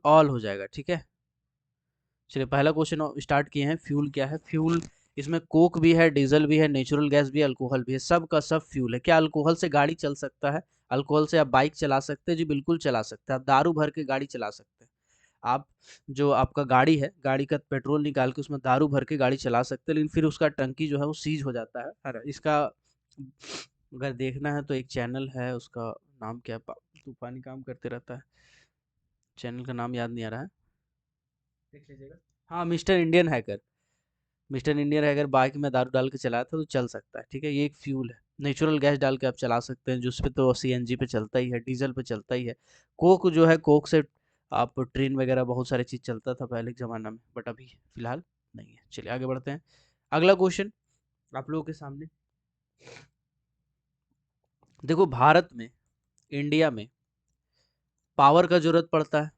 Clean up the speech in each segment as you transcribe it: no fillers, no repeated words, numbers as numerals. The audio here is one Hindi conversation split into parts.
ऑल हो जाएगा, ठीक है। चलिए पहला क्वेश्चन स्टार्ट किए हैं। फ्यूल क्या है? फ्यूल, इसमें कोक भी है, डीजल भी है, नेचुरल गैस भी है, अल्कोहल भी है, सब का सब फ्यूल है। क्या अल्कोहल से गाड़ी चल सकता है? अल्कोहल से आप बाइक चला सकते हैं? जी बिल्कुल चला सकते हैं। आप दारू भर के गाड़ी चला सकते हैं। आप जो आपका गाड़ी है, गाड़ी का पेट्रोल निकाल के उसमें दारू भर के गाड़ी चला सकते हैं, लेकिन फिर उसका टंकी जो है वो सीज हो जाता है ना। इसका अगर देखना है तो एक चैनल है, उसका नाम क्या है, तूफानी काम करते रहता है, चैनल का नाम याद नहीं आ रहा है, देख लीजिएगा। हाँ, mister Indian hacker. Mister Indian hacker bike में दारू डाल के चलाया था तो चल सकता है, ठीक है। ये एक फ्यूल है। नेचुरल गैस डाल के आप चला सकते हैं, जिस पे तो सीएनजी पे चलता ही है, डीजल पे चलता ही है। कोक जो है, कोक से आप ट्रेन वगैरह बहुत सारी चीज़ चलता था पहले के ज़माना में, बट अभी फिलहाल नहीं है। चलिए आगे बढ़ते हैं। अगला क्वेश्चन आप लोगों के सामने। देखो, भारत में, इंडिया में पावर का जरूरत पड़ता है,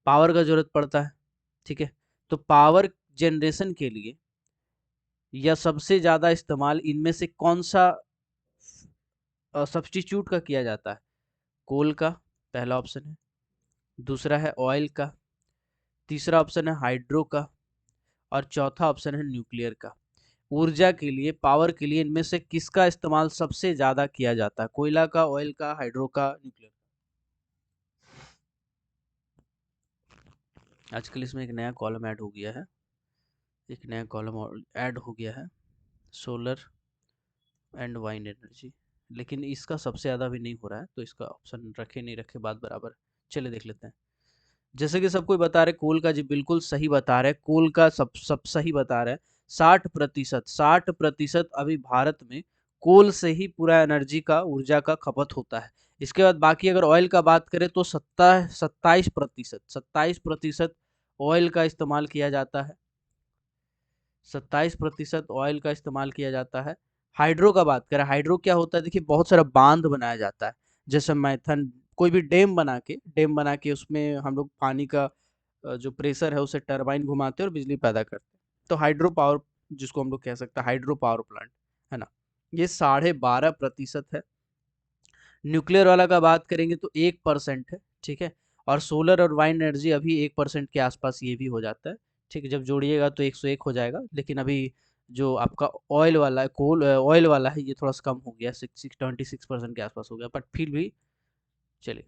पावर का जरूरत पड़ता है, ठीक है। तो पावर जनरेशन के लिए या सबसे ज़्यादा इस्तेमाल इनमें से कौन सा सब्स्टिट्यूट का किया जाता है? कोल का पहला ऑप्शन है, दूसरा है ऑयल का, तीसरा ऑप्शन है हाइड्रो का, और चौथा ऑप्शन है न्यूक्लियर का। ऊर्जा के लिए, पावर के लिए इनमें से किसका इस्तेमाल सबसे ज्यादा किया जाता है? कोयला का, ऑयल का, हाइड्रो का, न्यूक्लियर का? आजकल इसमें एक नया कॉलम ऐड हो गया है, एक नया कॉलम ऐड हो गया है, सोलर एंड वाइंड एनर्जी, लेकिन इसका सबसे ज्यादा भी नहीं हो रहा है, तो इसका ऑप्शन रखे नहीं रखे बात बराबर है। चलिए देख लेते हैं। जैसे कि सब कोई बता रहे कोल का, जी बिल्कुल सही बता रहे, कोल का सब सब सही बता रहे। 60%, 60% अभी भारत में कोल से ही पूरा एनर्जी का, ऊर्जा का खपत होता है। इसके बाद बाकी अगर ऑयल का बात करें तो 27%, 27% ऑयल का इस्तेमाल किया जाता है। 27% ऑयल का इस्तेमाल किया जाता है। हाइड्रो का बात करें, हाइड्रो क्या होता है? देखिए, बहुत सारा बांध बनाया जाता है, जैसे मैथन, कोई भी डैम बना के उसमें हम लोग पानी का जो प्रेशर है उसे टरबाइन घुमाते हैं और बिजली पैदा करते हैं। तो हाइड्रो पावर, जिसको हम लोग कह सकते हैं हाइड्रो पावर प्लांट, है ना। ये 12.5% है। न्यूक्लियर वाला का बात करेंगे तो 1% है, ठीक है। और सोलर और वाइंड एनर्जी अभी 1% के आसपास ये भी हो जाता है, ठीक है। जब जोड़िएगा तो 101 हो जाएगा, लेकिन अभी जो आपका ऑयल वाला है, कोल ऑयल वाला है, ये थोड़ा सा कम हो गया, 26% के आसपास हो गया, बट फिर भी चलिए,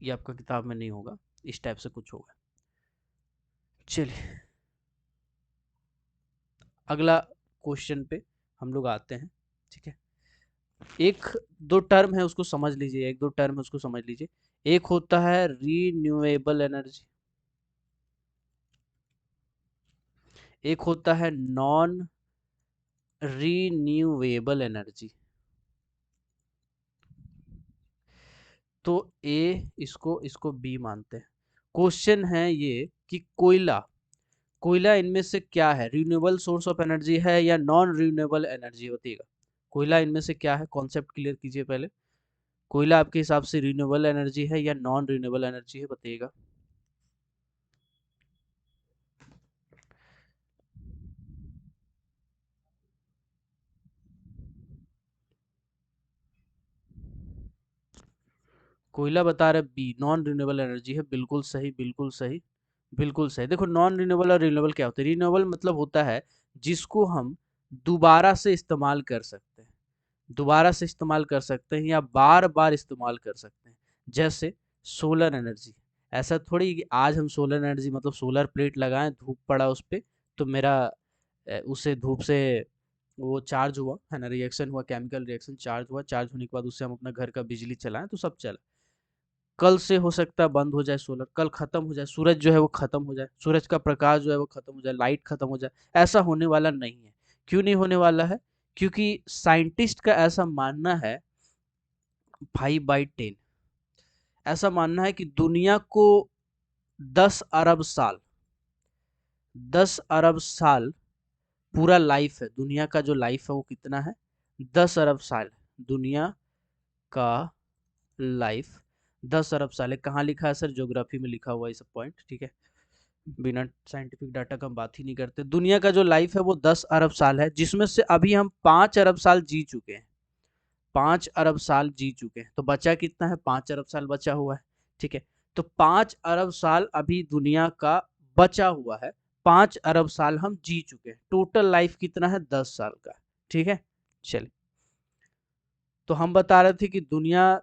ये आपका किताब में नहीं होगा, इस टाइप से कुछ होगा। चलिए अगला क्वेश्चन पे हम लोग आते हैं, ठीक है। एक दो टर्म है उसको समझ लीजिए, एक दो टर्म है उसको समझ लीजिए। एक होता है रीन्यूएबल एनर्जी, एक होता है नॉन रीन्यूएबल एनर्जी। तो ए, इसको इसको बी मानते हैं। क्वेश्चन है ये कि कोयला, कोयला इनमें से क्या है? रिन्यूएबल सोर्स ऑफ एनर्जी है या नॉन रिन्यूएबल एनर्जी? बताइएगा, कोयला इनमें से क्या है? कॉन्सेप्ट क्लियर कीजिए पहले। कोयला आपके हिसाब से रिन्यूएबल एनर्जी है या नॉन रिन्यूएबल एनर्जी है? बताइएगा। कोयला बता रहे बी, नॉन रिन्यूएबल एनर्जी है। बिल्कुल सही, बिल्कुल सही, बिल्कुल सही। देखो, नॉन रिन्यूएबल और रिन्यूएबल क्या होता है? रिन्यूएबल मतलब होता है जिसको हम दोबारा से इस्तेमाल कर सकते हैं, दोबारा से इस्तेमाल कर सकते हैं या बार बार इस्तेमाल कर सकते हैं। जैसे सोलर एनर्जी, ऐसा थोड़ी कि आज हम सोलर एनर्जी मतलब सोलर प्लेट लगाएं, धूप पड़ा उस पर, तो मेरा उससे धूप से वो चार्ज हुआ, है ना, रिएक्शन हुआ, केमिकल रिएक्शन, चार्ज हुआ, चार्ज होने के बाद उससे हम अपना घर का बिजली चलाएं तो सब चला। कल से हो सकता है बंद हो जाए सोलर, कल खत्म हो जाए, सूरज जो है वो खत्म हो जाए, सूरज का प्रकाश जो है वो खत्म हो जाए, लाइट खत्म हो जाए, ऐसा होने वाला नहीं है। क्यों नहीं होने वाला है? क्योंकि साइंटिस्ट का ऐसा मानना है, 5/10 ऐसा मानना है कि दुनिया को 10 अरब साल, 10 अरब साल पूरा लाइफ है। दुनिया का जो लाइफ है वो कितना है? 10 अरब साल। दुनिया का लाइफ 10 अरब साल है। कहाँ लिखा है सर? ज्योग्राफी में लिखा हुआ है ये सब पॉइंट, ठीक है। बिना साइंटिफिक डाटा का हम बात ही नहीं करते। दुनिया का जो लाइफ है वो 10 अरब साल है, जिसमें से अभी हम 5 अरब साल जी चुके हैं, 5 अरब साल जी चुके हैं। तो बचा कितना है? 5 अरब साल बचा हुआ है, ठीक है, तो 5 अरब साल अभी दुनिया का बचा हुआ है, 5 अरब साल हम जी चुके हैं, टोटल लाइफ कितना है 10 साल का। ठीक है, चलिए, तो हम बता रहे थे कि दुनिया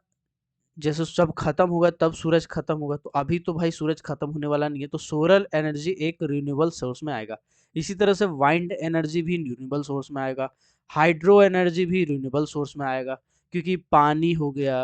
जैसे सब खत्म होगा तब सूरज खत्म होगा, तो अभी तो भाई सूरज खत्म होने वाला नहीं है, तो सोलर एनर्जी एक रिन्यूएबल सोर्स में आएगा। इसी तरह से वाइंड एनर्जी भी रिन्यूएबल सोर्स में आएगा, हाइड्रो एनर्जी भी रिन्यूएबल सोर्स में आएगा, क्योंकि पानी हो गया,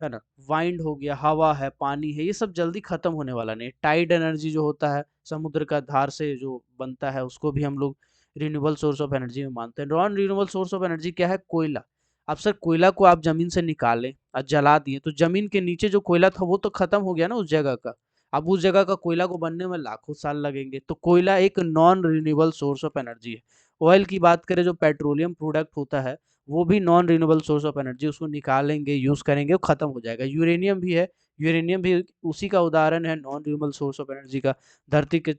है ना, वाइंड हो गया, हवा है, पानी है, ये सब जल्दी खत्म होने वाला नहीं। टाइड एनर्जी जो होता है समुद्र का धार से जो बनता है, उसको भी हम लोग रिन्यूएबल सोर्स ऑफ एनर्जी में मानते हैं। Non renewable source of energy क्या है? कोयला। अब सर कोयला को आप जमीन से निकालें और जला दिए, तो जमीन के नीचे जो कोयला था वो तो खत्म हो गया ना उस जगह का। अब उस जगह का कोयला को बनने में लाखों साल लगेंगे, तो कोयला एक non renewable source of energy है। ऑयल की बात करें, जो पेट्रोलियम प्रोडक्ट होता है, वो भी non renewable source of energy, उसको निकालेंगे यूज करेंगे वो खत्म हो जाएगा। यूरेनियम भी है, यूरेनियम भी उसी का उदाहरण है non renewable source of energy का। धरती के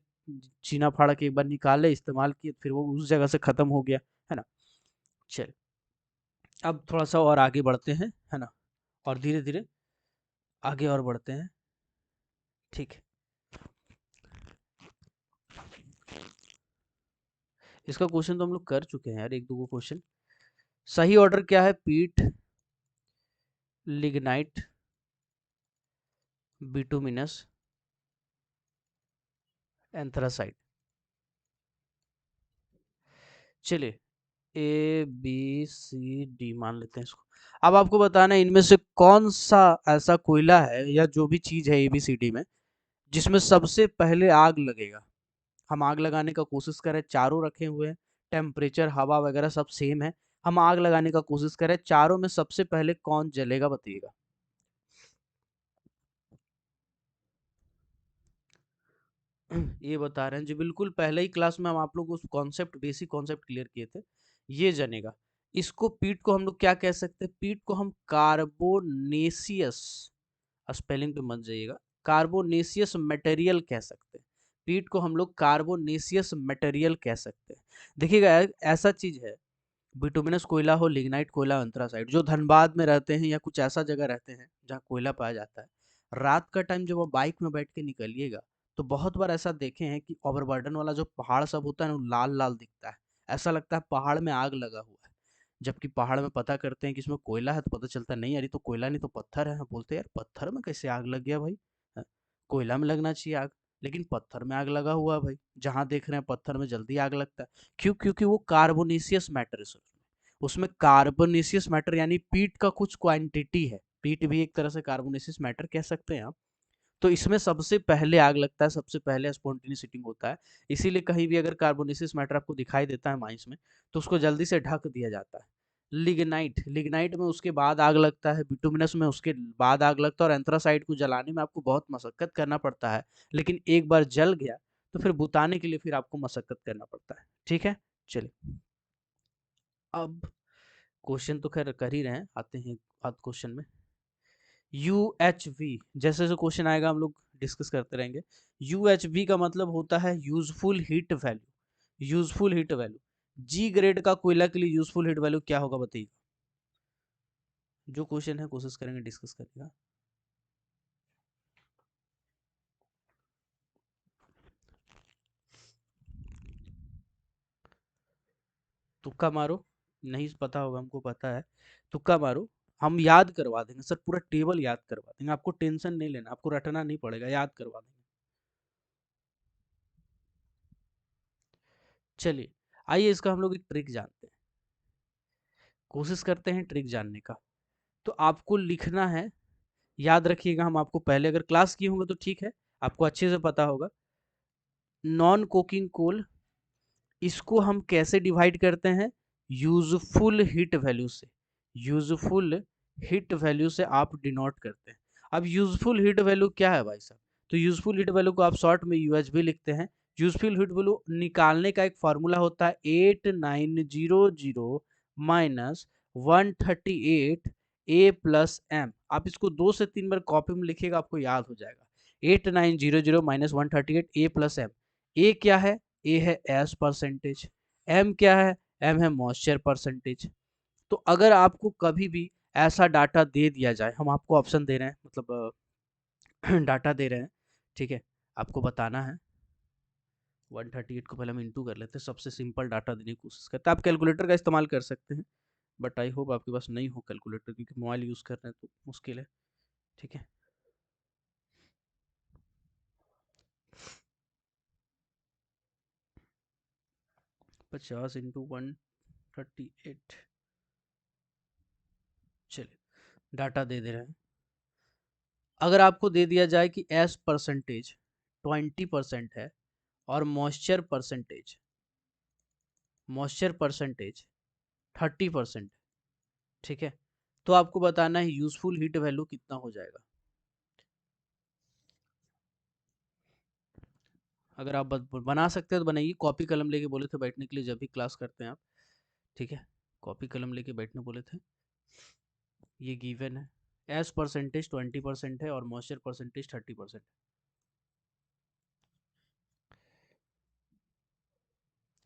चीना फाड़ के एक बार निकाले, इस्तेमाल किए, फिर वो उस जगह से खत्म हो गया, है ना। चल, अब थोड़ा सा और आगे बढ़ते हैं, है ना, और धीरे धीरे आगे और बढ़ते हैं। ठीक है, इसका क्वेश्चन तो हम लोग कर चुके हैं यार, एक दो क्वेश्चन। सही ऑर्डर क्या है? पीट, लिग्नाइट, बिटुमिनस, एंथ्रासाइट। चलिए, ए बी सी डी मान लेते हैं इसको। अब आपको बताना है इनमें से कौन सा ऐसा कोयला है या जो भी चीज है ए बी सी डी में, जिसमें सबसे पहले आग लगेगा। हम आग लगाने का कोशिश करें, चारों रखे हुए हैं, टेम्परेचर हवा वगैरह सब सेम है, हम आग लगाने का कोशिश करें, चारों में सबसे पहले कौन जलेगा बताइएगा। ये बता रहे हैं जी, बिल्कुल पहले ही क्लास में हम आप लोग को उस कॉन्सेप्ट, बेसिक कॉन्सेप्ट क्लियर किए थे। ये जनेगा, इसको पीट को हम लोग क्या कह सकते हैं? पीट को हम कार्बोनेसियस, स्पेलिंग पे मत जाइएगा, कार्बोनेसियस मटेरियल कह सकते हैं। पीट को हम लोग कार्बोनेसियस मटेरियल कह सकते हैं। देखिएगा, ऐसा चीज है, बिटुमिनस कोयला हो, लिग्नाइट कोयला, अंथ्रासाइट, जो धनबाद में रहते हैं या कुछ ऐसा जगह रहते हैं जहाँ कोयला पाया जाता है, रात का टाइम जब आप बाइक में बैठ के निकलिएगा, तो बहुत बार ऐसा देखे हैं कि ओवरबर्डन वाला जो पहाड़ सब होता है ना, वो लाल लाल दिखता है, ऐसा लगता है पहाड़ में आग लगा हुआ है। जबकि पहाड़ में पता करते हैं कि इसमें कोयला है, तो पता चलता है नहीं यार ये तो कोयला नहीं, तो पत्थर है। हम बोलते हैं यार पत्थर में कैसे आग लग गया भाई? हाँ, कोयला में लगना चाहिए आग, लेकिन पत्थर में आग लगा हुआ है भाई। जहां देख रहे हैं पत्थर में जल्दी आग लगता है। क्यों? क्योंकि वो कार्बोनेसियस मैटर है उसमें। उसमें कार्बोनेसियस मैटर यानी पीट का कुछ क्वांटिटी है, पीट भी एक तरह से कार्बोनेसियस मैटर कह सकते हैं आप। तो इसमें सबसे पहले आग लगता है, सबसे पहले स्पॉन्टेनियस हीटिंग होता है। इसीलिए कहीं भी अगर कार्बोनेसियस मैटर आपको दिखाई देता है माइंस में, तो उसको जल्दी से ढक दिया जाता है। लिग्नाइट, लिग्नाइट में उसके बाद आग लगता है, बिटुमिनस में उसके बाद आग लगता है, और एंथ्रासाइट को जलाने में आपको बहुत मशक्कत करना पड़ता है, लेकिन एक बार जल गया तो फिर बुताने के लिए फिर आपको मशक्कत करना पड़ता है। ठीक है, चलिए, अब क्वेश्चन तो खैर कर ही रहे हैं, आते हैं बात क्वेश्चन में। UHV, जैसे जैसे क्वेश्चन आएगा हम लोग डिस्कस करते रहेंगे। UHV का मतलब होता है useful heat value, useful heat value. G grade का कोयला के लिए यूजफुल हीट वैल्यू क्या होगा बताइए। जो क्वेश्चन है कोशिश करेंगे डिस्कस करेगा। तुक्का मारो, नहीं पता होगा, हमको पता है, तुक्का मारो, हम याद करवा देंगे सर, पूरा टेबल याद करवा देंगे, आपको टेंशन नहीं लेना, आपको रटना नहीं पड़ेगा, याद करवा देंगे। चलिए, आइए इसका हम लोग एक ट्रिक जानते हैं, कोशिश करते हैं ट्रिक जानने का। तो आपको लिखना है, याद रखिएगा, हम आपको पहले अगर क्लास किए होंगे तो ठीक है, आपको अच्छे से पता होगा। नॉन कोकिंग कोल, इसको हम कैसे डिवाइड करते हैं? यूजफुल हीट वैल्यू से, यूजफुल हीट वैल्यू से आप डिनोट करते हैं। अब यूजफुल हीट वैल्यू क्या है भाई साहब? तो यूजफुल हीट वैल्यू को आप शॉर्ट में यूएचवी लिखते हैं। यूजफुल हीट वैल्यू निकालने का एक फॉर्मूला होता है 8900 माइनस 138 ए प्लस एम। आप इसको 2 से 3 बार कॉपी में लिखिएगा, आपको याद हो जाएगा। 8900 माइनस 138 ए प्लस एम। ए क्या है? ए है एस परसेंटेज। एम क्या है? एम है मॉइस्चर परसेंटेज। तो अगर आपको कभी भी ऐसा डाटा दे दिया जाए, हम आपको ऑप्शन दे रहे हैं, मतलब डाटा दे रहे हैं, ठीक है, आपको बताना है। 138 को पहले हम इंटू कर लेते हैं, सबसे सिंपल डाटा देने की कोशिश करते हैं। आप कैलकुलेटर का इस्तेमाल कर सकते हैं, बट आई होप आपके पास नहीं हो कैलकुलेटर, क्योंकि मोबाइल यूज़ कर रहे हैं तो मुश्किल है, ठीक है। पचास इंटू 138, चलिए डाटा दे दे रहे हैं। अगर आपको दे दिया जाए कि एस परसेंटेज 20% है और मॉइस्चर परसेंटेज 30%, ठीक है, तो आपको बताना है यूजफुल हीट वैल्यू कितना हो जाएगा। अगर आप बना सकते हैं तो बनाइए, कॉपी कलम लेके बोले थे बैठने के लिए जब भी क्लास करते हैं आप, ठीक है, कॉपी कलम लेके बैठने बोले थे। ये गिवन है, एस परसेंटेज 20% है और मॉइस्चर परसेंटेज 30%।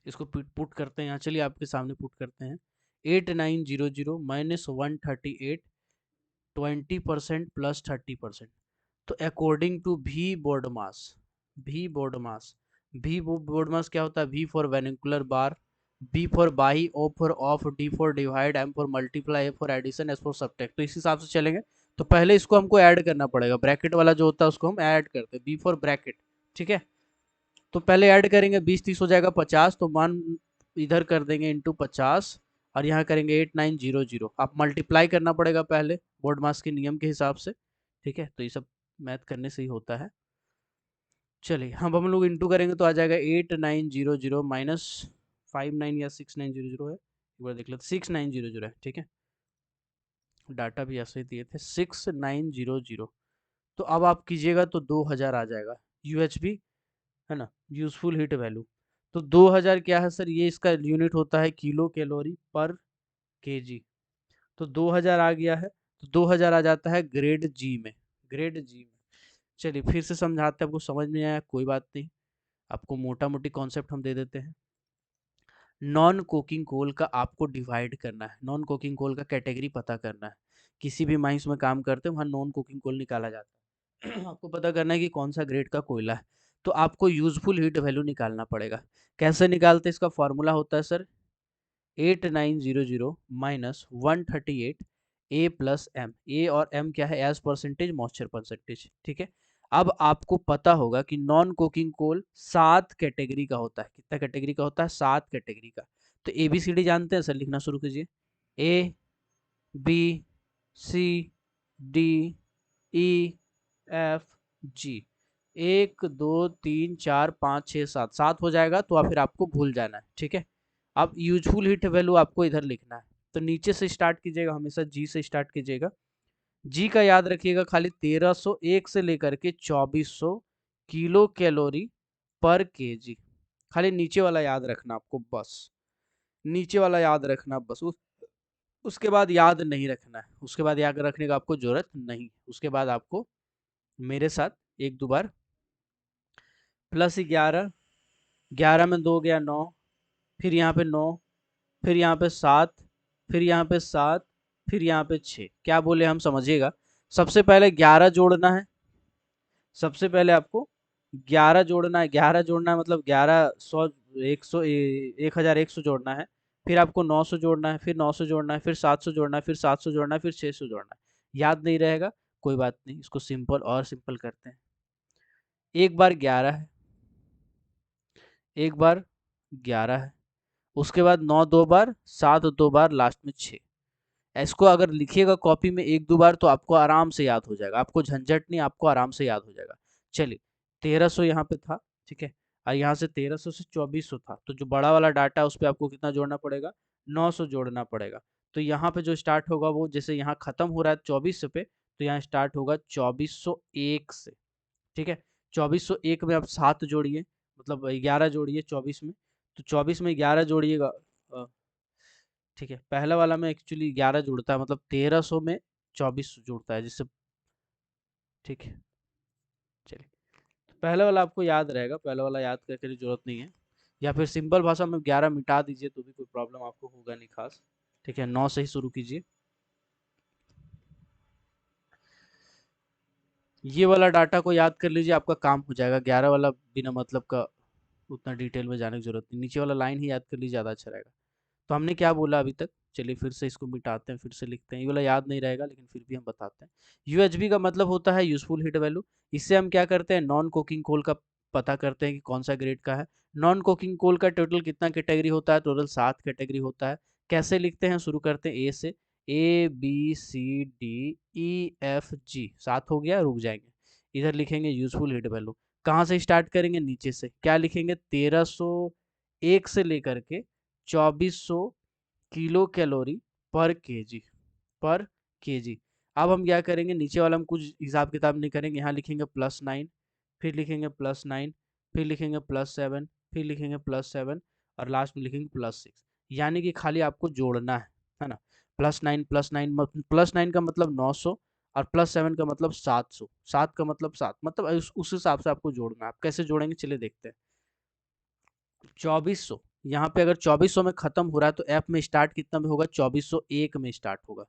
इसको पुट करते हैं यहाँ, चलिए आपके सामने पुट करते हैं। 8900 माइनस 138, 20% प्लस 30%। तो अकॉर्डिंग टू भी बोर्ड मास क्या होता है? V for vinculum bar, B for by, O for of, D for divide, M for multiply, A for addition, S for subtract. तो इस हिसाब से चलेंगे। तो पहले इसको हमको ऐड करना पड़ेगा, ब्रैकेट वाला जो होता है उसको हम ऐड करते हैं, बी फॉर ब्रैकेट, ठीक है। तो पहले ऐड करेंगे, 20 30 हो जाएगा 50, तो मान इधर कर देंगे इंटू 50, और यहाँ करेंगे 8900। आप मल्टीप्लाई करना पड़ेगा पहले बोर्ड मास के नियम के हिसाब से, ठीक है। तो ये सब मैथ करने से ही होता है। चलिए हम लोग इंटू करेंगे तो आ जाएगा 8900 माइनस 59 या 6900 है, एक बार देख लेते, 6900 है, ठीक है। डाटा भी ऐसे ही दिए थे 6900। तो अब आप कीजिएगा तो 2000 आ जाएगा यूएचपी, है ना, यूजफुल हीट वैल्यू। तो 2000 क्या है सर? ये इसका यूनिट होता है किलो कैलोरी पर केजी। तो 2000 आ गया है, तो 2000 आ जाता है ग्रेड जी में, ग्रेड जी में। चलिए फिर से समझाते हैं, आपको समझ में आया कोई बात नहीं, आपको मोटा मोटी कॉन्सेप्ट हम दे देते हैं। नॉन कोकिंग कोल का आपको डिवाइड करना है, नॉन कोकिंग कोल का कैटेगरी पता करना है। किसी भी माइंस में काम करते हैं वहाँ नॉन कोकिंग कोल निकाला जाता है। आपको पता करना है कि कौन सा ग्रेड का कोयला है। तो आपको यूजफुल हीट वैल्यू निकालना पड़ेगा। कैसे निकालते हैं? इसका फॉर्मूला होता है sir 8900 minus 138 A plus M. ए और एम क्या है? एज परसेंटेज, मॉइस्चर परसेंटेज, ठीक है। अब आपको पता होगा कि नॉन कोकिंग कोल 7 कैटेगरी का होता है। कितना कैटेगरी का होता है? 7 कैटेगरी का। तो ए बी सी डी जानते हैं सर? लिखना शुरू कीजिए। A B C D E F G, 1 2 3 4 5 6 7, 7 हो जाएगा तो फिर आपको भूल जाना है, ठीक है। अब यूजफुल हीट वैल्यू आपको इधर लिखना है, तो नीचे से स्टार्ट कीजिएगा, हमेशा जी से स्टार्ट कीजिएगा। जी का याद रखिएगा, खाली 1301 से लेकर के 2400 किलो कैलोरी पर केजी। खाली नीचे वाला याद रखना आपको, बस नीचे वाला याद रखना बस। उसके बाद याद नहीं रखना है, उसके बाद याद रखने का आपको जरूरत नहीं। उसके बाद आपको मेरे साथ एक दो बार प्लस 11, 11 में 2 गया 9, फिर यहाँ पे 9, फिर यहाँ पे 7, फिर यहाँ पे 7, फिर यहाँ पे 6। क्या बोले हम? समझिएगा। सबसे पहले 11 जोड़ना है, सबसे पहले आपको 11 जोड़ना है। 11 जोड़ना है मतलब 1100, 100, 1100 जोड़ना है। फिर आपको 900 जोड़ना है, फिर 900 जोड़ना है, फिर 700 जोड़ना है, फिर 700 जोड़ना है, फिर 600 जोड़ना है। याद नहीं रहेगा कोई बात नहीं, इसको सिंपल और सिंपल करते हैं। एक बार 11 है, एक बार 11 है, उसके बाद 9 दो बार, 7 दो बार, लास्ट में 6। इसको अगर लिखिएगा कॉपी में एक दो बार तो आपको आराम से याद हो जाएगा, आपको झंझट नहीं, आपको आराम से याद हो जाएगा। चलिए 1300 यहाँ पे था, ठीक है, और यहाँ से 1300 से 2400 था, तो जो बड़ा वाला डाटा है उस पर आपको कितना जोड़ना पड़ेगा? 900 जोड़ना पड़ेगा। तो यहाँ पे जो स्टार्ट होगा वो, जैसे यहाँ खत्म हो रहा है 24 पे, तो यहाँ स्टार्ट होगा 2401 से, ठीक है। 2401 में आप 7 जोड़िए, मतलब 11 जोड़िए 24 में, तो 24 में 11 जोड़िएगा, ठीक है। पहला वाला में एक्चुअली 11 जुड़ता है, मतलब 1300 में 24 जुड़ता है, जिससे, ठीक है। चलिए तो पहला वाला आपको याद रहेगा, पहला वाला याद करके जरूरत नहीं है, या फिर सिंपल भाषा में 11 मिटा दीजिए तो भी कोई प्रॉब्लम आपको होगा नहीं खास, ठीक है। 9 से ही शुरू कीजिए। ये वाला डाटा को याद कर लीजिए, आपका काम हो जाएगा। 11 वाला बिना मतलब का उतना डिटेल में जाने की जरूरत नहीं, नीचे वाला लाइन ही याद कर लीजिए, ज़्यादा अच्छा रहेगा। तो हमने क्या बोला अभी तक, चलिए फिर से इसको मिटाते हैं, फिर से लिखते हैं। ये वाला याद नहीं रहेगा लेकिन फिर भी हम बताते हैं। यूएचबी का मतलब होता है यूजफुल हीट वैल्यू। इससे हम क्या करते हैं, नॉन कोकिंग कोल का पता करते हैं कि कौन सा ग्रेड का है। नॉन कोकिंग कोल का टोटल कितना कैटेगरी होता है, टोटल 7 कैटेगरी होता है। कैसे लिखते हैं, शुरू करते हैं ए से। A B C D E F G, 7 हो गया, रुक जाएंगे। इधर लिखेंगे यूजफुल हीट वैल्यू। कहाँ से स्टार्ट करेंगे, नीचे से। क्या लिखेंगे, 1301 से लेकर के 2400 किलो कैलोरी पर केजी, पर केजी। अब हम क्या करेंगे, नीचे वाला हम कुछ हिसाब किताब नहीं करेंगे, यहाँ लिखेंगे +9, फिर लिखेंगे +9, फिर लिखेंगे +7, फिर लिखेंगे +7, और लास्ट में लिखेंगे +6। यानी कि खाली आपको जोड़ना है ना। +9 +9, +9 का मतलब 900, और +7 का मतलब 700, 7 का मतलब 7, मतलब उस हिसाब से आपको जोड़ना है। आप कैसे जोड़ेंगे, चलिए देखते हैं। 2400, यहाँ पे अगर 2400 में खत्म हो रहा है तो एफ में स्टार्ट कितना में होगा, 2401 में स्टार्ट होगा।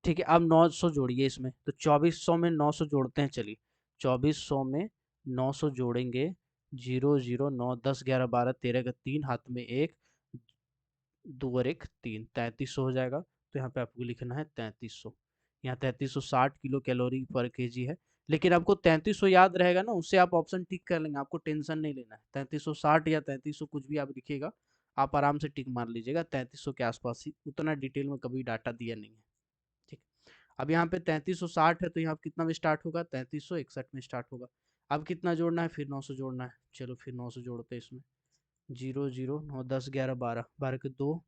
ठीक है, अब 900 जोड़िए इसमें, तो 2400 में 900 जोड़ते हैं, चलिए। 2400 में 900 जोड़ेंगे, 0 0 9 10 11 12 13 का 3, हाथ में 1, 2 और 1 3, 3300 हो जाएगा। तो यहाँ पे आपको लिखना है 3300। यहाँ 3360 किलो कैलोरी पर केजी है। लेकिन आपको 3300 याद रहेगा ना, उससे आप ऑप्शन टिक कर लेंगे, आपको टेंशन नहीं लेना है। 3360 या 3300 कुछ भी आप लिखिएगा, आप आराम से टिक मार लीजिएगा। 3300 के आसपास ही, उतना डिटेल में कभी डाटा दिया नहीं है। ठीक। अब यहाँ पे 3360 है, तो यहाँ कितना में स्टार्ट होगा, 3361 में स्टार्ट होगा। अब कितना जोड़ना है, फिर 900 जोड़ना है। चलो फिर 900 जोड़ते हैं इसमें। 0 0 9 10 11 12, 12 के 2,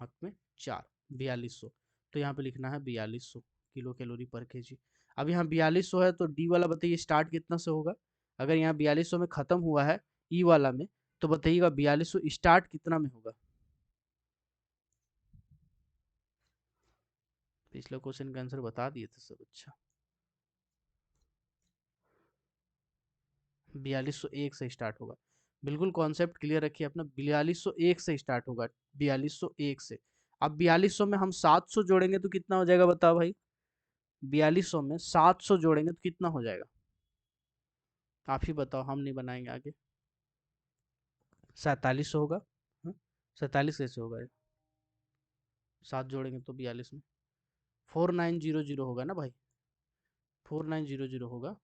हाथ में 4, 4200। तो यहाँ पे लिखना है 4200 किलो कैलोरी पर केजी। अब यहाँ 4200 है, तो डी वाला बताइए स्टार्ट कितना से होगा। अगर यहाँ 4200 में खत्म हुआ है ई वाला में, तो बताइएगा 4200 स्टार्ट कितना में होगा। पिछले क्वेश्चन का आंसर बता दिए थे सब, अच्छा। 4201 से स्टार्ट होगा। बिल्कुल कॉन्सेप्ट क्लियर रखिए अपना, 4201 से स्टार्ट होगा, 4201 से। अब 4200 में हम 700 जोड़ेंगे तो कितना हो जाएगा, बताओ भाई। 4200 में 700 जोड़ेंगे तो कितना हो जाएगा, आप ही बताओ, हम नहीं बनाएंगे आगे। 4700 होगा। 47 कैसे होगा, 7 जोड़ेंगे तो 42 में 4900 होगा ना भाई, 4900 होगा।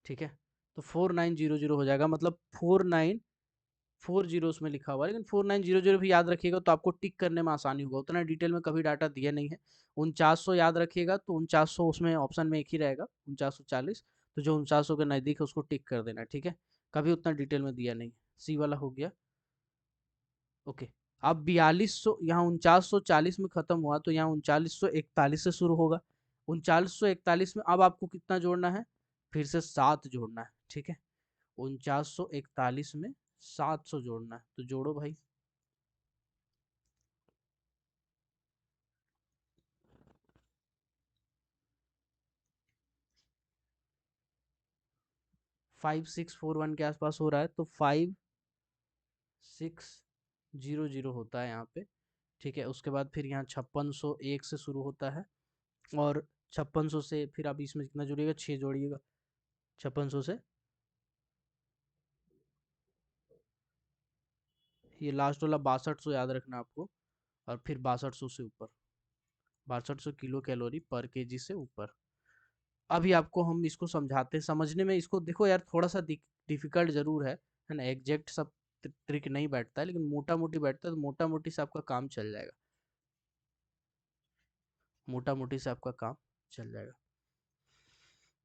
ठीक है, तो 4900 हो जाएगा, मतलब 4940 उसमें लिखा हुआ है, लेकिन 4900 भी याद रखिएगा तो आपको टिक करने में आसानी होगा। उतना डिटेल में कभी डाटा दिया नहीं है। 4900 याद रखिएगा, तो 4900 उसमें ऑप्शन में एक ही रहेगा, 4940। तो जो 4900 के नज़दीक है उसको टिक कर देना, ठीक है। कभी उतना डिटेल में दिया नहीं। सी वाला हो गया, ओके। अब 4200, यहाँ 4940 में खत्म हुआ, तो यहाँ 3941 से शुरू होगा। 3941 में अब आपको कितना जोड़ना है, फिर से 7 जोड़ना है, ठीक है। 4941 में 700 जोड़ना है, तो जोड़ो भाई। 5641 के आसपास हो रहा है, तो 5600 होता है यहाँ पे। ठीक है, उसके बाद फिर यहाँ 5601 से शुरू होता है, और 5600 से फिर आप इसमें कितना जोड़िएगा, 6 जोड़िएगा। 5600 से ये लास्ट वाला 6200 याद रखना आपको, और फिर 6200 से ऊपर, 6200 किलो कैलोरी पर केजी से ऊपर। अभी आपको हम इसको समझाते हैं, समझने में इसको देखो यार, थोड़ा सा डिफिकल्ट जरूर है ना। एग्जैक्ट सब ट्रिक नहीं बैठता है, लेकिन मोटा मोटी बैठता है, तो मोटा मोटी से आपका काम चल जाएगा। मोटा मोटी से आपका काम चल जाएगा।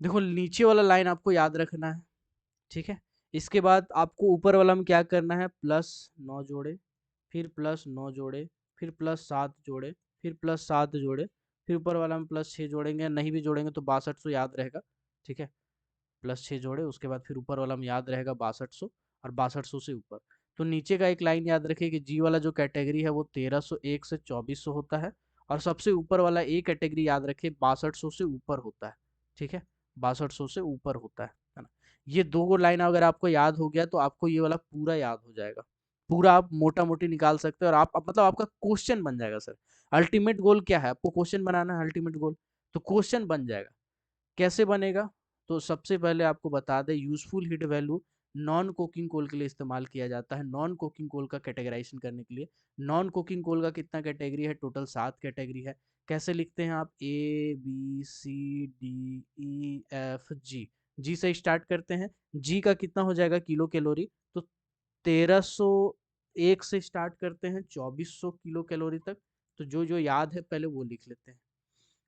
देखो नीचे वाला लाइन आपको याद रखना है, ठीक है। इसके बाद आपको ऊपर वाला में क्या करना है, +9 जोड़े, फिर +9 जोड़े, फिर +7 जोड़े, फिर +7 जोड़े, फिर ऊपर वाला में +6 जोड़ेंगे। नहीं भी जोड़ेंगे तो 6200 याद रहेगा, ठीक है। +6 जोड़े, उसके बाद फिर ऊपर वाला में याद रहेगा 6200, और 6200 से ऊपर। तो नीचे का एक लाइन याद रखिए कि जी वाला जो कैटेगरी है वो 1301 से 2400 होता है, और सबसे ऊपर वाला ए कैटेगरी याद रखिए 6200 से ऊपर होता है, ठीक है। 6200 से ऊपर होता है ना। ये दो लाइन अगर आपको याद हो गया तो आपको ये वाला पूरा याद हो जाएगा। पूरा आप मोटा मोटी निकाल सकते हैं, और आप मतलब आपका क्वेश्चन बन जाएगा सर। अल्टीमेट गोल क्या है, आपको क्वेश्चन बनाना है, अल्टीमेट गोल, तो क्वेश्चन बन जाएगा। कैसे बनेगा? तो सबसे पहले आपको बता दें, useful heat value non coking coal के लिए इस्तेमाल किया जाता है, नॉन कोकिंग कोल का कैटेगराइज़ेशन करने के लिए। नॉन कोकिंग कोल का कितना कैटेगरी है? टोटल 7 कैटेगरी है। कैसे लिखते हैं आप? ए, B, C, D, E, F, जी। जी से स्टार्ट करते हैं। जी का कितना हो जाएगा किलो कैलोरी? तो 1301 से स्टार्ट करते हैं 2400 किलो कैलोरी तक। तो जो-जो याद है पहले वो लिख लेते हैं।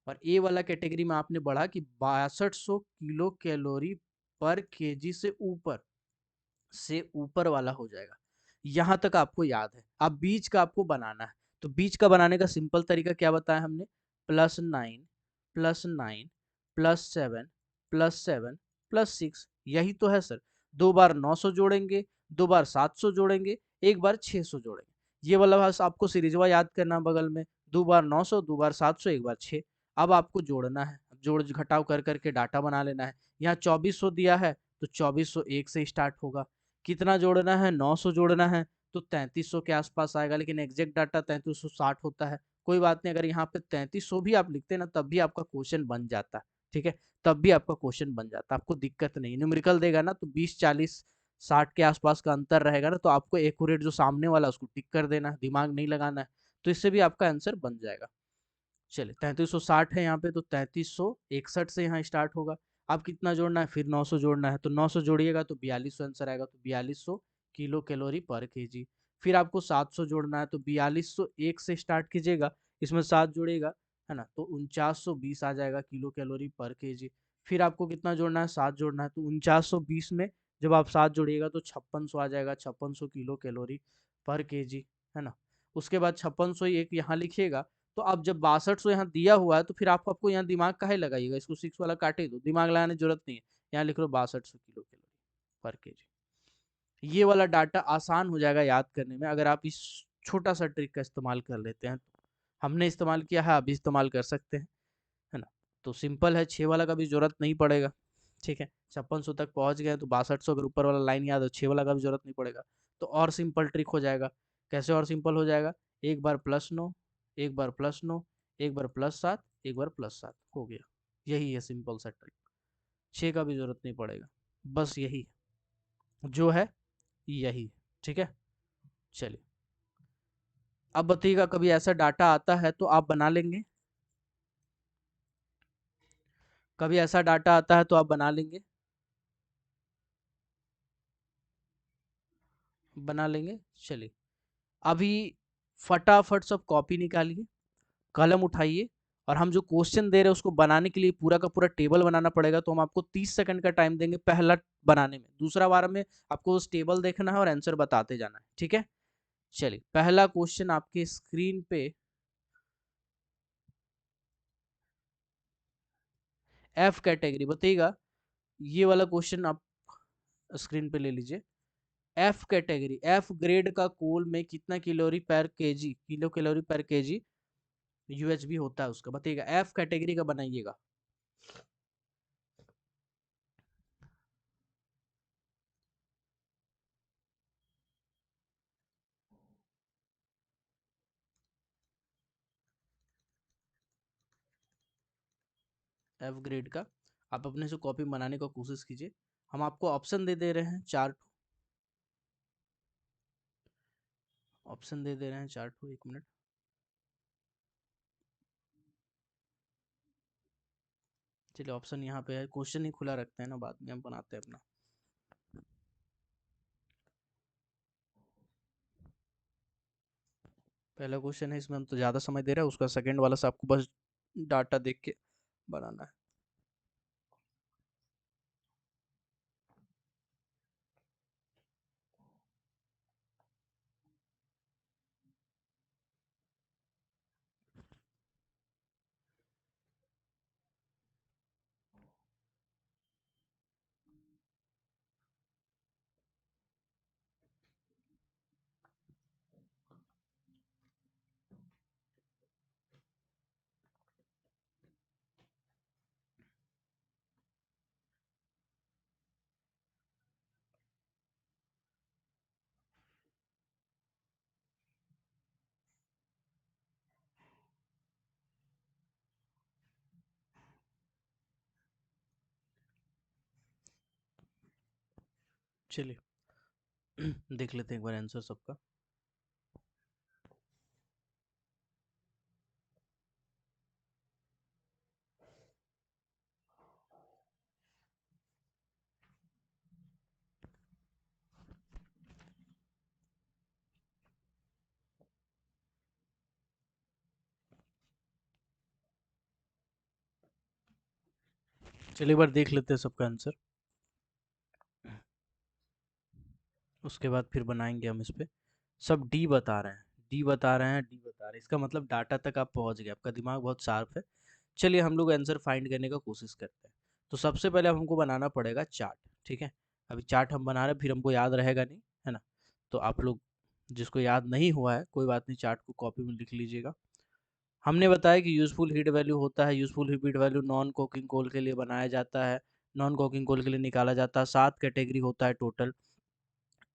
और ए वाला कैटेगरी में आपने बढ़ा कि 6200 किलो कैलोरी पर केजी से ऊपर वाला हो जाएगा। यहाँ तक आपको याद है। अब बीच का आपको बनाना है। तो बीच का बनाने का सिंपल तरीका क्या बताया हमने? +9 +9 +7 +7 +6, यही तो है सर। 2 बार 900 जोड़ेंगे, 2 बार 700 जोड़ेंगे, 1 बार 600 जोड़ेंगे। ये वाला बस आपको सीरीजवा याद करना बगल में। 2 बार 900, 2 बार 700, 1 बार 6। अब आपको जोड़ना है। जोड़ घटाव कर करके डाटा बना लेना है। यहाँ 2400 दिया है तो 2401 से स्टार्ट होगा। कितना जोड़ना है? 900 जोड़ना है तो 3300 के आसपास आएगा, लेकिन एग्जैक्ट डाटा 3360 होता है। कोई बात नहीं, अगर यहाँ पे 3300 भी आप लिखते ना तब भी आपका क्वेश्चन बन जाता। ठीक है, तब भी आपका क्वेश्चन बन जाता, आपको दिक्कत नहीं। न्यूमेरिकल देगा ना तो 20 40 60 के आसपास का अंतर रहेगा ना, तो आपको एक्यूरेट जो सामने वाला उसको टिक कर देना है, दिमाग नहीं लगाना है। तो इससे भी आपका आंसर बन जाएगा। चलिए 3360 है यहाँ पे, तो 3361 से यहाँ स्टार्ट होगा। अब कितना जोड़ना है? फिर 900 जोड़ना है, तो 900 जोड़िएगा तो 4200 आंसर आएगा, तो 4200 किलो कैलोरी पर केजी। फिर आपको 700 जोड़ना है, तो 4201 से स्टार्ट कीजिएगा, इसमें 7 जोड़िएगा, है ना, तो 4920 आ जाएगा किलो कैलोरी पर केजी। फिर आपको कितना जोड़ना है? 7 जोड़ना है, तो 4920 में जब आप 7 जोड़िएगा तो 5600 आ जाएगा, 5600 किलो कैलोरी पर केजी, है ना। उसके बाद 5600 एक यहाँ लिखिएगा। तो अब जब 6200 यहाँ दिया हुआ है तो फिर आपको यहाँ दिमाग काहे लगाइएगा? इसको 6 वाला काटे दो, दिमाग लगाने की जरूरत नहीं है। यहाँ लिख लो 6200 किलो कैलोरी पर केजी। ये वाला डाटा आसान हो जाएगा याद करने में अगर आप इस छोटा सा ट्रिक का इस्तेमाल कर लेते हैं। हमने इस्तेमाल किया है, आप भी इस्तेमाल कर सकते हैं, है ना। तो सिंपल है, 6 वाला का भी जरूरत नहीं पड़ेगा। ठीक है, 5600 तक पहुंच गए तो 6200 अगर ऊपर वाला लाइन याद हो, 6 वाला का भी जरूरत नहीं पड़ेगा। तो और सिंपल ट्रिक हो जाएगा। कैसे और सिंपल हो जाएगा? एक बार +9, एक बार +9, एक बार +7, एक बार +7 हो गया। यही है सिंपल सा ट्रिक। 6 का भी जरूरत नहीं पड़ेगा, बस यही जो है यही। ठीक है, चलिए। अब बताइएगा, कभी ऐसा डाटा आता है तो आप बना लेंगे? कभी ऐसा डाटा आता है तो आप बना लेंगे? बना लेंगे, चलिए। अभी फटाफट सब कॉपी निकालिए, कलम उठाइए, और हम जो क्वेश्चन दे रहे हैं उसको बनाने के लिए पूरा का पूरा टेबल बनाना पड़ेगा, तो हम आपको 30 सेकंड का टाइम देंगे पहला बनाने में। दूसरा बार में आपको उस टेबल देखना है और आंसर बताते जाना है। ठीक है, चलिए। पहला क्वेश्चन आपके स्क्रीन पे, एफ कैटेगरी बताइएगा। ये वाला क्वेश्चन आप स्क्रीन पे ले लीजिए। एफ कैटेगरी, एफ ग्रेड का कोल में कितना कैलोरी पर केजी, किलो कैलोरी पर केजी यूएचबी होता है उसका, बताइएगा। एफ कैटेगरी का बनाइएगा। एफ ग्रेड का आप अपने से कॉपी बनाने का कोशिश कीजिए। हम आपको ऑप्शन दे दे रहे हैं 4 ऑप्शन दे दे रहे हैं 4 1 मिनट। चलिए, ऑप्शन यहाँ पे है, क्वेश्चन ही खुला रखते हैं ना, बाद में हम बनाते हैं अपना। पहला क्वेश्चन है, इसमें हम तो ज़्यादा समय दे रहे हैं, उसका सेकंड वाला से आपको बस डाटा देख के बनाना है। चलिए देख लेते हैं एक बार आंसर सबका। चलिए एक बार देख लेते हैं सबका आंसर, उसके बाद फिर बनाएंगे हम इस पे। सब डी बता रहे हैं, डी बता रहे हैं, डी बता रहे हैं, इसका मतलब डाटा तक आप पहुंच गए, आपका दिमाग बहुत शार्प है। चलिए हम लोग आंसर फाइंड करने का कोशिश करते हैं। तो सबसे पहले हमको बनाना पड़ेगा चार्ट, ठीक है। अभी चार्ट हम बना रहे हैं, फिर हमको याद रहेगा नहीं, है ना। तो आप लोग जिसको याद नहीं हुआ है कोई बात नहीं, चार्ट को कॉपी में लिख लीजिएगा। हमने बताया कि यूज़फुल हीट वैल्यू होता है, useful heat value non coking coal के लिए बनाया जाता है, नॉन कोकिंग कोल के लिए निकाला जाता है। 7 कैटेगरी होता है टोटल,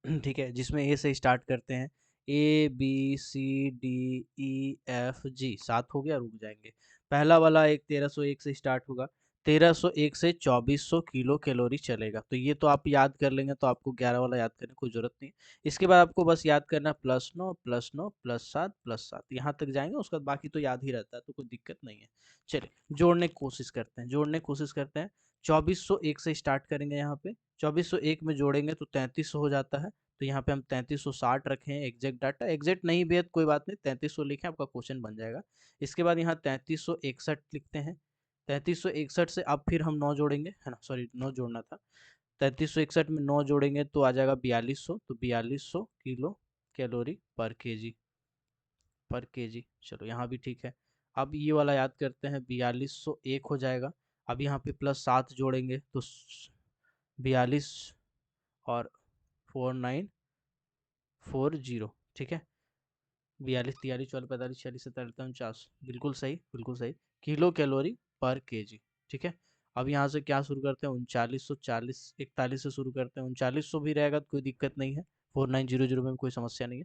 ठीक है, जिसमें ए से स्टार्ट करते हैं। A B C D E F G, 7 हो गया, रुक जाएंगे। पहला वाला एक 1301 से स्टार्ट होगा, 1301 से 2400 किलो कैलोरी चलेगा। तो ये तो आप याद कर लेंगे, तो आपको 11 वाला याद करने की कोई जरूरत नहीं है। इसके बाद आपको बस याद करना +9 +9 +7 +7, यहाँ तक जाएंगे, उसके बाद बाकी तो याद ही रहता है, तो कोई दिक्कत नहीं है। चलिए जोड़ने की कोशिश करते हैं, जोड़ने की कोशिश करते हैं। 2401 से स्टार्ट करेंगे, यहाँ पे 2401 में जोड़ेंगे तो 3300 हो जाता है। तो यहाँ पे हम 3360 रखें एग्जैक्ट डाटा, एग्जैक्ट नहीं भी है तो कोई बात नहीं, 3300 लिखें, आपका क्वेश्चन बन जाएगा। इसके बाद यहाँ 3361 लिखते हैं। 3361 से अब फिर हम 9 जोड़ेंगे, है ना, सॉरी 9 जोड़ना था। 3361 में 9 जोड़ेंगे तो आ जाएगा 4200, तो 4200 किलो कैलोरी पर केजी, पर केजी। चलो यहाँ भी ठीक है। अब ये वाला याद करते हैं, 4201 हो जाएगा। अब यहाँ पे +7 जोड़ेंगे तो 42 और 4940, ठीक है। 42 43 44 45 46 47 49 50, बिल्कुल सही, बिल्कुल सही, किलो कैलोरी पर केजी, ठीक है। अब यहाँ से क्या शुरू करते हैं, 3940, 41 से शुरू करते हैं, 3900 भी रहेगा तो कोई दिक्कत नहीं है, 4900 में कोई समस्या नहीं है।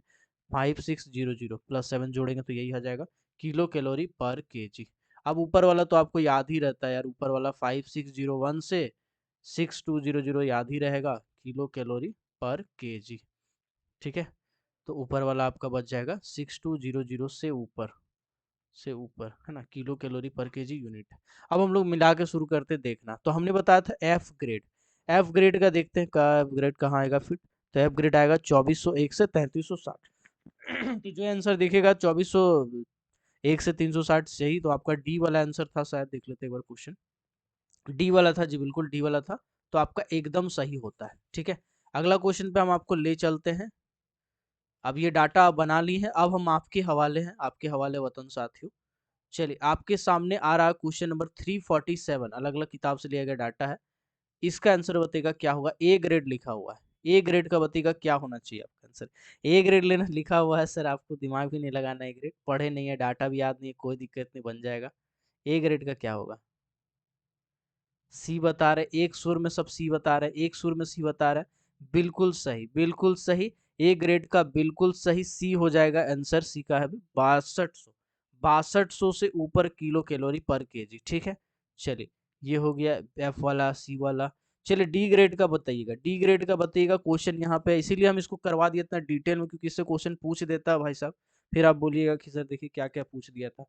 5600 +7 जोड़ेंगे तो यही आ जाएगा, किलो कैलोरी पर केजी। अब ऊपर वाला तो आपको याद ही रहता है यार, ऊपर वाला 5601 से 6200 याद ही रहेगा, किलो कैलोरी पर केजी, ठीक है। तो ऊपर वाला आपका बच जाएगा 6200 से ऊपर, से ऊपर, है ना, किलो कैलोरी पर केजी यूनिट। अब हम लोग मिला के शुरू करते देखना। तो हमने बताया था एफ ग्रेड, एफ ग्रेड का देखते हैं, का एफ ग्रेड कहाँ आएगा फिट। तो एफ ग्रेड आएगा 2401 से 3360। तो जो आंसर दिखेगा 2401 से 360 सही, तो आपका डी वाला आंसर था शायद, देख लेते एक बार क्वेश्चन। डी वाला था जी, बिल्कुल डी वाला था। तो आपका एकदम सही होता है, ठीक है। अगला क्वेश्चन पे हम आपको ले चलते हैं। अब ये डाटा आप बना ली है, अब हम आपके हवाले हैं, आपके हवाले वतन साथियों। चलिए आपके सामने आ रहा है क्वेश्चन नंबर 347, अलग अलग किताब से लिया गया डाटा है। इसका आंसर बताइएगा क्या होगा, ए ग्रेड लिखा हुआ है, ए ग्रेड का बताइएगा क्या होना चाहिए आपका आंसर। ए ग्रेड लेना लिखा हुआ है सर, आपको दिमाग भी नहीं लगाना, ए ग्रेड पढ़े नहीं है, डाटा भी याद नहीं है, कोई दिक्कत नहीं, बन जाएगा। ए ग्रेड का क्या होगा, सी बता रहे, एक सुर में सब सी बता रहे, एक सुर में सी बता रहे, बिल्कुल सही, बिल्कुल सही। ए ग्रेड का बिल्कुल सही सी हो जाएगा आंसर, सी का है 6200, 6200 से ऊपर किलो कैलोरी पर केजी, ठीक है। चलिए ये हो गया एफ वाला, सी वाला। चलिए डी ग्रेड का बताइएगा, डी ग्रेड का बताइएगा, क्वेश्चन यहाँ पे इसीलिए हम इसको करवा दिया इतना डिटेल में, क्योंकि इससे क्वेश्चन पूछ देता है भाई साहब, फिर आप बोलिएगा कि सर देखिए क्या क्या पूछ दिया था।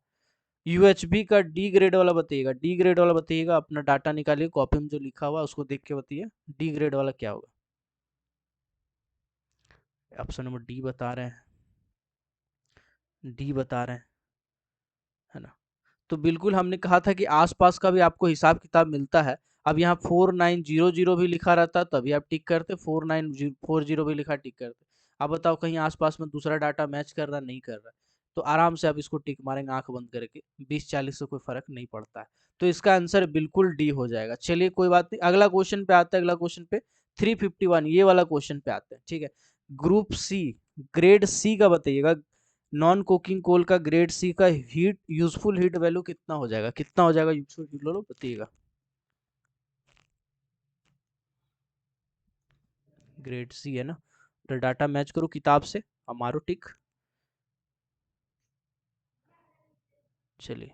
यूएचबी का डी ग्रेड वाला बताइएगा, डी ग्रेड वाला बताइएगा, अपना डाटा निकालिए, कॉपी में जो लिखा हुआ उसको देख के बताइए, डी ग्रेड वाला क्या होगा। ऑप्शन नंबर डी बता रहे हैं, डी बता रहे हैं, है ना। तो बिल्कुल हमने कहा था कि आसपास का भी आपको हिसाब किताब मिलता है। अब यहाँ 4900 भी लिखा रहता तभी आप टिक करते, 4940 भी लिखा टिक करते। अब बताओ कहीं आसपास में दूसरा डाटा मैच कर रहा, नहीं कर रहा, तो आराम से आप इसको टिक मारेंगे आंख बंद करके, 20-40 से कोई फर्क नहीं पड़ता है। तो इसका आंसर बिल्कुल डी हो जाएगा। चलिए कोई बात नहीं, अगला क्वेश्चन पे आते हैं, अगला क्वेश्चन पे 351 ये वाला क्वेश्चन पे आते हैं, ठीक है। ग्रुप सी, ग्रेड सी का बताइएगा, नॉन कोकिंग कोल का ग्रेड सी का हीट यूजफुल हीट वैल्यू कितना हो जाएगा, कितना हो जाएगा यूजफुल हीट वैल्यू बताइएगा। ग्रेड सी है ना, तो डाटा मैच करो किताब से, हमारो टिक। चलिए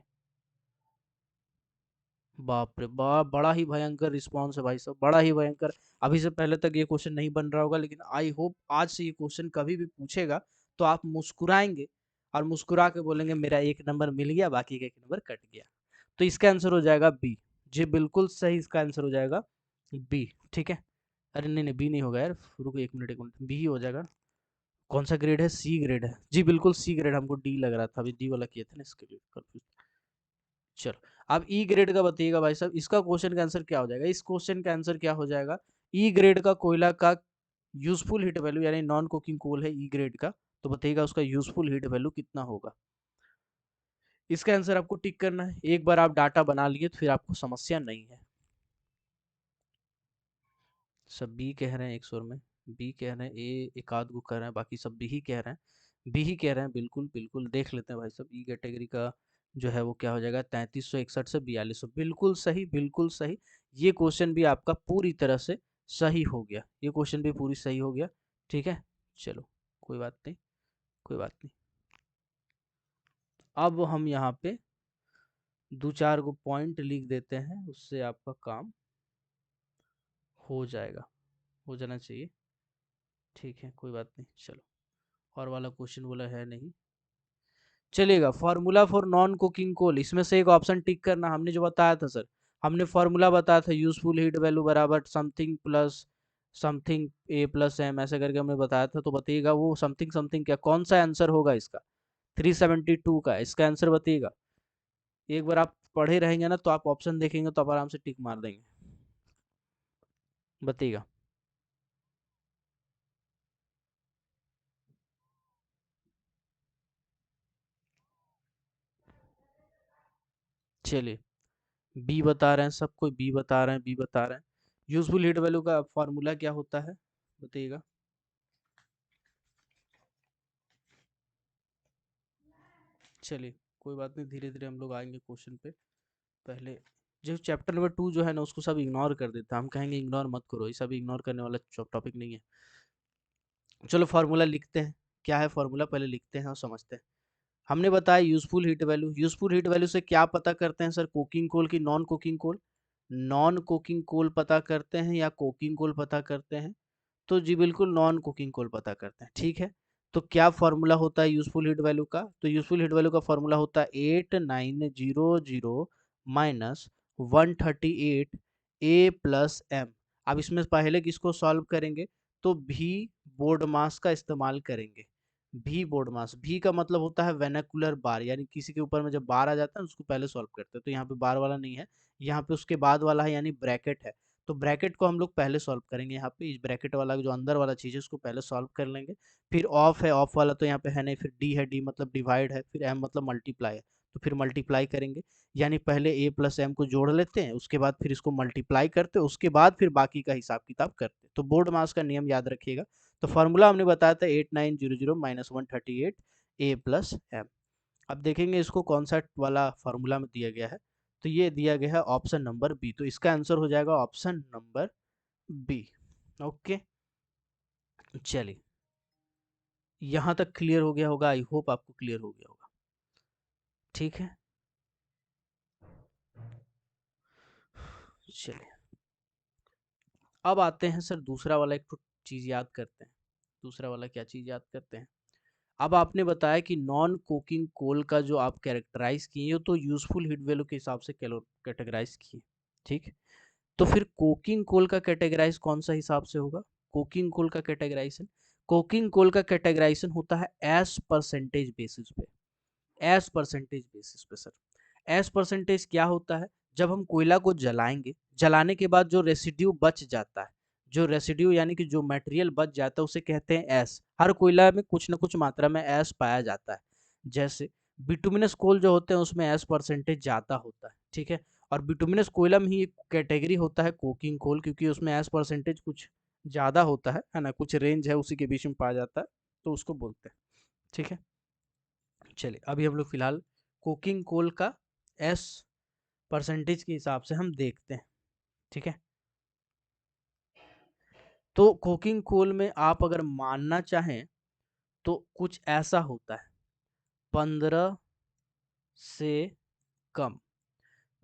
बाप रे बाप, बड़ा ही भयंकर रिस्पॉन्स है भाई साहब, बड़ा ही भयंकर। अभी से पहले तक ये क्वेश्चन नहीं बन रहा होगा, लेकिन आई होप आज से ये क्वेश्चन कभी भी पूछेगा तो आप मुस्कुराएंगे और मुस्कुरा के बोलेंगे मेरा एक नंबर मिल गया, बाकी का एक नंबर कट गया। तो इसका आंसर हो जाएगा बी। जी बिल्कुल सही, इसका आंसर हो जाएगा बी। ठीक है। अरे नहीं नहीं, बी नहीं होगा यार, रुको एक मिनट एक मिनट, बी ही हो जाएगा। कौन सा ग्रेड है? सी ग्रेड है जी, बिल्कुल सी ग्रेड। हमको डी लग रहा था, अभी डी वाला किए थे ना, इसके लिए कंफ्यूज। चलो, अब ई ग्रेड का बताइएगा भाई साहब, इसका क्वेश्चन का आंसर क्या हो जाएगा? इस क्वेश्चन का आंसर क्या हो जाएगा? ई ग्रेड का कोयला का यूजफुल हीट वैल्यू, यानी नॉन कुकिंग कोल है ई ग्रेड का, तो बताइएगा उसका यूजफुल हीट वैल्यू कितना होगा? इसका आंसर आपको टिक करना है। एक बार आप डाटा बना लिए तो फिर आपको समस्या नहीं है। सब बी कह रहे हैं एक सुर में, बी कह रहे हैं, ए एक आध गो कह रहे हैं, बाकी सब बी ही कह रहे हैं, बी ही कह रहे हैं। बिल्कुल बिल्कुल, देख लेते हैं भाई साहब, ई कैटेगरी का जो है वो क्या हो जाएगा, 3361 से 4200। बिल्कुल सही, बिल्कुल सही। ये क्वेश्चन भी आपका पूरी तरह से सही हो गया, ये क्वेश्चन भी पूरी सही हो गया। ठीक है, चलो कोई बात नहीं, कोई बात नहीं। अब हम यहाँ पे दो चार गो पॉइंट लिख देते हैं, उससे आपका काम हो जाएगा, हो जाना चाहिए। ठीक है, कोई बात नहीं, चलो। और वाला क्वेश्चन बोला है नहीं, चलेगा। Formula for non cooking coal, इसमें से एक ऑप्शन टिक करना। हमने जो बताया था सर, हमने फॉर्मूला बताया था, यूजफुल हीट वैल्यू बराबर समथिंग प्लस समथिंग ए प्लस एम, ऐसे करके हमने बताया था। तो बताइएगा वो समथिंग समथिंग क्या, कौन सा आंसर होगा इसका? 372 का इसका आंसर बताइएगा। एक बार आप पढ़े रहेंगे ना, तो आप ऑप्शन देखेंगे तो आप आराम से टिक मार देंगे। बताइएगा। चलिए, बी बता रहे हैं, सब कोई बी बता रहे हैं, बी बता रहे हैं। यूजफुल हीट वैल्यू का फॉर्मूला क्या होता है, बताइएगा। चलिए, कोई बात नहीं, धीरे धीरे हम लोग आएंगे क्वेश्चन पे। पहले जो चैप्टर नंबर 2 जो है ना, उसको सब इग्नोर कर देता है। हम कहेंगे इग्नोर मत करो, ये सब इग्नोर करने वाला टॉपिक नहीं है। चलो फार्मूला लिखते हैं, क्या है फार्मूला पहले लिखते हैं और समझते हैं। हमने बताया useful heat value, useful heat value से क्या पता करते हैं सर? कुकिंग कोल की non cooking coal, non cooking coal पता करते हैं या कुकिंग कोल पता करते हैं? तो जी बिल्कुल नॉन कुकिंग कोल पता करते हैं। ठीक है, तो क्या फॉर्मूला होता है यूजफुल हीट वैल्यू का? तो यूजफुल हीट वैल्यू का फॉर्मूला होता है 8900 माइनस 138 ए प्लस एम। अब इसमें पहले किसको सॉल्व करेंगे? तो भी बोर्ड मास का इस्तेमाल करेंगे। भी बोर्ड मास, भी का मतलब होता है वेनाकुलर बार, यानी किसी के ऊपर में जब बार आ जाता है उसको पहले सॉल्व करते हैं। तो यहाँ पे बार वाला नहीं है, यहाँ पे उसके बाद वाला है, यानी ब्रैकेट है। तो ब्रैकेट को हम लोग पहले सॉल्व करेंगे। यहाँ पे इस ब्रैकेट वाला जो अंदर वाला चीज है उसको पहले सॉल्व कर लेंगे। फिर ऑफ है, ऑफ वाला तो यहाँ पे है नहीं, फिर डी है, डी मतलब डिवाइड है, फिर एम मतलब मल्टीप्लाई है, तो फिर मल्टीप्लाई करेंगे। यानी पहले ए प्लस एम को जोड़ लेते हैं, उसके बाद फिर इसको मल्टीप्लाई करते हैं, उसके बाद फिर बाकी का हिसाब किताब करते हैं। तो बोर्ड मास का नियम याद रखिएगा। तो फॉर्मूला हमने बताया था 8900 माइनस 138 ए प्लस एम। अब देखेंगे इसको कौन सा वाला फॉर्मूला में दिया गया है। तो ये दिया गया है ऑप्शन नंबर बी, तो इसका आंसर हो जाएगा ऑप्शन नंबर बी। ओके, चलिए, यहाँ तक क्लियर हो गया होगा, आई होप आपको क्लियर हो गया होगा। ठीक है, चलिए, अब आते हैं सर दूसरा वाला, एक तो चीज याद करते हैं। दूसरा वाला क्या चीज याद करते हैं? अब आपने बताया कि नॉन कोकिंग कोल का जो आप कैरेक्टराइज किए हो, तो यूजफुल हीट वैल्यू के हिसाब से कैटेगराइज किए। ठीक, तो फिर कोकिंग कोल का कैटेगराइज कौन सा हिसाब से होगा? कोकिंग कोल का कैटेगराइजेशन, कोकिंग कोल का कैटेगराइजेशन होता है एस परसेंटेज बेसिस पे। एस परसेंटेज बेसिस पे सर, एस परसेंटेज क्या होता है? जब हम कोयला को जलाएंगे, जलाने के बाद जो रेसिड्यू बच जाता है, जो रेसिड्यू यानी कि जो मटेरियल बच जाता है, उसे कहते हैं एस। हर कोयला में कुछ ना कुछ मात्रा में एस पाया जाता है। जैसे बिटुमिनस कोल जो होते हैं उसमें एस परसेंटेज ज्यादा होता है। ठीक है, और बिटुमिनस कोयला में ही एक कैटेगरी होता है कोकिंग कोल, क्योंकि उसमें एस परसेंटेज कुछ ज्यादा होता है ना, कुछ रेंज है उसी के बीच में पाया जाता है, तो उसको बोलते हैं। ठीक है, चलिए, अभी हम लोग फिलहाल कोकिंग कोल का एस परसेंटेज के हिसाब से हम देखते हैं। ठीक है, तो कोकिंग कोल में आप अगर मानना चाहें तो कुछ ऐसा होता है, 15 से कम।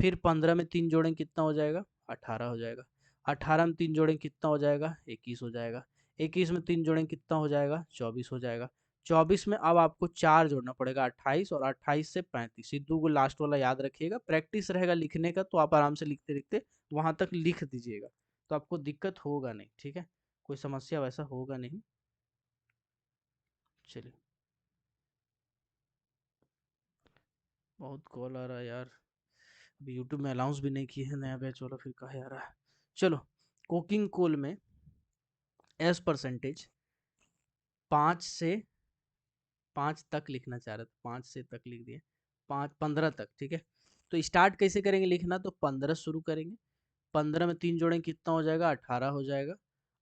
फिर 15 में 3 जोड़ें कितना हो जाएगा? 18 हो जाएगा। 18 में 3 जोड़ें कितना हो जाएगा? 21 हो जाएगा। 21 में 3 जोड़ें कितना हो जाएगा? 24 हो जाएगा। 24 में अब आपको 4 जोड़ना पड़ेगा, 28, और 28 से 35। सिद्धू को लास्ट वाला याद रखिएगा, प्रैक्टिस रहेगा लिखने का तो आप आराम से लिखते लिखते वहां तक लिख दीजिएगा, तो आपको दिक्कत होगा नहीं, ठीक है, कोई समस्या वैसा होगा नहीं। चलिए, बहुत कॉल आ रहा है यार, अभी यूट्यूब में अनाउंस भी नहीं किए हैं नया बैच वाला, फिर कहे आ रहा है। चलो, कोकिंग कोल में एस परसेंटेज 5 से 5 तक लिखना चाह रहे थे, 5 से तक लिख दिए, 15 तक, ठीक है। तो स्टार्ट कैसे करेंगे लिखना? तो 15 शुरू करेंगे। 15 में 3 जोड़ें कितना हो जाएगा? 18 हो जाएगा।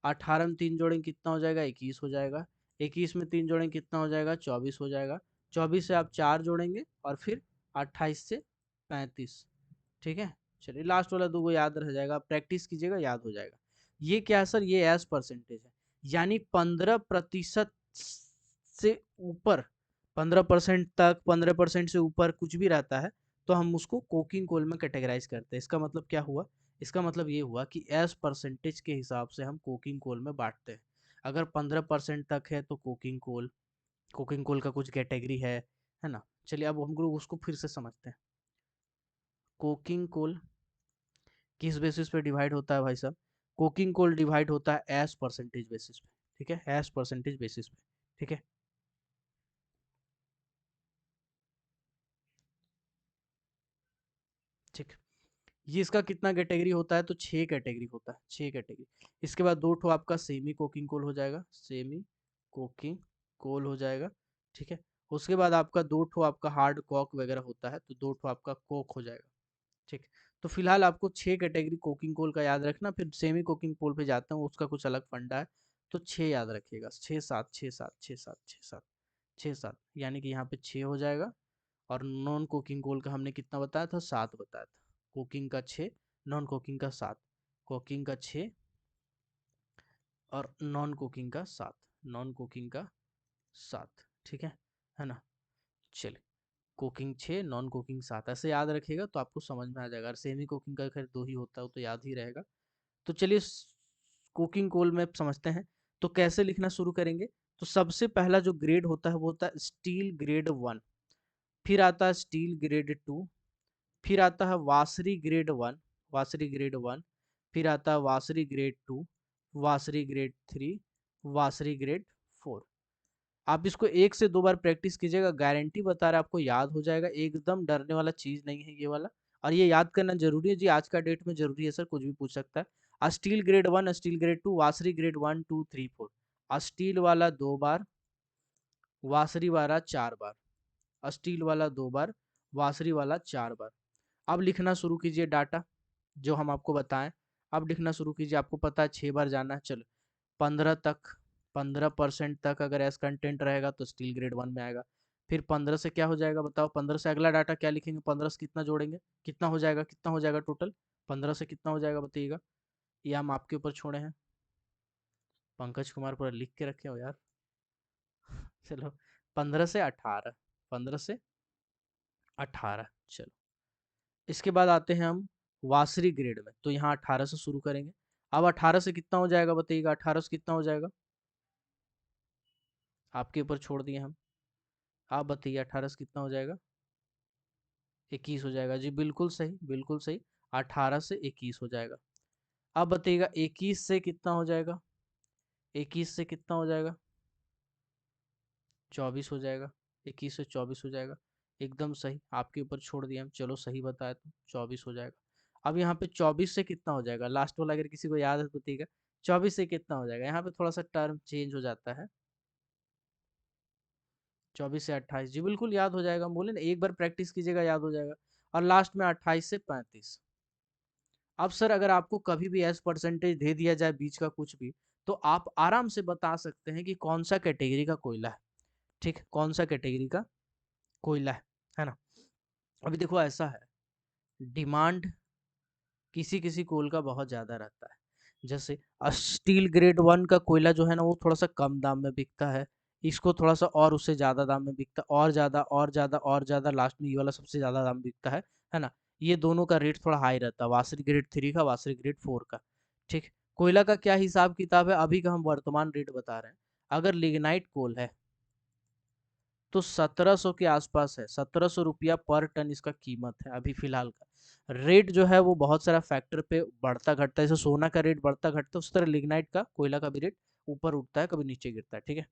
18 में 3 जोड़ें कितना हो जाएगा? 21 हो जाएगा। 21 में 3 जोड़ें कितना हो जाएगा? 24 हो जाएगा। 24 से आप 4 जोड़ेंगे और फिर 28 से 35, ठीक है। चलिए, लास्ट वाला दो को याद रह जाएगा, प्रैक्टिस कीजिएगा, याद हो जाएगा। ये क्या है सर? ये एस परसेंटेज है, यानी 15% से ऊपर, 15% तक, 15% से ऊपर कुछ भी रहता है तो हम उसको कोकिंग कोल में कैटेगराइज करते हैं। इसका मतलब क्या हुआ? इसका मतलब ये हुआ कि एस परसेंटेज के हिसाब से हम कोकिंग कोल में बांटते हैं। अगर 15% तक है तो कोकिंग कोल का कुछ कैटेगरी है ना। चलिए, अब हम लोग उसको फिर से समझते हैं। कोकिंग कोल किस बेसिस पे डिवाइड होता है भाई साहब? कोकिंग कोल डिवाइड होता है एस परसेंटेज बेसिस पे, ठीक है, एस परसेंटेज बेसिस पे, ठीक है। ठीक, ये इसका कितना कैटेगरी होता है? तो 6 कैटेगरी होता है, 6 कैटेगरी। इसके बाद दो ठो आपका सेमी कोकिंग कोल हो जाएगा, सेमी कोकिंग कोल हो जाएगा, ठीक है। उसके बाद आपका दो ठो आपका हार्ड कॉक वगैरह होता है, तो दो ठो आपका कोक हो जाएगा, ठीक। तो फिलहाल आपको 6 कैटेगरी कोकिंग कोल का याद रखना, फिर सेमी कोकिंग कोल पे जाते हैं, उसका कुछ अलग फंडा है। तो 6 याद रखिएगा, 6 7 6 7 6 7 6 7 6 7, यानी कि यहाँ पे 6 हो जाएगा। और नॉन कोकिंग कोल का हमने कितना बताया था? 7 बताया था। कुकिंग का 6, नॉन कुकिंग का 7, कुकिंग का 6 और नॉन कुकिंग का 7, नॉन कुकिंग का 7, ठीक है ना। चलिए, कुकिंग 6, नॉन कुकिंग 7, ऐसे याद रखिएगा तो आपको समझ में आ जाएगा। और सेमी कुकिंग का खैर 2 ही होता है, वो तो याद ही रहेगा। तो चलिए, कुकिंग कोल में समझते हैं। तो कैसे लिखना शुरू करेंगे? तो सबसे पहला जो ग्रेड होता है वो होता है स्टील ग्रेड 1, फिर आता है स्टील ग्रेड 2, फिर आता है वासरी ग्रेड 1, वासरी ग्रेड 1, फिर आता है वासरी ग्रेड 2, वासरी ग्रेड 3, वासरी ग्रेड 4। आप इसको 1 से 2 बार प्रैक्टिस कीजिएगा, गारंटी बता रहे आपको याद हो जाएगा, एकदम डरने वाला चीज नहीं है ये वाला। और ये याद करना जरूरी है जी, आज का डेट में जरूरी है सर, कुछ भी पूछ सकता है। Steel grade 1, steel grade 2, washery grade 1 2 3 4। Steel वाला 2 बार, वासरी वाला 4 बार, स्टील वाला 2 बार, वासरी वाला 4 बार। अब लिखना शुरू कीजिए डाटा जो हम आपको बताएं। अब लिखना शुरू कीजिए, आपको पता है 6 बार जाना है। चलो, 15 तक, 15% तक अगर एस कंटेंट रहेगा तो स्टील ग्रेड 1 में आएगा। फिर 15 से क्या हो जाएगा बताओ? 15 से अगला डाटा क्या लिखेंगे? 15 से कितना जोड़ेंगे? कितना हो जाएगा? कितना हो जाएगा टोटल? 15 से कितना हो जाएगा बताइएगा? ये हम आपके ऊपर छोड़े हैं, पंकज कुमार पूरा लिख के रखे हो यार। चलो, 15 से 18, 15 से 18, चलो। इसके बाद आते हैं हम वासरी ग्रेड में, तो यहाँ 18 से शुरू करेंगे। अब 18 से कितना हो जाएगा बताइएगा? 18 से कितना हो जाएगा? आपके ऊपर छोड़ दिए हम, आप बताइए 18 से कितना हो जाएगा? 21 हो जाएगा जी, बिल्कुल सही, बिल्कुल सही। 18 से 21 हो जाएगा। अब बताइएगा 21 से कितना हो जाएगा? 21 से कितना हो जाएगा? 24 हो जाएगा। 21 से 24 हो जाएगा, एकदम सही, आपके ऊपर छोड़ दिया हम, चलो सही बताया तो 24 हो जाएगा। अब यहाँ पे 24 से कितना हो जाएगा? लास्ट वाला अगर किसी को याद है तो बताइएगा, 24 से कितना हो जाएगा? यहाँ पे थोड़ा सा टर्म चेंज हो जाता है। 24 से 28, जी बिल्कुल याद हो जाएगा, हम बोले ना एक बार प्रैक्टिस कीजिएगा याद हो जाएगा। और लास्ट में 28 से 35। अब सर अगर आपको कभी भी एस परसेंटेज दे दिया जाए बीच का कुछ भी, तो आप आराम से बता सकते हैं कि कौन सा कैटेगरी का कोयला है, ठीक, कौन सा कैटेगरी का कोयला है ना। अभी देखो ऐसा है, डिमांड किसी किसी कोल का बहुत ज़्यादा रहता है। जैसे स्टील ग्रेड 1 का कोयला जो है ना वो थोड़ा सा कम दाम में बिकता है, इसको थोड़ा सा और उससे ज़्यादा दाम में बिकता है, और ज़्यादा और ज़्यादा और ज़्यादा, लास्ट में ये वाला सबसे ज़्यादा दाम बिकता है ना। ये दोनों का रेट थोड़ा हाई रहता है, वासरी ग्रेड 3 का, वासरी ग्रेड 4 का। ठीक। कोयला का क्या हिसाब किताब है, अभी का हम वर्तमान रेट बता रहे हैं। अगर लिग्नाइट कोल है तो 1700 के आसपास है, 1700 रुपया पर टन इसका कीमत है अभी फिलहाल का। रेट जो है वो बहुत सारा फैक्टर पे बढ़ता घटता है, जैसे सोना का रेट बढ़ता घटता है उस तरह लिग्नाइट का, कोयला का भी रेट ऊपर उठता है, कभी नीचे गिरता है। ठीक है।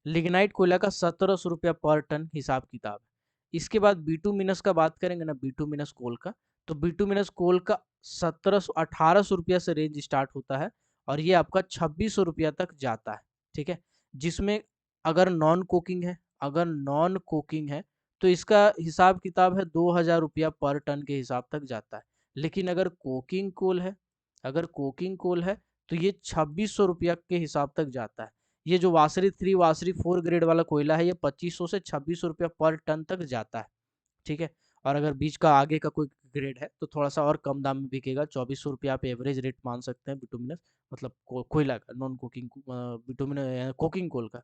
लिग्नाइट कोयला का 1700 रुपया पर टन हिसाब किताब है। इसके बाद बिटुमिनस का बात करेंगे ना, बिटुमिनस कोल का, तो बिटुमिनस कोल का 1800 से रेंज स्टार्ट होता है और ये आपका 2600 रुपया तक जाता है। ठीक है। जिसमें अगर नॉन कोकिंग है, अगर नॉन कोकिंग है तो इसका हिसाब किताब है 2000 रुपया पर टन के हिसाब तक जाता है। लेकिन अगर कोकिंग कोल है, अगर कोकिंग कोल है तो ये 2600 रुपया के हिसाब तक जाता है। ये जो वासरी 3 वासरी 4 ग्रेड वाला कोयला है ये 2500 से 2600 रुपया पर टन तक जाता है। ठीक है। और अगर बीच का आगे का कोई ग्रेड है तो थोड़ा सा और कम दाम में बिकेगा, 2400 रुपया आप एवरेज रेट मान सकते हैं बिटुमिनस, मतलब कोयला का, non coking bituminous coking coal का,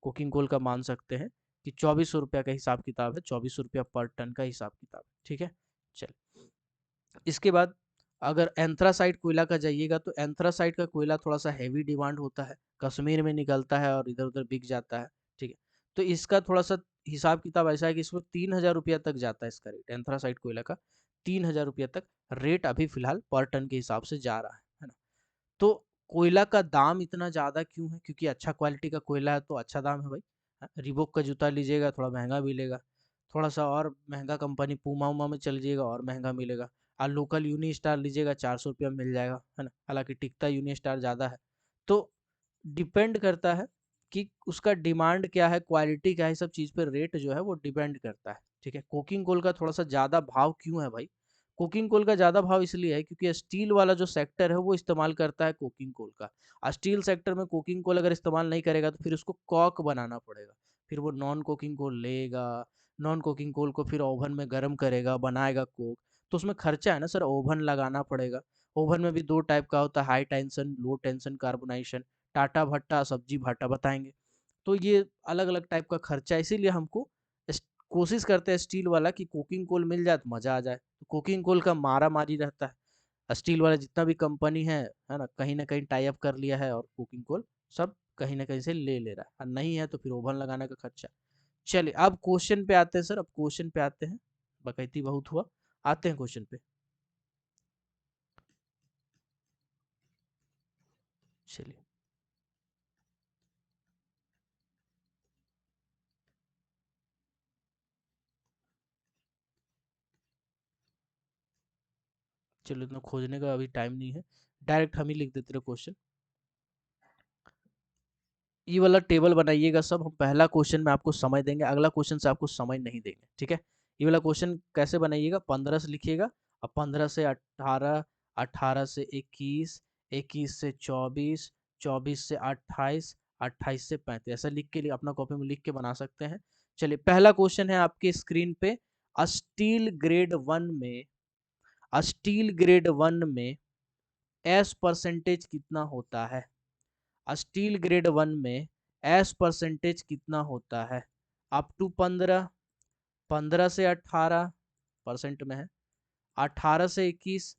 कोकिंग कोल का मान सकते हैं कि 2400 रुपया का हिसाब किताब है, 2400 रुपया पर टन का हिसाब किताब। ठीक है। चल, इसके बाद अगर एंथ्रासाइट कोयला का जाइएगा तो एंथ्रासाइट का कोयला थोड़ा सा हैवी डिमांड होता है, कश्मीर में निकलता है और इधर उधर बिक जाता है। ठीक है। तो इसका थोड़ा सा हिसाब किताब ऐसा है कि इसको 3000 रुपया तक जाता है इसका रेट, एंथ्रासाइट कोयला का 3000 रुपया तक रेट अभी फिलहाल पर टन के हिसाब से जा रहा है ना। तो कोयला का दाम इतना ज़्यादा क्यों है, क्योंकि अच्छा क्वालिटी का कोयला है तो अच्छा दाम है भाई। रिबोक का जूता लीजिएगा थोड़ा महंगा मिलेगा, थोड़ा सा और महंगा कंपनी पूमा उमा में चल लीजिएगा और महंगा मिलेगा। और लोकल यूनी स्टार लीजिएगा 400 रुपया मिल जाएगा, है ना, हालांकि टिकता यूनी स्टार ज़्यादा है। तो डिपेंड करता है कि उसका डिमांड क्या है, क्वालिटी क्या है, सब चीज़ पर रेट जो है वो डिपेंड करता है। ठीक है। कोकिंग कोल का थोड़ा सा ज़्यादा भाव क्यों है भाई, कोकिंग कोल का ज़्यादा भाव इसलिए है क्योंकि स्टील वाला जो सेक्टर है वो इस्तेमाल करता है कोकिंग कोल का। स्टील सेक्टर में कोकिंग कोल अगर इस्तेमाल नहीं करेगा तो फिर उसको कॉक बनाना पड़ेगा, फिर वो नॉन कोकिंग कोल लेगा, नॉन कोकिंग कोल को फिर ओवन में गर्म करेगा, बनाएगा कोक, तो उसमें खर्चा है ना सर, ओवन लगाना पड़ेगा। ओवन में भी दो टाइप का होता है, हाई टेंशन लो टेंशन कार्बोनाइजेशन, टाटा भट्टा सब्जी भाटा बताएंगे। तो ये अलग अलग टाइप का खर्चा है, इसीलिए हमको कोशिश करते हैं स्टील वाला कि कोकिंग कोल मिल जाए तो मज़ा आ जाए। तो कोकिंग कोल का मारा मारी रहता है, स्टील वाला जितना भी कंपनी है ना कहीं टाई अप कर लिया है और कुकिंग कोल सब कहीं ना कहीं से ले रहा है, और नहीं है तो फिर ओवन लगाने का खर्चा। चलिए अब क्वेश्चन पे आते हैं सर, अब क्वेश्चन पे आते हैं, बकैती बहुत हुआ, आते हैं क्वेश्चन पे। चलिए, चलो इतना खोजने का अभी टाइम नहीं है, डायरेक्ट हम ही लिख देते रहे क्वेश्चन। ये वाला टेबल बनाइएगा सब, हम पहला क्वेश्चन में आपको समय देंगे, अगला क्वेश्चन से आपको समय नहीं देंगे। ठीक है। ये वाला क्वेश्चन कैसे बनाइएगा, 15 से लिखिएगा, अब 15 से 18, 18 से 21, 21 से 24, 24 से 28, 28 से 35, ऐसा लिख के अपना कॉपी में लिख के बना सकते हैं। चलिए पहला क्वेश्चन है आपके स्क्रीन पे, स्टील ग्रेड वन में, स्टील ग्रेड वन में एस परसेंटेज कितना होता है, स्टील ग्रेड वन में एस परसेंटेज कितना होता है। अप टू 15, 15 से 18 परसेंट में है, 18 से 21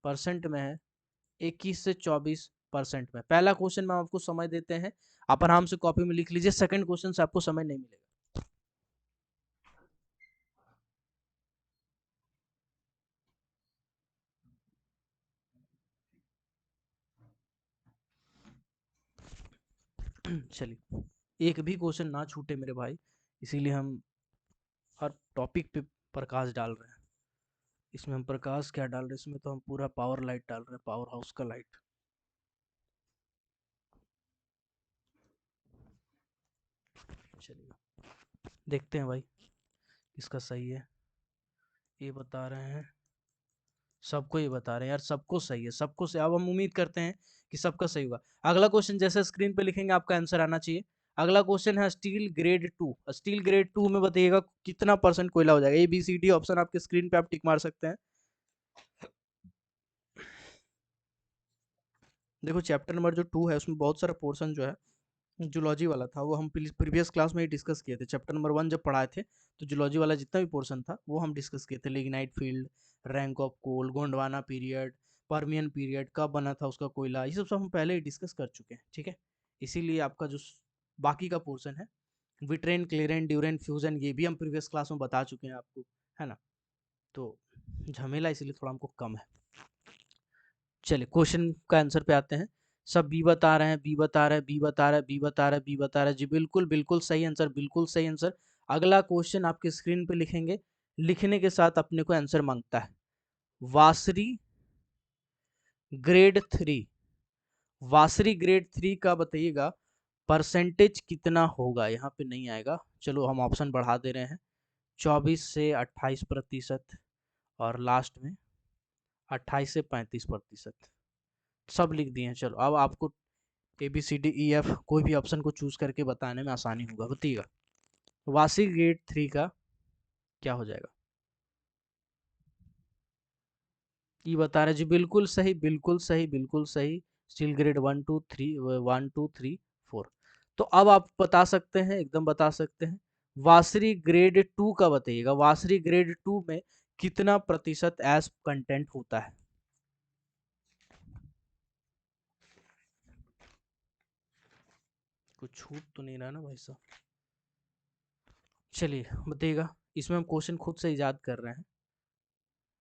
परसेंट में है, 21 से 24 परसेंट में। पहला क्वेश्चन में आपको समय देते हैं, आप आराम से कॉपी में लिख लीजिए, सेकंड क्वेश्चन से आपको समय नहीं मिलेगा। चलिए, एक भी क्वेश्चन ना छूटे मेरे भाई, इसीलिए हम हर टॉपिक पे प्रकाश डाल रहे हैं। इसमें हम प्रकाश क्या डाल रहे हैं, इसमें तो हम पूरा पावर लाइट डाल रहे हैं, पावर हाउस का लाइट। चलिए देखते हैं भाई किसका सही है, ये बता रहे हैं, सबको ये बता रहे हैं यार, सबको सही है, सबको सही। अब हम उम्मीद करते हैं कि सबका सही होगा। अगला क्वेश्चन जैसे स्क्रीन पे लिखेंगे आपका आंसर आना चाहिए। अगला क्वेश्चन है steel grade two, steel grade two में बताइएगा कितना परसेंट कोयला हो जाएगा, A B C D option आपके स्क्रीन पे आप टिक मार सकते हैं। देखो चैप्टर नंबर जो टू है उसमें बहुत सारा पोर्शन जो है जूलॉजी वाला था, वो हम प्रीवियस क्लास में ही डिस्कस किए थे। चैप्टर नंबर 1 जब पढ़ाए थे तो जूलॉजी वाला जितना भी पोर्शन था वो हम डिस्कस किए थे। Lignite field, rank of coal, Gondwana period, Permian period, कब बना था उसका कोयला, ये सब हम पहले ही डिस्कस कर चुके हैं। ठीक है, इसीलिए आपका जो बाकी का पोर्शन है विट्रेन, क्लेरेन, ड्यूरेन, फ्यूजन, ये भी हम प्रीवियस क्लास में बता चुके हैं आपको, है ना। तो झमेला इसलिए थोड़ा हमको कम है। चलिए क्वेश्चन का आंसर पे आते हैं। सब बी बता रहे हैं, बी बता रहे हैं, बी बता रहे हैं, बी बता रहे हैं, बी बता रहे हैं। जी बिल्कुल बिल्कुल सही आंसर, बिल्कुल सही आंसर। अगला क्वेश्चन आपके स्क्रीन पे लिखेंगे, लिखने के साथ अपने को आंसर मांगता है। वासरी ग्रेड 3, वासरी ग्रेड 3 का बताइएगा परसेंटेज कितना होगा। यहाँ पे नहीं आएगा, चलो हम ऑप्शन बढ़ा दे रहे हैं। 24 से 28%, और लास्ट में 28 से 35%। सब लिख दिए हैं। चलो अब आपको ABCDEF कोई भी ऑप्शन को चूज करके बताने में आसानी होगा। बताइएगा वासी ग्रेड 3 का क्या हो जाएगा। ये बता रहे जी, बिल्कुल सही, बिल्कुल सही, बिल्कुल सही। Steel grade 1 2 3, 1 2 3 4। तो अब आप बता सकते हैं, एकदम बता सकते हैं। वासरी ग्रेड 2 का बताइएगा, वासरी ग्रेड 2 में कितना प्रतिशत एस कंटेंट होता है। कुछ छूट तो नहीं रहा ना भाई साहब। चलिए बताइएगा, इसमें हम क्वेश्चन खुद से इजाद कर रहे हैं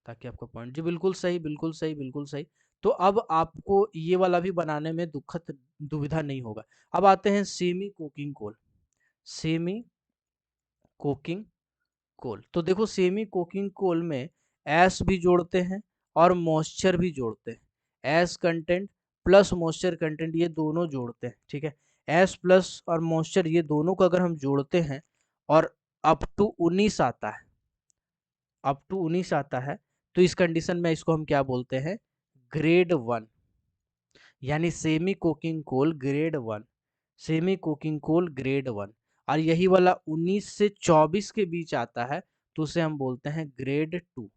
ताकि आपका पॉइंट। जी बिल्कुल सही, बिल्कुल सही, बिल्कुल सही। तो अब आपको ये वाला भी बनाने में दुखद दुविधा नहीं होगा। अब आते हैं semi coking coal. Semi coking coal, तो देखो सेमी कोकिंग कोल में एस भी जोड़ते हैं और मॉइस्चर भी जोड़ते हैं। S content plus moisture content ये दोनों जोड़ते हैं। ठीक है, एस प्लस और मॉइस्चर ये दोनों को अगर हम जोड़ते हैं और अप टू 19 आता है, अप टू 19 आता है, तो इस कंडीशन में इसको हम क्या बोलते हैं, ग्रेड 1, यानी semi coking coal grade 1, semi coking coal grade 1। और यही वाला 19 से 24 के बीच आता है तो उसे हम बोलते हैं grade 2।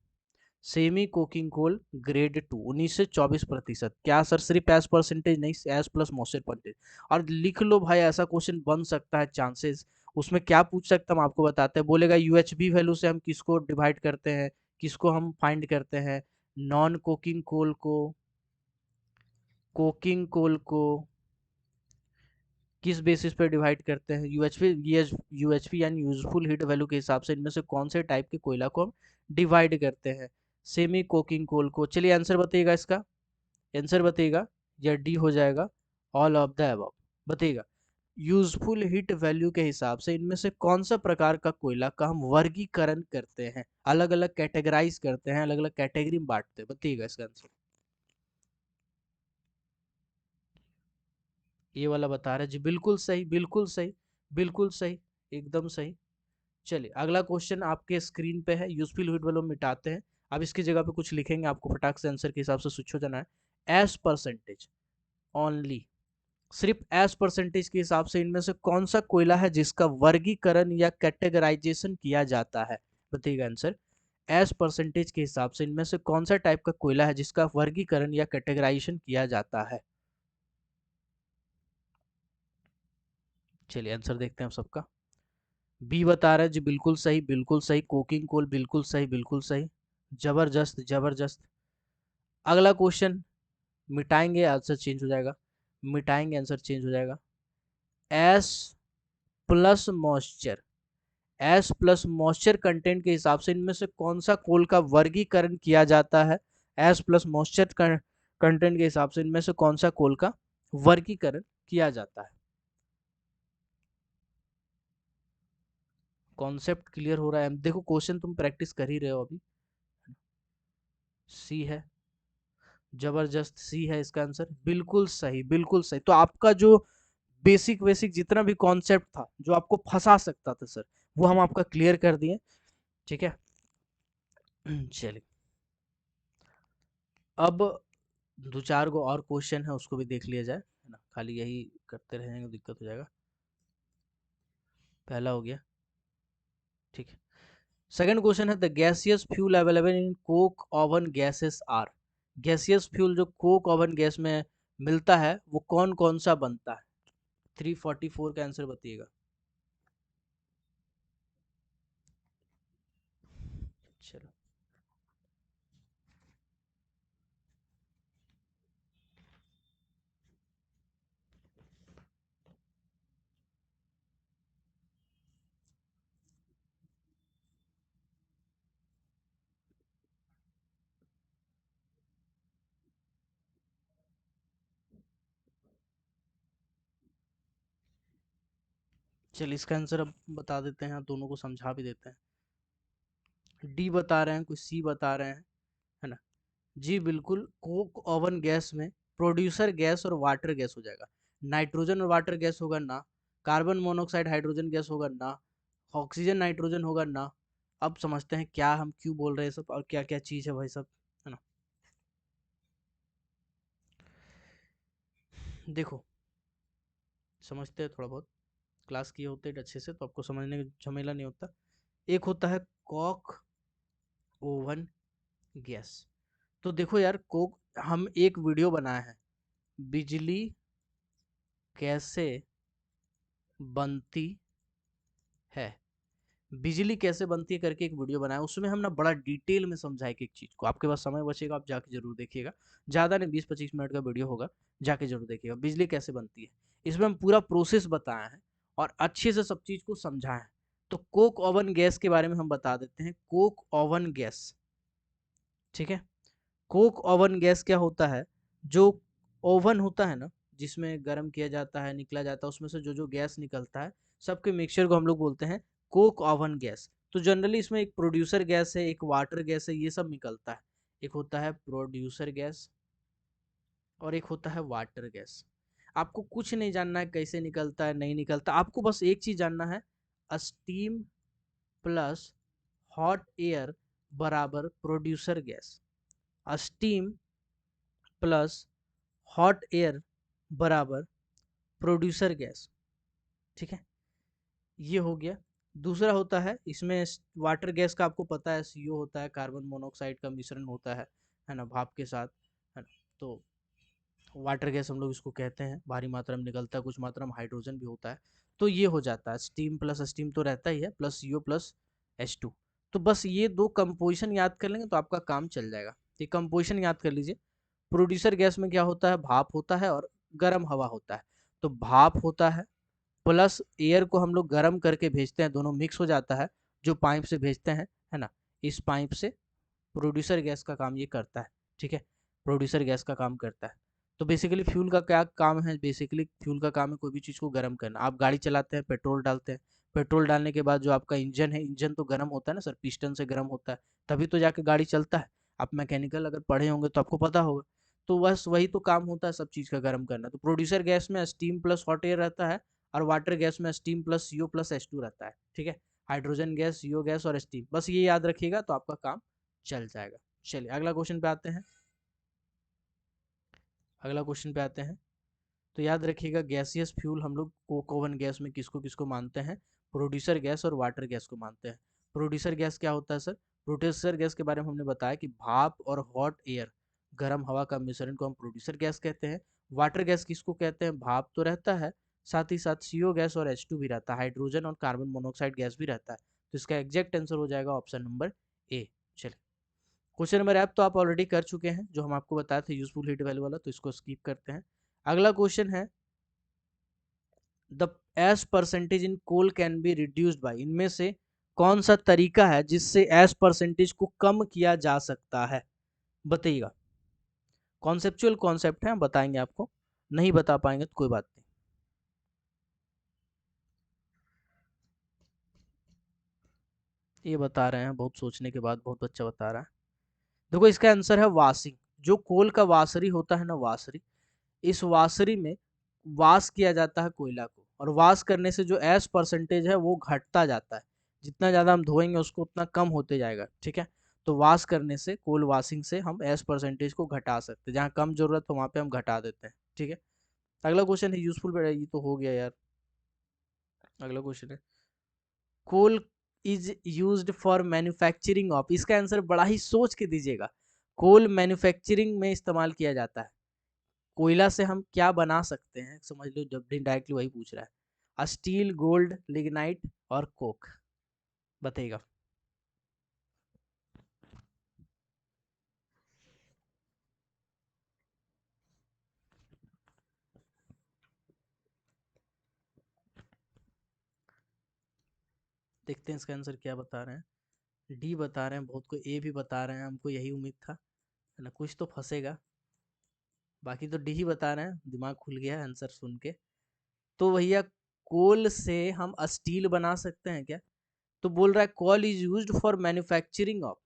Semi coking coal grade 2 19 से 24%। क्या सर सिर्फ एस परसेंटेज नहीं, एस प्लस मॉइस्चर परसेंटेज। और लिख लो भाई, ऐसा क्वेश्चन बन सकता है, चांसेस उसमें क्या पूछ सकता हम आपको बताते हैं। बोलेगा यूएचबी वैल्यू से हम किसको डिवाइड करते हैं, किसको हम फाइंड करते हैं, नॉन कोकिंग कोल को, कोकिंग कोल को किस बेसिस पे डिवाइड करते हैं, यूएचपी यानी यूजफुल हीट वैल्यू के हिसाब से इनमें से कौन से टाइप के कोयला को हम डिवाइड करते हैं, सेमी कोकिंग कोल को। चलिए आंसर बताइएगा इसका, आंसर बताइएगा, या डी हो जाएगा ऑल ऑफ द अबव। बताइएगा यूजफुल हीट वैल्यू के हिसाब से इनमें से कौन सा प्रकार का कोयला का हम वर्गीकरण करते हैं, अलग अलग कैटेगराइज करते हैं, अलग अलग कैटेगरी में बांटते हैं। बताइएगा इसका आंसर। ये वाला बता रहे जी, बिल्कुल सही, बिल्कुल सही, बिल्कुल सही, एकदम सही। चलिए अगला क्वेश्चन आपके स्क्रीन पे है, यूजफुल हीट वैल्यू मिटाते हैं। अब इसकी जगह पे कुछ लिखेंगे, आपको फटाक से आंसर के हिसाब से स्विच हो जाना है। एस परसेंटेज ओनली, सिर्फ एस परसेंटेज के हिसाब से इनमें से कौन सा कोयला है जिसका वर्गीकरण या कैटेगराइजेशन किया जाता है। बताइएगा आंसर। एस परसेंटेज के हिसाब से इनमें से कौन सा टाइप का कोयला है जिसका वर्गीकरण या कैटेगराइजेशन किया जाता है। चलिए आंसर देखते हैं हम सबका। बी बता रहे हैं जी, बिल्कुल सही, बिल्कुल सही। कोकिंग कोल, बिल्कुल सही, बिल्कुल सही। जबरदस्त, जबरदस्त। अगला क्वेश्चन मिटाएंगे आंसर चेंज हो जाएगा, मिटाएंगे आंसर चेंज हो जाएगा। S plus moisture, S plus moisture content के हिसाब से इनमें से कौन सा कोल का वर्गीकरण किया जाता है। एस प्लस मॉइस्चर कंटेंट के हिसाब से इनमें से कौन सा कोल का वर्गीकरण किया जाता है। कॉन्सेप्ट क्लियर हो रहा है, देखो क्वेश्चन तुम प्रैक्टिस कर ही रहे हो अभी। सी है, जबरदस्त, सी है इसका आंसर, बिल्कुल सही, बिल्कुल सही। तो आपका जो बेसिक बेसिक जितना भी कॉन्सेप्ट था जो आपको फंसा सकता था सर, वो हम आपका क्लियर कर दिए। ठीक है, चलिए अब दो चार गो और क्वेश्चन है उसको भी देख लिया जाए, है ना, खाली यही करते रहेंगे दिक्कत हो जाएगा। पहला हो गया, ठीक है। सेकंड क्वेश्चन है, the gaseous fuel available in coke oven gases are. Gaseous fuel जो कोक ओवन गैस में मिलता है वो कौन कौन सा बनता है। 344 का आंसर बताइएगा। चलो चलिए इसका आंसर अब बता देते हैं, दोनों को समझा भी देते हैं। डी बता रहे हैं, कुछ सी बता रहे हैं, है ना। जी बिल्कुल, कोक ओवन गैस में प्रोड्यूसर गैस और वाटर गैस हो जाएगा। नाइट्रोजन और वाटर गैस होगा ना, कार्बन मोनोऑक्साइड हाइड्रोजन गैस होगा ना, ऑक्सीजन नाइट्रोजन होगा ना। अब समझते हैं क्या हम क्यों बोल रहे हैं सब और क्या क्या चीज़ है भाई सब, है ना। देखो समझते हैं थोड़ा बहुत, क्लास किए होते हैं अच्छे से तो आपको समझने का झमेला नहीं होता। एक होता है कॉक ओवन गैस। तो देखो यार, कोक, हम एक वीडियो बनाए हैं, बिजली कैसे बनती है, बिजली कैसे बनती है करके एक वीडियो बनाया, उसमें हम ना बड़ा डिटेल में समझा है कि एक चीज को। आपके पास समय बचेगा आप जाके जरूर देखिएगा, ज्यादा नहीं 20-25 मिनट का वीडियो होगा, जाके जरूर देखिएगा बिजली कैसे बनती है। इसमें हम पूरा प्रोसेस बताया है और अच्छे से सब चीज को समझाए हैं। तो कोक ओवन गैस के बारे में हम बता देते हैं, कोक ओवन गैस, ठीक है। कोक ओवन गैस क्या होता है, जो ओवन होता है ना, जिसमें गर्म किया जाता है निकला जाता है, उसमें से जो जो गैस निकलता है, सबके मिक्सचर को हम लोग बोलते हैं कोक ओवन गैस। तो जनरली इसमें एक प्रोड्यूसर गैस है, एक वाटर गैस है, ये सब निकलता है। एक होता है प्रोड्यूसर गैस और एक होता है वाटर गैस। आपको कुछ नहीं जानना है कैसे निकलता है नहीं निकलता, आपको बस एक चीज जानना है, स्टीम प्लस हॉट एयर बराबर producer gas. Steam plus hot air बराबर प्रोड्यूसर गैस, ठीक है। ये हो गया। दूसरा होता है इसमें वाटर गैस का, आपको पता है सीओ होता है, कार्बन मोनोऑक्साइड का मिश्रण होता है ना, भाप के साथ, है ना। तो वाटर गैस हम लोग इसको कहते हैं, भारी मात्रा में निकलता है, कुछ मात्रा में हाइड्रोजन भी होता है। तो ये हो जाता है स्टीम प्लस स्टीम तो रहता ही है, प्लस सीओ प्लस H2। तो बस ये दो कंपोजिशन याद कर लेंगे तो आपका काम चल जाएगा। ये कंपोजिशन याद कर लीजिए। प्रोड्यूसर गैस में क्या होता है, भाप होता है और गर्म हवा होता है। तो भाप होता है प्लस एयर को हम लोग गर्म करके भेजते हैं, दोनों मिक्स हो जाता है, जो पाइप से भेजते हैं, है ना। इस पाइप से प्रोड्यूसर गैस का काम ये करता है, ठीक है। प्रोड्यूसर गैस का काम करता है। तो बेसिकली फ्यूल का क्या काम है, बेसिकली फ्यूल का काम है कोई भी चीज़ को गर्म करना। आप गाड़ी चलाते हैं, पेट्रोल डालते हैं, पेट्रोल डालने के बाद जो आपका इंजन है, इंजन तो गर्म होता है ना सर, पिस्टन से गर्म होता है, तभी तो जाके गाड़ी चलता है। आप मैकेनिकल अगर पढ़े होंगे तो आपको पता होगा। तो बस वही तो काम होता है सब चीज़ का गर्म करना। तो प्रोड्यूसर गैस में स्टीम प्लस हॉट एयर रहता है और वाटर गैस में steam plus CO plus H2 रहता है, ठीक है। हाइड्रोजन गैस, सीओ गैस और स्टीम, बस ये याद रखिएगा तो आपका काम चल जाएगा। चलिए अगला क्वेश्चन पे आते हैं, अगला क्वेश्चन पे आते हैं। तो याद रखिएगा गैसियस फ्यूल हम लोग कोक ओवन गैस में किसको किसको मानते हैं, प्रोड्यूसर गैस और वाटर गैस को मानते हैं। प्रोड्यूसर गैस क्या होता है सर, प्रोड्यूसर गैस के बारे में हमने बताया कि भाप और हॉट एयर, गर्म हवा का मिश्रण को हम प्रोड्यूसर गैस कहते हैं। वाटर गैस किसको कहते हैं, भाप तो रहता है, साथ ही साथ सीओ गैस और H2 भी रहता है, हाइड्रोजन और कार्बन मोनोऑक्साइड गैस भी रहता है। तो इसका एग्जैक्ट आंसर हो जाएगा ऑप्शन नंबर ए। चलिए क्वेश्चन नंबर ऐप तो आप ऑलरेडी कर चुके हैं, जो हम आपको बताए थे यूजफुल हीट वैल्यू वाला, तो इसको स्किप करते हैं। अगला क्वेश्चन है, the S percentage in coal can be reduced by, इनमें से कौन सा तरीका है जिससे एस परसेंटेज को कम किया जा सकता है, बताइएगा। कॉन्सेप्चुअल कॉन्सेप्ट है, बताएंगे आपको, नहीं बता पाएंगे तो कोई बात नहीं। ये बता रहे हैं, बहुत सोचने के बाद बहुत बच्चा बता रहा है। देखो इसका आंसर है वाशिंग। जो कोल का वासरी होता है ना, वासरी, इस वासरी में वाश किया जाता है कोयला को, और वाश करने से जो एस परसेंटेज है वो घटता जाता है। जितना ज़्यादा हम धोएंगे उसको उतना कम होते जाएगा, ठीक है। तो वाश करने से, कोल वाशिंग से हम एस परसेंटेज को घटा सकते हैं, जहाँ कम जरूरत हो वहाँ पे हम घटा देते हैं, ठीक है। अगला क्वेश्चन है यूजफुल, बेटा ये तो हो गया यार। अगला क्वेश्चन है, coal is used for manufacturing of, इसका आंसर बड़ा ही सोच के दीजिएगा। कोल मैन्युफैक्चरिंग में इस्तेमाल किया जाता है, कोयला से हम क्या बना सकते हैं, समझ लो, जब भी डायरेक्टली वही पूछ रहा है। स्टील, गोल्ड, लिग्नाइट और कोक, बताइएगा। देखते हैं इसका आंसर क्या बता रहे हैं। डी बता रहे हैं, बहुत को ए भी बता रहे हैं, हमको यही उम्मीद था, है ना, कुछ तो फंसेगा। बाकी तो डी ही बता रहे हैं, दिमाग खुल गया है आंसर सुन के। तो भैया, कोल से हम स्टील बना सकते हैं क्या? तो बोल रहा है coal is used for manufacturing of,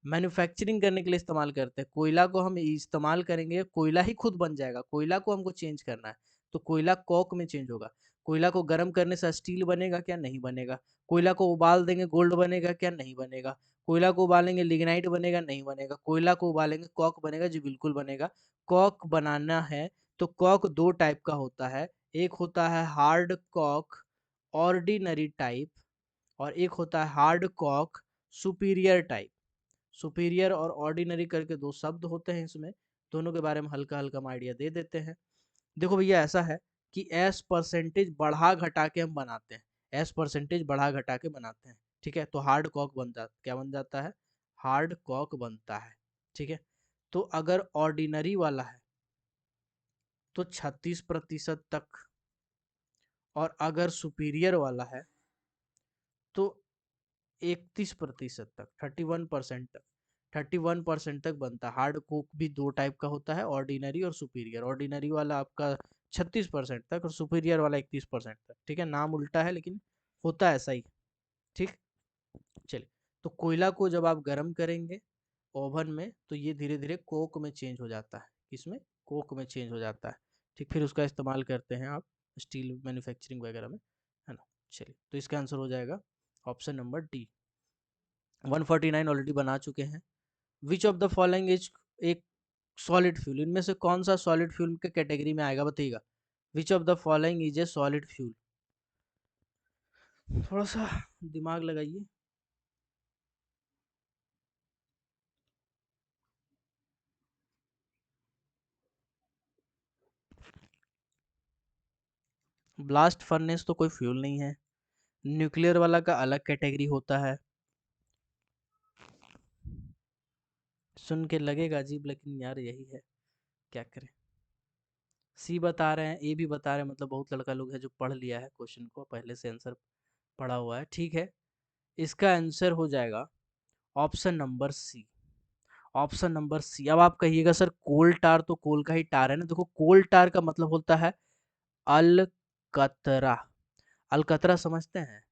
manufacturing करने के लिए इस्तेमाल करते हैं। कोयला को हम इस्तेमाल करेंगे, कोयला ही खुद बन जाएगा, कोयला को हमको चेंज करना है, तो कोयला कोक में चेंज होगा। कोयला को गर्म करने से स्टील बनेगा क्या? नहीं बनेगा। कोयला को उबाल देंगे, गोल्ड बनेगा क्या? नहीं बनेगा। कोयला को उबालेंगे, लिग्नाइट बनेगा? नहीं बनेगा। कोयला को उबालेंगे, कॉक बनेगा? जी बिल्कुल बनेगा। कॉक बनाना है तो कॉक दो टाइप का होता है, एक होता है हार्ड कॉक ऑर्डिनरी टाइप, और एक होता है hard coke superior type. Superior और ऑर्डिनरी करके दो शब्द होते हैं इसमें, दोनों के बारे में हल्का हल्का हम आइडिया दे देते हैं। देखो भैया, ऐसा है कि एस परसेंटेज बढ़ा घटा के हम बनाते हैं, एस परसेंटेज बढ़ा घटा के बनाते हैं, ठीक है। तो हार्ड कॉक बन जाता, क्या बन जाता है? हार्ड कॉक बनता है, ठीक है। तो अगर ऑर्डिनरी वाला है तो 36% तक, और अगर सुपीरियर वाला है तो 31% तक, 31% तक, 31% तक बनता है। हार्ड कोक भी दो टाइप का होता है, ऑर्डिनरी और सुपीरियर। ऑर्डिनरी वाला आपका 36% तक और सुपीरियर वाला 31% तक, ठीक है। नाम उल्टा है लेकिन होता ऐसा ही, ठीक। चलिए, तो कोयला को जब आप गर्म करेंगे ओवन में तो ये धीरे धीरे कोक में चेंज हो जाता है, किसमें? कोक में चेंज हो जाता है, ठीक। फिर उसका इस्तेमाल करते हैं आप स्टील मैन्युफैक्चरिंग वगैरह में, है ना। चलिए, तो इसका आंसर हो जाएगा ऑप्शन नंबर डी। 149 ऑलरेडी बना चुके हैं। Which of the following is एक सॉलिड फ्यूल, इनमें से कौन सा सॉलिड फ्यूल के कैटेगरी में आएगा, बताइएगा। Which of the following is a solid fuel, थोड़ा सा दिमाग लगाइए। ब्लास्ट फर्नेस तो कोई फ्यूल नहीं है, न्यूक्लियर वाला का अलग कैटेगरी होता है। सुन के लगेगा अजीब, लेकिन यार यही है, क्या करें। सी बता रहे हैं, ए भी बता रहे हैं, मतलब बहुत लड़का लोग है जो पढ़ लिया है क्वेश्चन को, पहले से आंसर पढ़ा हुआ है, ठीक है। इसका आंसर हो जाएगा option number C. Option number C. अब आप कहिएगा सर कोल टार तो कोल का ही टार है ना, देखो कोल टार का मतलब होता है अलकतरा। अलकतरा समझते हैं?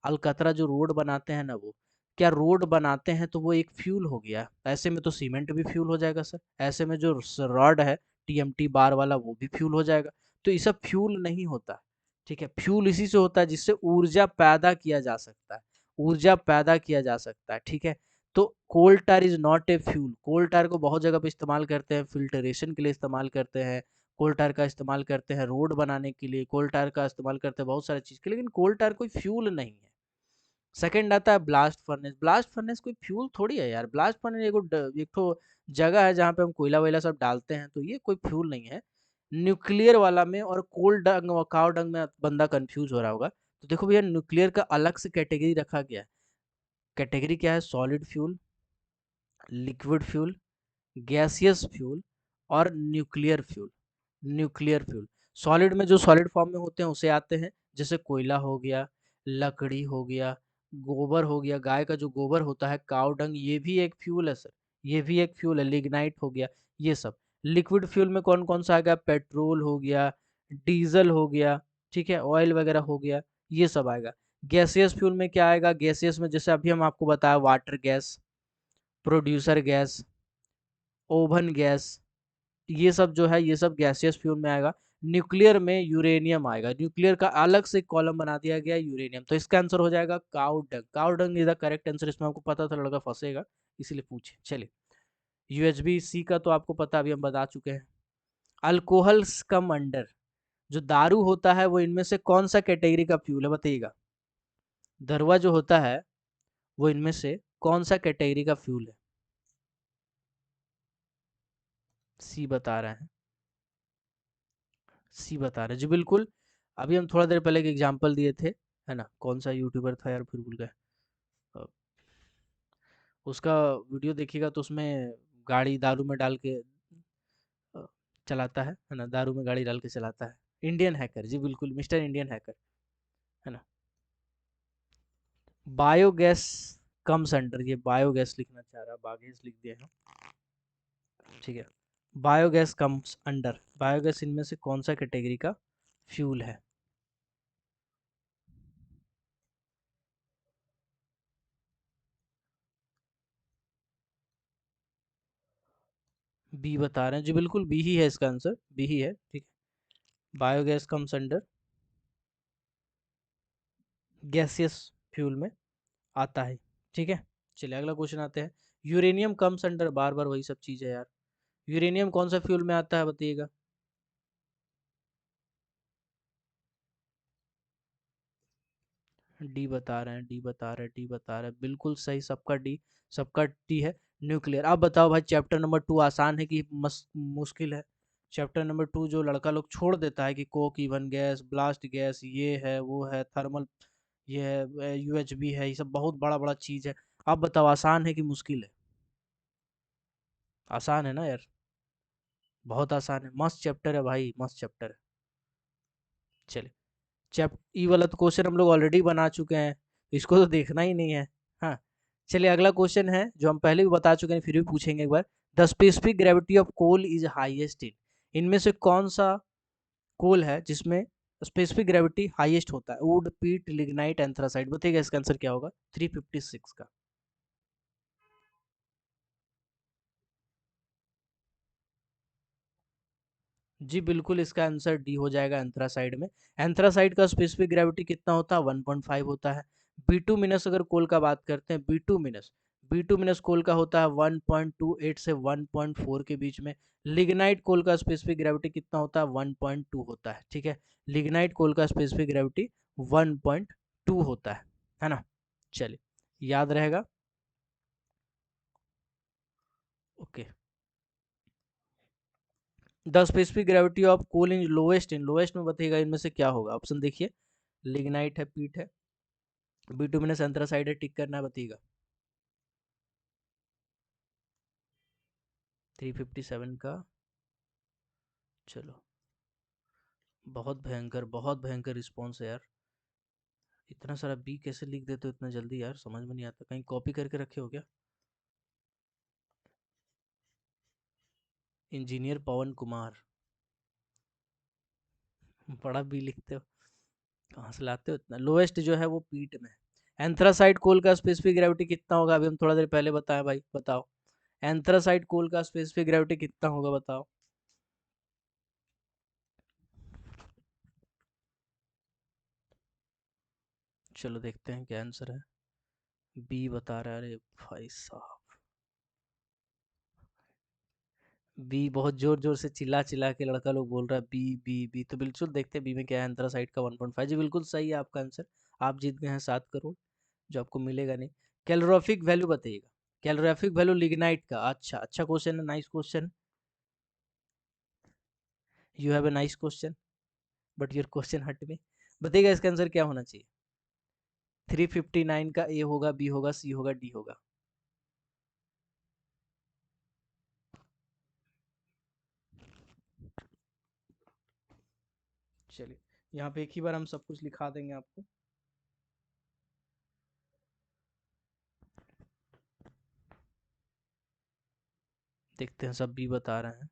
अलकतरा जो रोड बनाते हैं ना, वो क्या रोड बनाते हैं तो वो एक फ्यूल हो गया। ऐसे में तो सीमेंट भी फ्यूल हो जाएगा सर, ऐसे में जो रॉड है टीएमटी बार वाला वो भी फ्यूल हो जाएगा। तो ये सब फ्यूल नहीं होता, ठीक है। फ्यूल इसी से होता है जिससे ऊर्जा पैदा किया जा सकता है, ऊर्जा पैदा किया जा सकता है, ठीक है। तो कोल टार इज नॉट ए फ्यूल। कोल टार को बहुत जगह पे इस्तेमाल करते हैं, फिल्टरेशन के लिए इस्तेमाल करते हैं, कोल टार का इस्तेमाल करते हैं रोड बनाने के लिए, कोल टार का इस्तेमाल करते हैं बहुत सारी चीज़ के लिए, लेकिन कोल टार कोई फ्यूल नहीं है। सेकंड आता है ब्लास्ट फर्नेस। ब्लास्ट फर्नेस कोई फ्यूल थोड़ी है यार, ब्लास्ट फर्नेस एक तो जगह है जहाँ पे हम कोयला वोयला सब डालते हैं, तो ये कोई फ्यूल नहीं है। न्यूक्लियर वाला में और कोल डंग और काव डंग में बंदा कंफ्यूज हो रहा होगा। तो देखो भैया, न्यूक्लियर का अलग से कैटेगरी रखा गया है। कैटेगरी क्या है? Solid fuel, liquid fuel, gaseous fuel और nuclear fuel. Nuclear fuel solid में जो सॉलिड फॉर्म में होते हैं उसे आते हैं, जैसे कोयला हो गया, लकड़ी हो गया, गोबर हो गया, गाय का जो गोबर होता है, काव डंग, ये भी एक फ्यूल है सर, ये भी एक फ्यूल है। लिग्नाइट हो गया, ये सब। लिक्विड फ्यूल में कौन कौन सा आ गया? पेट्रोल हो गया, डीजल हो गया, ठीक है, ऑयल वगैरह हो गया, ये सब आएगा। गैसियस फ्यूल में क्या आएगा? गैसियस में जैसे अभी हम आपको बताया, water gas, producer gas, oven gas, ये सब जो है ये सब गैसियस फ्यूल में आएगा। न्यूक्लियर में यूरेनियम आएगा, न्यूक्लियर का अलग से कॉलम बना दिया गया है, यूरेनियम। तो इसका आंसर हो जाएगा cow dung. Cow dung is the correct answer. इसमें आपको पता था लड़का फंसेगा, इसीलिए पूछे। चलिए, यूएचबी सी का तो आपको पता, अभी हम बता चुके हैं। अल्कोहल्स कम अंडर, जो दारू होता है वो इनमें से कौन सा कैटेगरी का फ्यूल है, बताइएगा। दरवा जो होता है वो इनमें से कौन सा कैटेगरी का फ्यूल है? सी बता रहे हैं। सी बता रहे हैं जी, बिल्कुल। अभी हम थोड़ा देर पहले एक एग्जांपल दिए थे, है ना? कौन सा यूट्यूबर था यार, फिर भूल गए। अ, उसका वीडियो देखिएगा तो उसमें गाड़ी दारू में डाल के अ, चलाता है ना? दारू में गाड़ी डाल के चलाता है। इंडियन हैकर जी, बिल्कुल मिस्टर इंडियन हैकर, है ना? बायोगैस कम्स अंडर, ये बायोगैस लिखना चाह रहा, बायोगैस लिख दिया है, ठीक है। बायोगैस कम्स अंडर, बायोगैस इनमें से कौन सा कैटेगरी का फ्यूल है? बी बता रहे हैं जी, बिल्कुल बी ही है इसका आंसर, बी ही है, ठीक है। Biogas comes under gaseous fuel में आता है, ठीक है। चलिए अगला क्वेश्चन आते हैं। यूरेनियम कम्स अंडर, बार बार वही सब चीज़ है यार। यूरेनियम कौन सा फ्यूल में आता है बताइएगा? डी बता रहे हैं, डी बता रहे हैं, डी बता रहे हैं, बिल्कुल सही, सबका डी, सबका डी है, न्यूक्लियर। आप बताओ भाई, चैप्टर नंबर 2 आसान है कि मुश्किल है? चैप्टर नंबर 2 जो लड़का लोग छोड़ देता है कि Coke even gas, blast gas, ये है वो है, थर्मल, ये है, यूएचबी है, ये सब बहुत बड़ा बड़ा चीज़ है। आप बताओ आसान है कि मुश्किल है? आसान है ना यार, बहुत आसान है, मस्त चैप्टर है भाई, मस्त चैप्टर है। चलिए, चैप ई वाला तो क्वेश्चन हम लोग ऑलरेडी बना चुके हैं, इसको तो देखना ही नहीं है। हाँ, चलिए अगला क्वेश्चन है जो हम पहले भी बता चुके हैं, फिर भी पूछेंगे एक बार। The specific gravity of coal is highest in, इनमें से कौन सा कोल है जिसमें स्पेसिफिक ग्रेविटी हाईएस्ट होता है? वुड, पीट, लिग्नाइट, एंथ्रासाइट, बताइएगा इसका आंसर क्या होगा 356 का? जी बिल्कुल, इसका आंसर डी हो जाएगा, एंथ्रासाइड में। एंथ्रासाइड का स्पेसिफिक ग्रेविटी कितना होता है? 1.5 होता है। बिटुमिनस अगर कोल का बात करते हैं, बिटुमिनस, बिटुमिनस कोल का होता है 1.28 से 1.4 के बीच में। लिग्नाइट कोल का स्पेसिफिक ग्रेविटी कितना होता है? 1.2 होता है, ठीक है। लिग्नाइट कोल का स्पेसिफिक ग्रेविटी 1.2 होता है ना? चलिए, याद रहेगा। Okay, the specific gravity of coal in lowest, in lowest में बताइएगा इनमें से क्या होगा? ऑप्शन देखिए, लिग्नाइट है, पीट है, बिटुमिनस, एंथ्रासाइड है, टिक करना है, बताइएगा। 357 का, चलो, बहुत भयंकर रिस्पॉन्स है यार। इतना सारा बी कैसे लिख देते हो इतना जल्दी यार, समझ में नहीं आता, कहीं कॉपी करके रखे हो क्या? इंजीनियर पवन कुमार, बड़ा बी लिखते हो, कहाँ से लाते हो इतना? लोएस्ट जो है वो पीट में। एंथ्रासाइड कोल का स्पेसिफिक ग्रेविटी कितना होगा? अभी हम थोड़ा देर पहले बताया भाई, बताओ। एंथ्रासाइड कोल का स्पेसिफिक ग्रेविटी कितना होगा, बताओ। चलो देखते हैं क्या आंसर है। बी बता रहा है, अरे भाई साहब, बी, बहुत जोर जोर से चिल्ला चिल्ला के लड़का लोग बोल रहा है बी बी बी, तो बिल्कुल देखते हैं बी में क्या है। एंथ्रासाइड का 1.5 जी, बिल्कुल सही है आपका आंसर। आप जीत गए हैं 7 करोड़, जो आपको मिलेगा नहीं। कैलोरीफिक वैल्यू बताइएगा, कैलोरीफिक वैल्यू लिग्नाइट का। अच्छा, अच्छा क्वेश्चन है, nice question, you have a nice question, but your question हट में। बताइएगा इसका आंसर क्या होना चाहिए? 359 का ए होगा, बी होगा, सी होगा, डी होगा? चलिए, यहाँ पे एक ही बार हम सब कुछ लिखा देंगे आपको। देखते हैं, सब बी बता रहे हैं।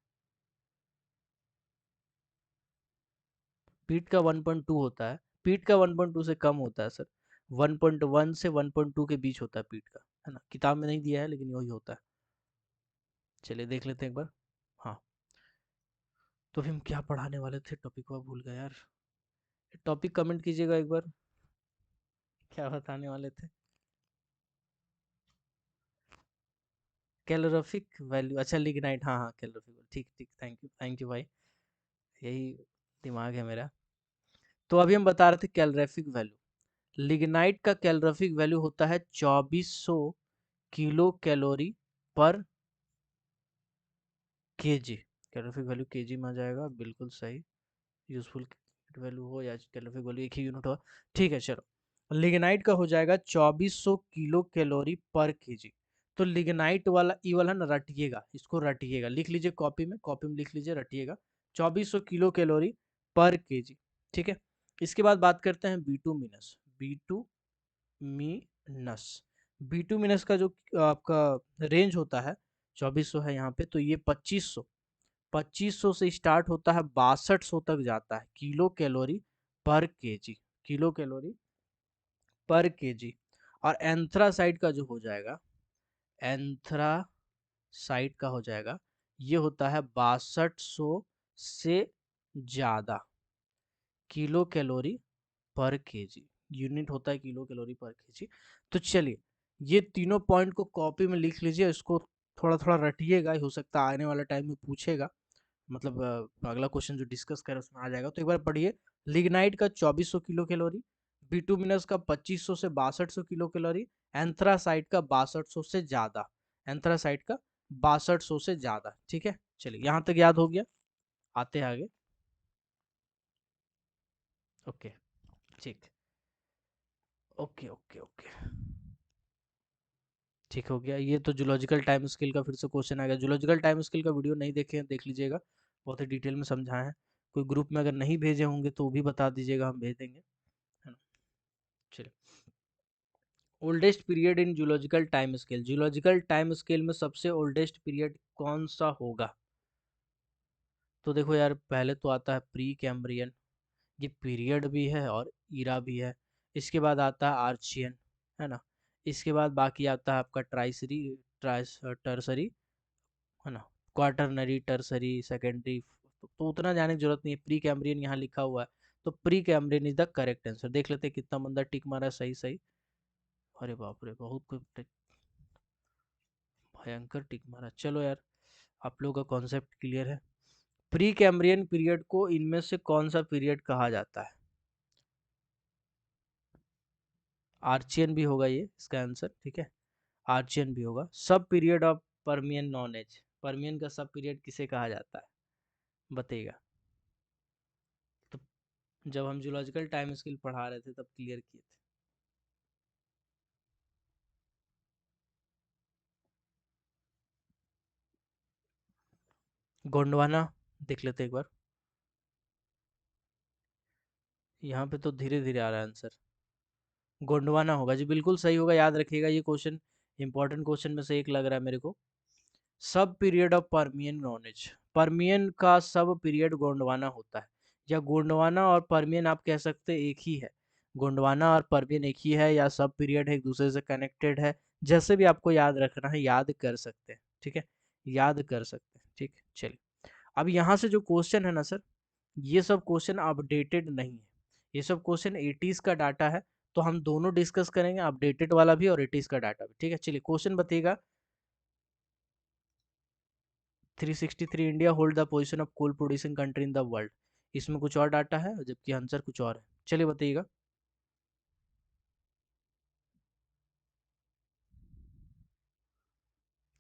पीट का 1.2 होता है, पीट का 1.2 से कम होता है सर, 1.1 से 1.2 के बीच होता है पीट का, है ना? किताब में नहीं दिया है लेकिन वही होता है। चलिए देख लेते हैं एक बार। हाँ, तो फिर हम क्या पढ़ाने वाले थे, टॉपिक वो भूल गए यार। टॉपिक कमेंट कीजिएगा एक बार, क्या बताने वाले थे? कैलोरीफिक वैल्यू, अच्छा लिग्नाइट, हाँ हाँ, कैलोरीफिक, ठीक ठीक, थैंक यू भाई, यही दिमाग है मेरा। तो अभी हम बता रहे थे कैलोरीफिक वैल्यू। लिग्नाइट का कैलोरीफिक वैल्यू होता है 2400 किलो कैलोरी पर केजी। कैलोरीफिक वैल्यू केजी में आ जाएगा, बिल्कुल सही। यूजफुल वैल्यू हो या कैलोरीफिक वैल्यू एक ही यूनिट हो, ठीक है चलो। लिग्नाइट का हो जाएगा 2400 किलो कैलोरी पर केजी। तो लिग्नाइट वाला ई वाला ना रटिएगा, इसको रटिएगा, लिख लीजिए कॉपी में लिख लीजिए, रटिएगा 2400 किलो कैलोरी पर केजी, ठीक है। इसके बाद बात करते हैं बीटूमिनस। बीटूमिनस बीटूमिनस का जो आपका रेंज होता है 2400 है यहाँ पे, तो ये 2500 से स्टार्ट होता है, 6200 तक जाता है किलो कैलोरी पर केजी, किलो कैलोरी पर केजी। और एंथ्रासाइड का जो हो जाएगा, एंथ्रासाइड का हो जाएगा, ये होता है 6200 से ज्यादा किलो कैलोरी पर केजी, यूनिट होता है किलो कैलोरी पर केजी। तो चलिए ये तीनों पॉइंट को कॉपी में लिख लीजिए, इसको थोड़ा थोड़ा रटिएगा, हो सकता है आने वाला टाइम में पूछेगा, मतलब अगला क्वेश्चन जो डिस्कस करें उसमें आ जाएगा। तो एक बार पढ़िए, लिग्नाइट का 2400 किलो कैलोरी, बिटुमिनस का 2500 से 6200 किलो कैलोरी, एंथ्रासाइट का 6200 से ज्यादा, एंथ्रासाइट का 6200 से ज्यादा, ठीक है। चलिए यहाँ तक याद हो गया, आते हैं आगे। ओके ठीक, ओके ओके ओके, ठीक हो गया। ये तो जूलॉजिकल टाइम स्केल का फिर से क्वेश्चन आ गया। जूलॉजिकल टाइम स्केल का वीडियो नहीं देखे हैं, देख लीजिएगा, बहुत ही डिटेल में समझाए हैं। कोई ग्रुप में अगर नहीं भेजे होंगे तो भी बता दीजिएगा, हम भेज देंगे, है ना। चलिए, oldest period in zoological time scale, zoological time scale में सबसे ओल्डेस्ट पीरियड कौन सा होगा? तो देखो यार, पहले तो आता है प्री कैम्ब्रियन, ये पीरियड भी है और ईरा भी है। इसके बाद आता है आर्चियन, है ना। इसके बाद बाकी आता है आपका ट्राइसरी, टर्सरी, है ना, क्वार्टरनरी, टर्सरी, सेकेंडरी। तो उतना जाने की जरूरत नहीं है, प्री कैम्ब्रियन यहाँ लिखा हुआ है, तो pre Cambrian is the correct answer. देख लेते हैं कितना बंदा टिक मारा, सही सही। अरे बाप रे, बहुत कोई भयंकर टिक मारा। चलो यार, आप लोगों का कॉन्सेप्ट क्लियर है। प्री कैम्ब्रियन पीरियड को इनमें से कौन सा पीरियड कहा जाता है? आर्चियन भी होगा ये इसका आंसर, ठीक है, आर्चियन भी होगा। Sub period of Permian known as, Permian का सब पीरियड किसे कहा जाता है, बताइएगा। तो जब हम जूलॉजिकल टाइम स्केल पढ़ा रहे थे तब क्लियर किए थे। गोंडवाना, देख लेते एक बार, यहाँ पे तो धीरे धीरे आ रहा है आंसर। गोंडवाना होगा जी, बिल्कुल सही होगा, याद रखिएगा ये क्वेश्चन इंपॉर्टेंट क्वेश्चन में से एक लग रहा है मेरे को। सब period of Permian knowledge, Permian का सब पीरियड गोंडवाना होता है, या गोंडवाना और परमियन आप कह सकते हैं एक ही है। गोंडवाना और परमियन एक ही है, या सब पीरियड है, एक दूसरे से कनेक्टेड है, जैसे भी आपको याद रखना है याद कर सकते हैं, ठीक है, याद कर सकते हैं, ठीक है। चलिए, अब यहाँ से जो क्वेश्चन है ना सर, ये सब क्वेश्चन अपडेटेड नहीं है, ये सब क्वेश्चन 80s का डाटा है। तो हम दोनों डिस्कस करेंगे, अपडेटेड वाला भी और 80s का डाटा भी, ठीक है। चलिए क्वेश्चन बताइएगा, 363 India hold the position of coal producing country in the world, इसमें कुछ और डाटा है जबकि आंसर कुछ और है। चलिए बताइएगा।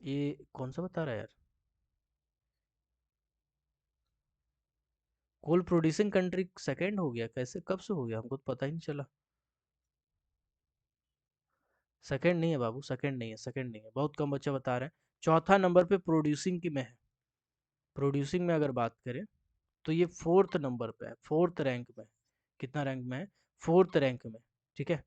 ये कौन सा बता रहा है यार, कोल प्रोड्यूसिंग कंट्री सेकंड हो गया कैसे, कब से हो गया, हमको तो पता ही नहीं चला। सेकंड नहीं है बाबू, सेकंड नहीं है, सेकंड नहीं है, बहुत कम बच्चे बता रहे हैं। चौथा नंबर पे प्रोड्यूसिंग की में है, प्रोड्यूसिंग में अगर बात करें तो ये फोर्थ नंबर पे है, फोर्थ रैंक में। कितना रैंक में है, फोर्थ रैंक में, ठीक है।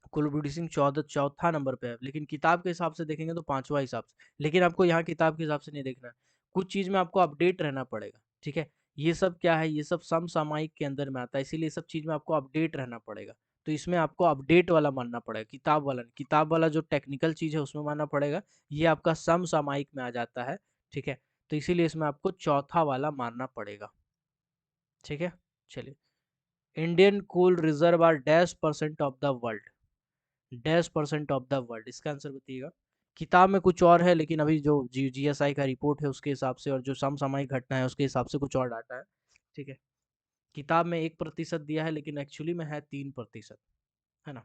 कुल प्रोड्यूसिंग चौथा नंबर पे है, लेकिन किताब के हिसाब से देखेंगे तो पांचवा हिसाब से। लेकिन आपको यहाँ किताब के हिसाब से नहीं देखना है, कुछ चीज में आपको अपडेट रहना पड़ेगा, ठीक है। ये सब क्या है, ये सब समसामयिक के अंदर में आता है, इसीलिए सब चीज में आपको अपडेट रहना पड़ेगा। तो इसमें आपको अपडेट वाला मानना पड़ेगा, किताब वाला नहीं। किताब वाला जो टेक्निकल चीज है उसमें मानना पड़ेगा, ये आपका समसामयिक में आ जाता है, ठीक है। तो इसीलिए इसमें आपको चौथा वाला मानना पड़ेगा, ठीक है। चलिए, Indian coal reserve are dash percent of the world, dash percent of the world, इसका आंसर बताइएगा। किताब में कुछ और है, लेकिन अभी जो जीएसआई का रिपोर्ट है उसके हिसाब से और जो समसामयिक घटना है उसके हिसाब से कुछ और डाटा है, ठीक है। किताब में 1% दिया है, लेकिन एक्चुअली में है 3%, है ना।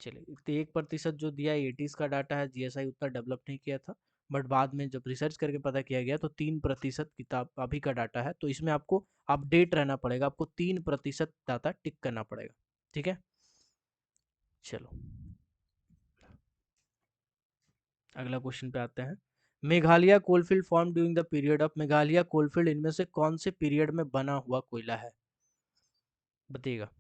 चलिए, तो 1% जो दिया है 80s का डाटा है, जीएसआई उतना डेवलप नहीं किया था, बट बाद में जब रिसर्च करके पता किया गया तो 3% किताब अभी का डाटा है, तो इसमें आपको अपडेट रहना पड़ेगा, आपको 3% डाटा टिक करना पड़ेगा। ठीक है, चलो अगला क्वेश्चन पे आते हैं। Meghalaya coalfield form during the period of, Meghalaya coalfield इनमें से कौन से पीरियड में बना हुआ कोयला है, बताइएगा।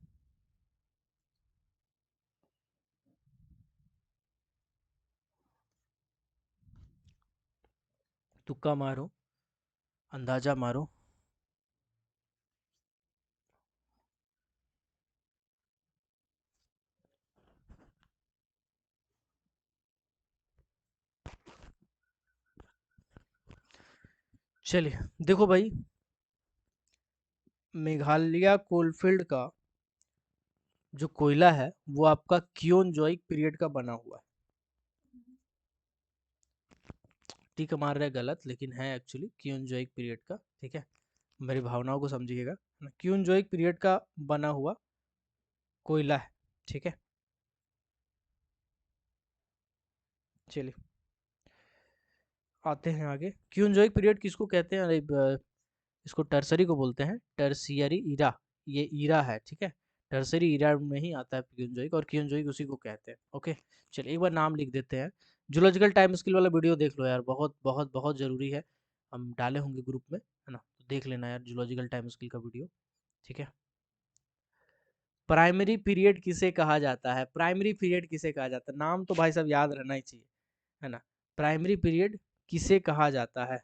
तुक्का मारो, अंदाजा मारो। चलिए देखो भाई, मेघालय कोलफील्ड का जो कोयला है वो आपका कियोनजॉइक पीरियड का बना हुआ है। टिक मार रहे गलत, लेकिन है एक्चुअली कियोनजॉइक पीरियड का। ठीक है, मेरी भावनाओं को समझिएगा। कियोनजॉइक पीरियड का बना हुआ कोयला है। ठीक है, चलिए आते हैं आगे। क्यूनजॉइक पीरियड किसको कहते हैं? अरे इसको टर्सरी को बोलते हैं, टर्सियरी इरा, ये इरा है। ठीक है, टर्सरी इरा में ही आता है क्यूनजॉइक, और क्यूनजॉइक उसी को कहते हैं। ओके, चलिए एक बार नाम लिख देते हैं। जूलॉजिकल टाइम स्केल वाला वीडियो देख लो यार, बहुत बहुत बहुत ज़रूरी है। हम डाले होंगे ग्रुप में, है ना, तो देख लेना यार जूलॉजिकल टाइम स्केल का वीडियो। ठीक है, प्राइमरी पीरियड किसे कहा जाता है? प्राइमरी पीरियड किसे कहा जाता है? नाम तो भाई साहब याद रहना ही चाहिए, है ना। प्राइमरी पीरियड किसे कहा जाता है?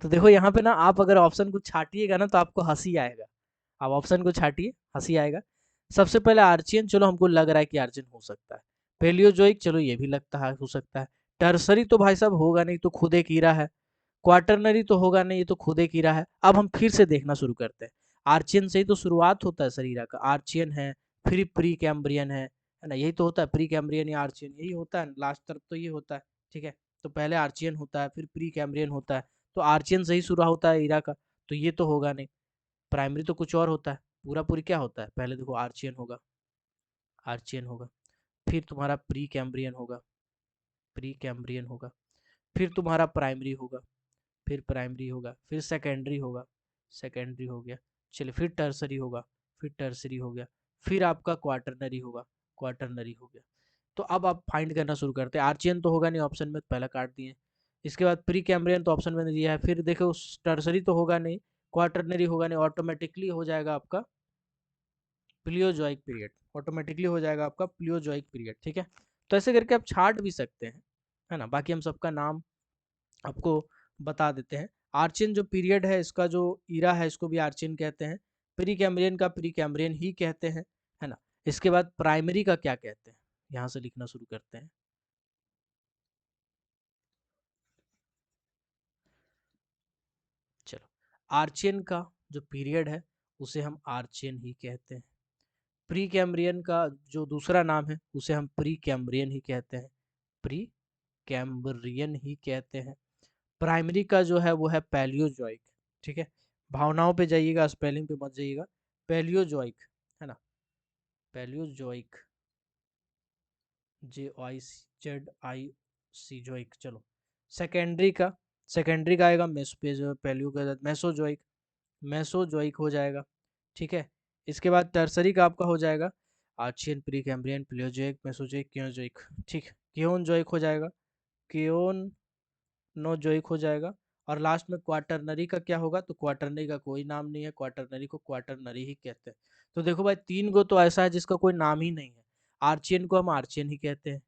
तो देखो यहाँ पे ना, आप अगर ऑप्शन को छाटिएगा ना तो आपको हंसी आएगा। आप ऑप्शन को छाटिए, हंसी आएगा। सबसे पहले आर्चियन, चलो हमको लग रहा है कि आर्चियन हो सकता है। पेलियोजोइक, चलो ये भी लगता है हो सकता है। टर्सरी तो भाई साहब होगा नहीं, तो खुद एक हीरा है। क्वार्टरनरी तो होगा नहीं, ये तो खुद एक हीरा है। अब हम फिर से देखना शुरू करते हैं। आर्चियन से ही तो शुरुआत होता है शरीरा का। आर्चियन है, फिर प्री कैम्ब्रियन है ना, यही तो होता है। प्री कैम्ब्रियन या आर्चियन यही होता है, लास्ट तरफ तो ये होता है। ठीक है, तो पहले आर्चियन होता है, फिर प्री कैम्ब्रियन होता है। तो आर्चियन से ही शुरू होता है हीरा का, तो ये तो होगा नहीं। प्राइमरी तो कुछ और होता है, पूरा पूरी क्या होता है? पहले देखो आर्चियन होगा, आर्चियन होगा, फिर तुम्हारा प्री कैम्ब्रियन होगा, प्री कैम्ब्रियन होगा, फिर तुम्हारा प्राइमरी होगा, फिर प्राइमरी होगा, फिर सेकेंडरी होगा, सेकेंडरी हो गया। चलिए फिर टर्सरी होगा, फिर टर्सरी हो गया, फिर आपका क्वार्टरनरी होगा, क्वार्टरनरी हो गया। तो अब आप फाइंड करना शुरू करते हैं। आर्चियन तो होगा नहीं ऑप्शन में, पहला काट दिए। इसके बाद प्री कैम्ब्रियन तो ऑप्शन में नहीं दिया है। फिर देखो टर्सरी तो होगा नहीं, क्वार्टरनरी होगा नहीं, ऑटोमेटिकली हो जाएगा आपका प्लियोजॉइक पीरियड, ऑटोमेटिकली हो जाएगा आपका प्लियोजॉइक पीरियड। ठीक है, तो ऐसे करके आप छाट भी सकते हैं, है ना। बाकी हम सबका नाम आपको बता देते हैं। आर्चियन जो पीरियड है, इसका जो ईरा है, इसको भी आर्चियन कहते हैं। प्री कैम्ब्रियन का प्री कैम्ब्रियन ही कहते हैं, है ना। इसके बाद प्राइमरी का क्या कहते हैं, यहाँ से लिखना शुरू करते हैं। चलो, आर्चियन का जो पीरियड है उसे हम आर्चियन ही कहते हैं। प्री कैम्ब्रियन का जो दूसरा नाम है उसे हम प्री कैम्ब्रियन ही कहते हैं, प्री कैम्ब्रियन ही कहते हैं। प्राइमरी का जो है वो है पैलियोजॉइक। ठीक है, भावनाओं पे जाइएगा, स्पेलिंग पे मत जाइएगा। पैलियोजॉइक, है ना, पैलियोजॉइक, JOIC जोइक। चलो, सेकेंडरी का, सेकेंडरी का आएगा मेस पे, जो पैलियो का मेसोजोइक, मेसोजोइक हो जाएगा। ठीक है, इसके बाद टर्सरी का आपका हो जाएगा आर्चियन, प्री कैम्ब्रियन, प्लियोजोइक, मेसोजोइक, कियोजोइक। ठीक, कियोनजोइक हो जाएगा, कियोन नोजोइक हो जाएगा। और लास्ट में क्वार्टरनरी का क्या होगा? तो क्वार्टरनरी का कोई नाम नहीं है, क्वार्टरनरी को क्वार्टरनरी ही कहते हैं। तो देखो भाई, तीन गो तो ऐसा है जिसका कोई नाम ही नहीं है। आर्चियन को हम आर्चियन ही कहते हैं,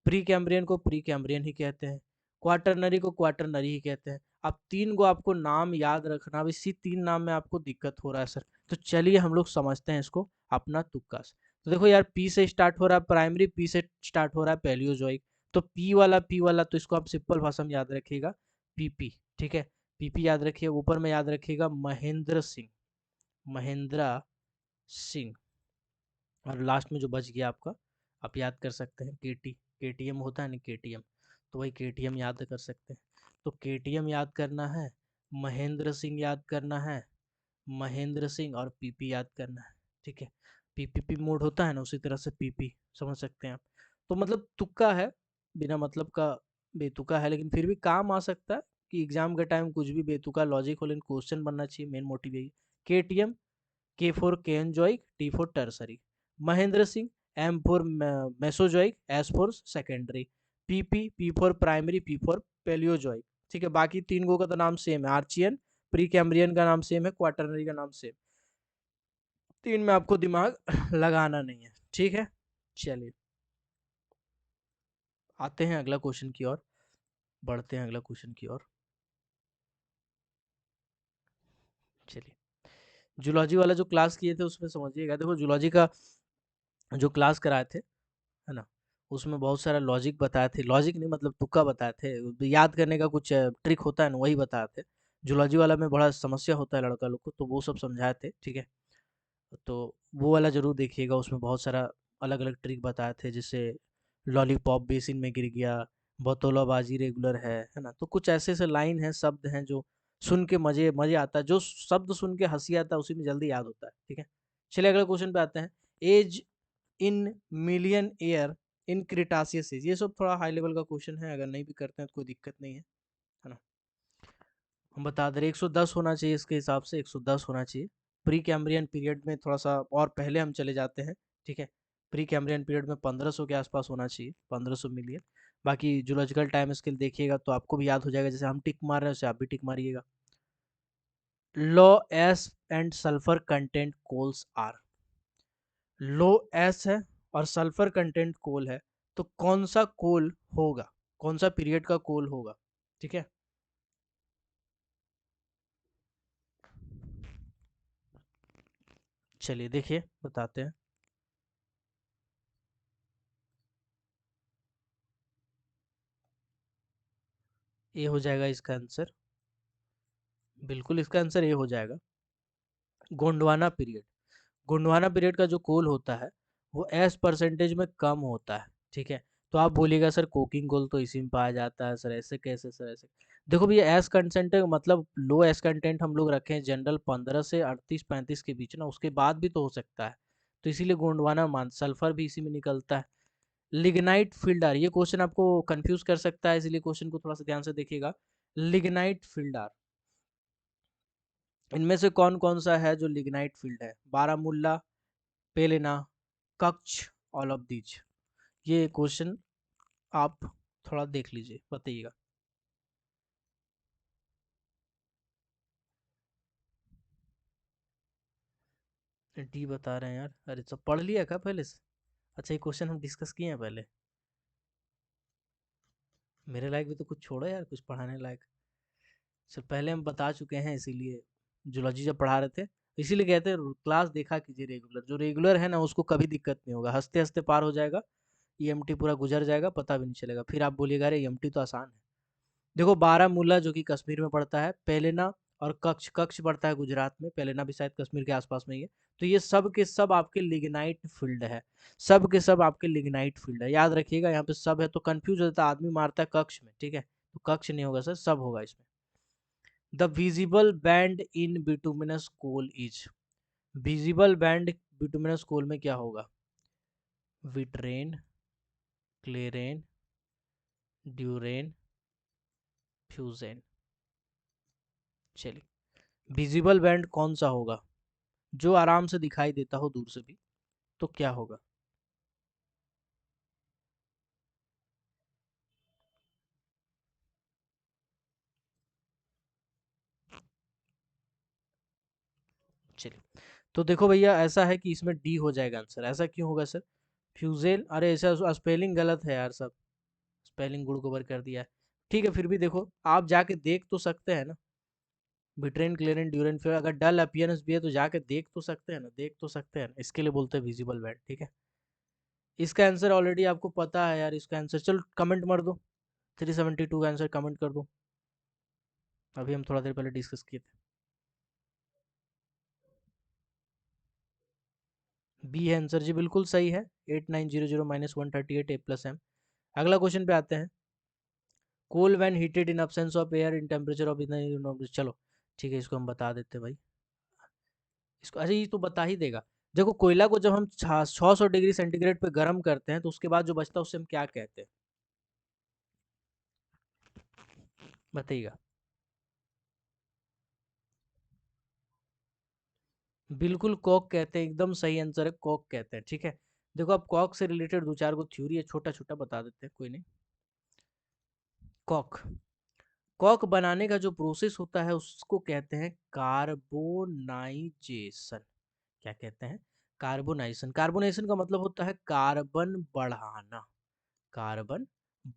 प्री कैम्ब्रियन को प्री कैम्ब्रियन ही कहते हैं, क्वार्टरनरी को क्वार्टरनरी ही कहते हैं। अब तीन गो आपको नाम याद रखना, अब इसी तीन नाम में आपको दिक्कत हो रहा है सर। तो चलिए हम लोग समझते हैं इसको अपना तुक्का से। तो देखो यार, पी से स्टार्ट हो रहा है प्राइमरी, पी से स्टार्ट हो रहा है पैलियोजोइक। तो पी वाला तो इसको आप सिंपल भाषा में याद रखिएगा, पीपी। ठीक है, पीपी याद रखिए। ऊपर में याद रखिएगा महेंद्र सिंह, महेंद्रा सिंह। और लास्ट में जो बच गया आपका, आप याद कर सकते हैं केटी, केटीएम होता है ना, केटीएम, तो वही केटीएम याद कर सकते हैं। तो केटीएम याद करना है, महेंद्र सिंह याद करना है, महेंद्र सिंह और पीपी याद करना है। ठीक है, पीपीपी मोड होता है ना, उसी तरह से पीपी, समझ सकते हैं आप। तो मतलब तुक्का है, बिना मतलब का बेतुका है, लेकिन फिर भी काम आ सकता है कि एग्जाम के टाइम कुछ भी बेतुका लॉजिक हो, लेकिन क्वेश्चन बनना चाहिए, मेन मोटिव यही। KTM, K for Cenozoic, T for tertiary. Mahendra Singh, M for Mesozoic, S for secondary. PP, P for primary, P for Paleozoic. ठीक है, बाकी तीन गो का तो नाम सेम है, आर्चियन, प्री कैम्ब्रियन का नाम सेम है, क्वाटरनरी का नाम सेम। तीन में आपको दिमाग लगाना नहीं है, ठीक है। चलिए आते हैं अगला क्वेश्चन की ओर, बढ़ते हैं अगला क्वेश्चन की ओर। चलिए, जूलॉजी वाला जो क्लास किए थे उसमें समझिएगा, देखो जूलॉजी का जो क्लास कराए थे, है ना, उसमें बहुत सारा लॉजिक बताए थे, लॉजिक नहीं मतलब तुक्का बताए थे, याद करने का कुछ ट्रिक होता है ना, वही बताए थे। जूलॉजी वाला में बड़ा समस्या होता है लड़का लोग को, तो वो सब समझाए थे, ठीक है। तो वो वाला ज़रूर देखिएगा, उसमें बहुत सारा अलग-अलग ट्रिक बताए थे, जैसे लॉलीपॉप बेसिन में गिर गया, बतौलाबाजी रेगुलर है ना? तो कुछ ऐसे-ऐसे लाइन हैं, शब्द हैं जो सुन के मज़े मज़े आता है, जो शब्द सुन के हँसी आता है उसी में जल्दी याद होता है, ठीक है? चलिए अगले क्वेश्चन पे आते हैं। As in million year in Cretaceous age, ये सब थोड़ा हाई लेवल का क्वेश्चन है, अगर नहीं भी करते हैं तो कोई दिक्कत नहीं है ना? हम बता दे रहे 110 होना चाहिए, इसके हिसाब से 110 होना चाहिए। प्री कैम्ब्रियन पीरियड में थोड़ा सा और पहले हम चले जाते हैं, ठीक है। प्री कैम्ब्रियन पीरियड में 1500 के आसपास होना चाहिए, 1500 मिलियन। बाकी जूलॉजिकल टाइम स्केल देखिएगा तो आपको भी याद हो जाएगा, जैसे हम टिक मार रहे हैं वैसे आप भी टिक मारिएगा। Low S and sulphur content coals are, low S है और सल्फर कंटेंट कोल है, तो कौन सा कोल होगा, कौन सा पीरियड का कोल होगा, ठीक है। चलिए देखिए बताते हैं। ये हो जाएगा इसका आंसर, बिल्कुल इसका आंसर ये हो जाएगा, गोंडवाना पीरियड। गोंडवाना पीरियड का जो कोल होता है वो एस परसेंटेज में कम होता है, ठीक है। तो आप बोलिएगा सर कोकिंग कोल तो इसी में पाया जाता है सर, ऐसे कैसे सर, ऐसे। देखो भैया एस कंटेंट मतलब लो एस कंटेंट हम लोग रखे हैं जनरल 15 से 38-35 के बीच ना, उसके बाद भी तो हो सकता है, तो इसीलिए गोंडवाना मान, सल्फर भी इसी में निकलता है। लिग्नाइट फिल्डार, ये क्वेश्चन आपको कंफ्यूज कर सकता है, इसलिए क्वेश्चन को थोड़ा सा ध्यान से देखिएगा। लिग्नाइट फिल्डार, इनमें से कौन कौन सा है जो लिग्नाइट फील्ड है, Baramulla, Palana, Kutch, all of these. ये क्वेश्चन आप थोड़ा देख लीजिए, बताइएगा। डी बता रहे हैं यार, अरे सब पढ़ लिया क्या पहले से? अच्छा ये क्वेश्चन हम डिस्कस किए हैं पहले, मेरे लायक भी तो कुछ छोड़ो यार, कुछ पढ़ाने लायक। सर पहले हम बता चुके हैं, इसीलिए जूलॉजी जब पढ़ा रहे थे, इसीलिए कहते हैं क्लास देखा कीजिए रेगुलर, जो रेगुलर है ना उसको कभी दिक्कत नहीं होगा, हंसते हंसते पार हो जाएगा, ईएमटी पूरा गुजर जाएगा, पता भी नहीं चलेगा, फिर आप बोलिएगा अरे ईएमटी तो आसान है। देखो बारामूला जो कि कश्मीर में पड़ता है, पेलेना और कच्छ, कच्छ पड़ता है गुजरात में, पेलेना भी शायद कश्मीर के आसपास में ही है। तो ये सब के सब आपके लिग्नाइट फील्ड है, सब के सब आपके लिग्नाइट फील्ड है, याद रखिएगा, यहाँ पे सब है तो कंफ्यूज हो जाता है आदमी, मारता है कक्ष में, ठीक है, तो कक्ष नहीं होगा सर, सब होगा इसमें। The visible band in bituminous coal is, visible band bituminous coal में क्या होगा, विट्रेन, क्लेरेन, ड्यूरेन, फ्यूजेन। चलिए विजिबल बैंड कौन सा होगा जो आराम से दिखाई देता हो दूर से भी, तो क्या होगा। चलिए तो देखो भैया ऐसा है कि इसमें डी हो जाएगा आंसर, ऐसा क्यों होगा सर, फ्यूजेल, अरे ऐसा स्पेलिंग गलत है यार सब, स्पेलिंग गुड़ गोबर कर दिया है। ठीक है फिर भी देखो आप जाके देख तो सकते हैं ना, बिट्रेन क्लेरेन ड्यूरेन, फिर अगर डल अपीयरेंस भी है तो जाके देख तो सकते हैं ना, देख तो सकते हैं ना, इसके लिए बोलते हैं विजिबल बैंड, ठीक है। इसका आंसर ऑलरेडी आपको पता है यार, इसका आंसर चलो कमेंट मार दो, 372 का आंसर कमेंट कर दो, अभी हम थोड़ा देर पहले डिस्कस किए थे। बी है आंसर जी, बिल्कुल सही है, 8900 माइनस 138 ए प्लस एम। अगला क्वेश्चन पे आते हैं। Coal when heated in absence of air in temperature of इतना, चलो ठीक है इसको हम बता देते हैं भाई, इसको अच्छा ये तो बता ही देगा। देखो कोयला को जब हम 600 डिग्री सेंटीग्रेड पे गर्म करते हैं तो उसके बाद जो बचता है उसे हम क्या कहते हैं, बताइएगा। बिल्कुल कॉक कहते हैं, एकदम सही आंसर है, कॉक कहते हैं। ठीक है, देखो अब कॉक से रिलेटेड दो चार को थ्योरी है, छोटा छोटा बता देते हैं, कोई नहीं। कॉक, कॉक बनाने का जो प्रोसेस होता है उसको कहते हैं कार्बोनाइजेशन। क्या कहते हैं, कार्बोनाइजेशन। कार्बोनाइजेशन का मतलब होता है कार्बन बढ़ाना, कार्बन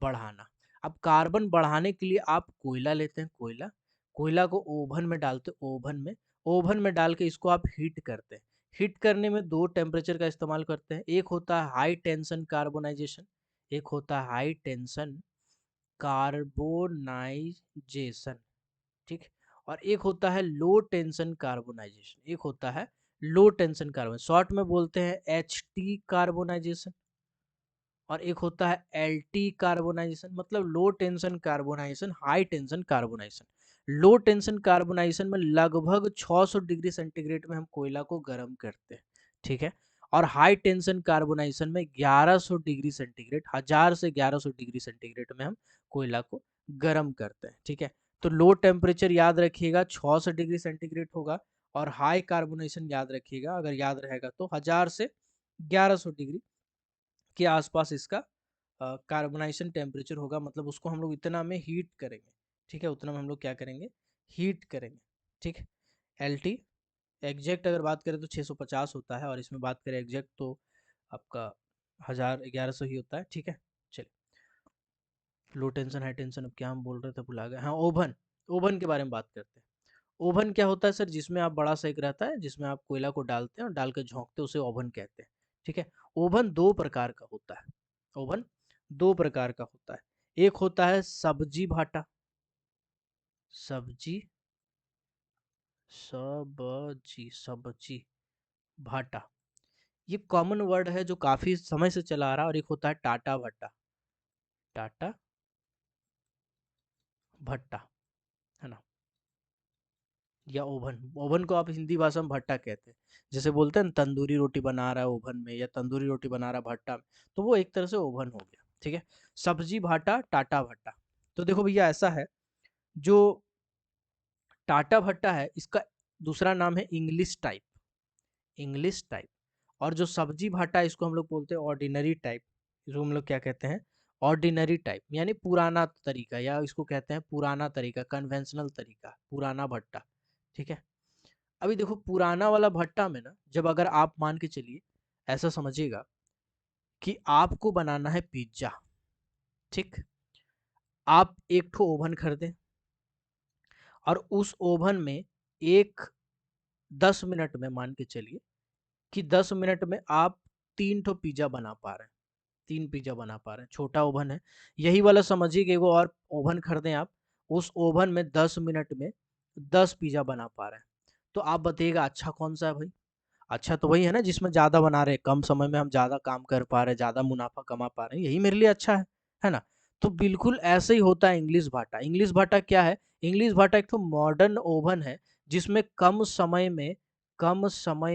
बढ़ाना। अब कार्बन बढ़ाने के लिए आप कोयला लेते हैं, कोयला, कोयला को ओवन में डालते हैं, ओवन में, ओवन में डाल के इसको आप हीट करते हैं। हीट करने में दो टेम्परेचर का इस्तेमाल करते हैं, एक होता है हाई टेंशन कार्बोनाइजेशन, एक होता है हाई टेंशन कार्बोनाइजेशन। ठीक, और एक होता है लो टेंशन कार्बोनाइजेशन, एक होता है लो टेंशन कार्बन, शॉर्ट में बोलते हैं एच टी कार्बोनाइजेशन, और एक होता है एल्टी कार्बोनाइजेशन, मतलब low tension carbonisation, high tension carbonisation. Low tension carbonisation में लगभग 600 डिग्री सेंटीग्रेड में हम कोयला को गर्म करते हैं। ठीक है, और हाई टेंशन कार्बोनाइजेशन में 1100 डिग्री सेंटीग्रेड, 1000 से 1100 डिग्री सेंटीग्रेड में हम कोयला को गर्म करते हैं। ठीक है, तो लो टेम्परेचर याद रखिएगा 600 डिग्री सेंटीग्रेड होगा, और हाई कार्बोनेशन याद रखिएगा, अगर याद रहेगा तो 1000 से 1100 डिग्री के आसपास इसका कार्बोनाइजेशन टेम्परेचर होगा, मतलब उसको हम लोग इतना में हीट करेंगे। ठीक है, उतना में हम लोग क्या करेंगे, हीट करेंगे। ठीक, एल टी एग्जैक्ट अगर बात करें तो 650 होता है, और इसमें बात करें एग्जैक्ट तो आपका 1000 1100 ही होता है। ठीक है, चलिए, लो टेंशन हाई टेंशन, अब क्या हम बोल रहे थे भुला गए। हाँ, ओवन, ओवन के बारे में बात करते हैं। ओवन क्या होता है सर, जिसमें आप बड़ा सा एक रहता है जिसमें आप कोयला को डालते हैं और डाल के झोंकते हैं, उसे ओवन कहते हैं। ठीक है, ओवन दो प्रकार का होता है, ओवन दो प्रकार का होता है। एक होता है सब्जी भाटा, सब्जी, सब्जी, सब्जी भाटा, ये कॉमन वर्ड है जो काफी समय से चला आ रहा है। और एक होता है टाटा भट्टा, टाटा भट्टा, है ना, या ओवन। ओवन को आप हिंदी भाषा में भट्टा कहते हैं। जैसे बोलते हैं ना, तंदूरी रोटी बना रहा है ओवन में, या तंदूरी रोटी बना रहा है भट्टा में, तो वो एक तरह से ओवन हो गया। ठीक है, सब्जी भाटा, टाटा भट्टा। तो देखो भैया ऐसा है, जो टाटा भट्टा है इसका दूसरा नाम है इंग्लिश टाइप, इंग्लिश टाइप। और जो सब्जी भाटा है इसको हम लोग बोलते हैं ऑर्डिनरी टाइप, इसको हम लोग क्या कहते हैं, ऑर्डिनरी टाइप, यानी पुराना तरीका, या इसको कहते हैं पुराना तरीका, कन्वेंशनल तरीका, पुराना भट्टा। ठीक है, अभी देखो पुराना वाला भट्टा में ना, जब अगर आप मान के चलिए, ऐसा समझिएगा कि आपको बनाना है पिज्जा। ठीक, आप एक ठो ओवन खरीदें, और उस ओवन में एक 10 मिनट में, मान के चलिए कि 10 मिनट में आप 3 ठो पिज्जा बना पा रहे हैं, 3 पिज्जा बना पा रहे हैं, छोटा ओवन है। यही वाला समझिए कि एगो और ओवन खरीदें आप, उस ओवन में 10 मिनट में 10 पिज्जा बना पा रहे हैं। तो आप बताइएगा अच्छा कौन सा है भाई, अच्छा तो वही है ना जिसमें ज़्यादा बना रहे हैं, कम समय में हम ज़्यादा काम कर पा रहे हैं, ज़्यादा मुनाफा कमा पा रहे हैं, यही मेरे लिए अच्छा है ना। तो बिल्कुल ऐसे ही होता है इंग्लिश भाटा। इंग्लिश भाटा क्या है, इंग्लिश भाटा एक तो मॉडर्न ओवन है, जिसमें कम समय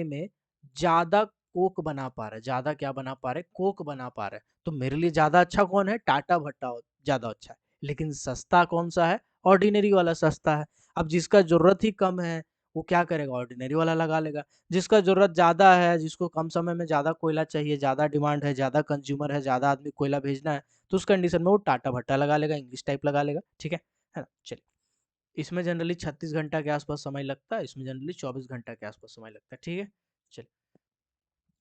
में ज़्यादा कोक बना पा रहे हैं, ज़्यादा क्या बना पा रहे हैं, कोक बना पा रहे हैं। तो मेरे लिए ज़्यादा अच्छा कौन है, टाटा भट्टा ज़्यादा अच्छा है। लेकिन सस्ता कौन सा है, ऑर्डिनरी वाला सस्ता है। अब जिसका ज़रूरत ही कम है वो क्या करेगा, ऑर्डिनरी वाला लगा लेगा। जिसका ज़रूरत ज़्यादा है, जिसको कम समय में ज़्यादा कोयला चाहिए, ज़्यादा डिमांड है, ज़्यादा कंज्यूमर है, ज़्यादा आदमी कोयला भेजना है, तो उस कंडीशन में वो टाटा भट्टा लगा लेगा, इंग्लिश टाइप लगा लेगा। ठीक है ना, चलिए। इसमें जनरली 36 घंटा के आसपास समय लगता है, इसमें जनरली 24 घंटा के आसपास समय लगता है। ठीक है, चलिए।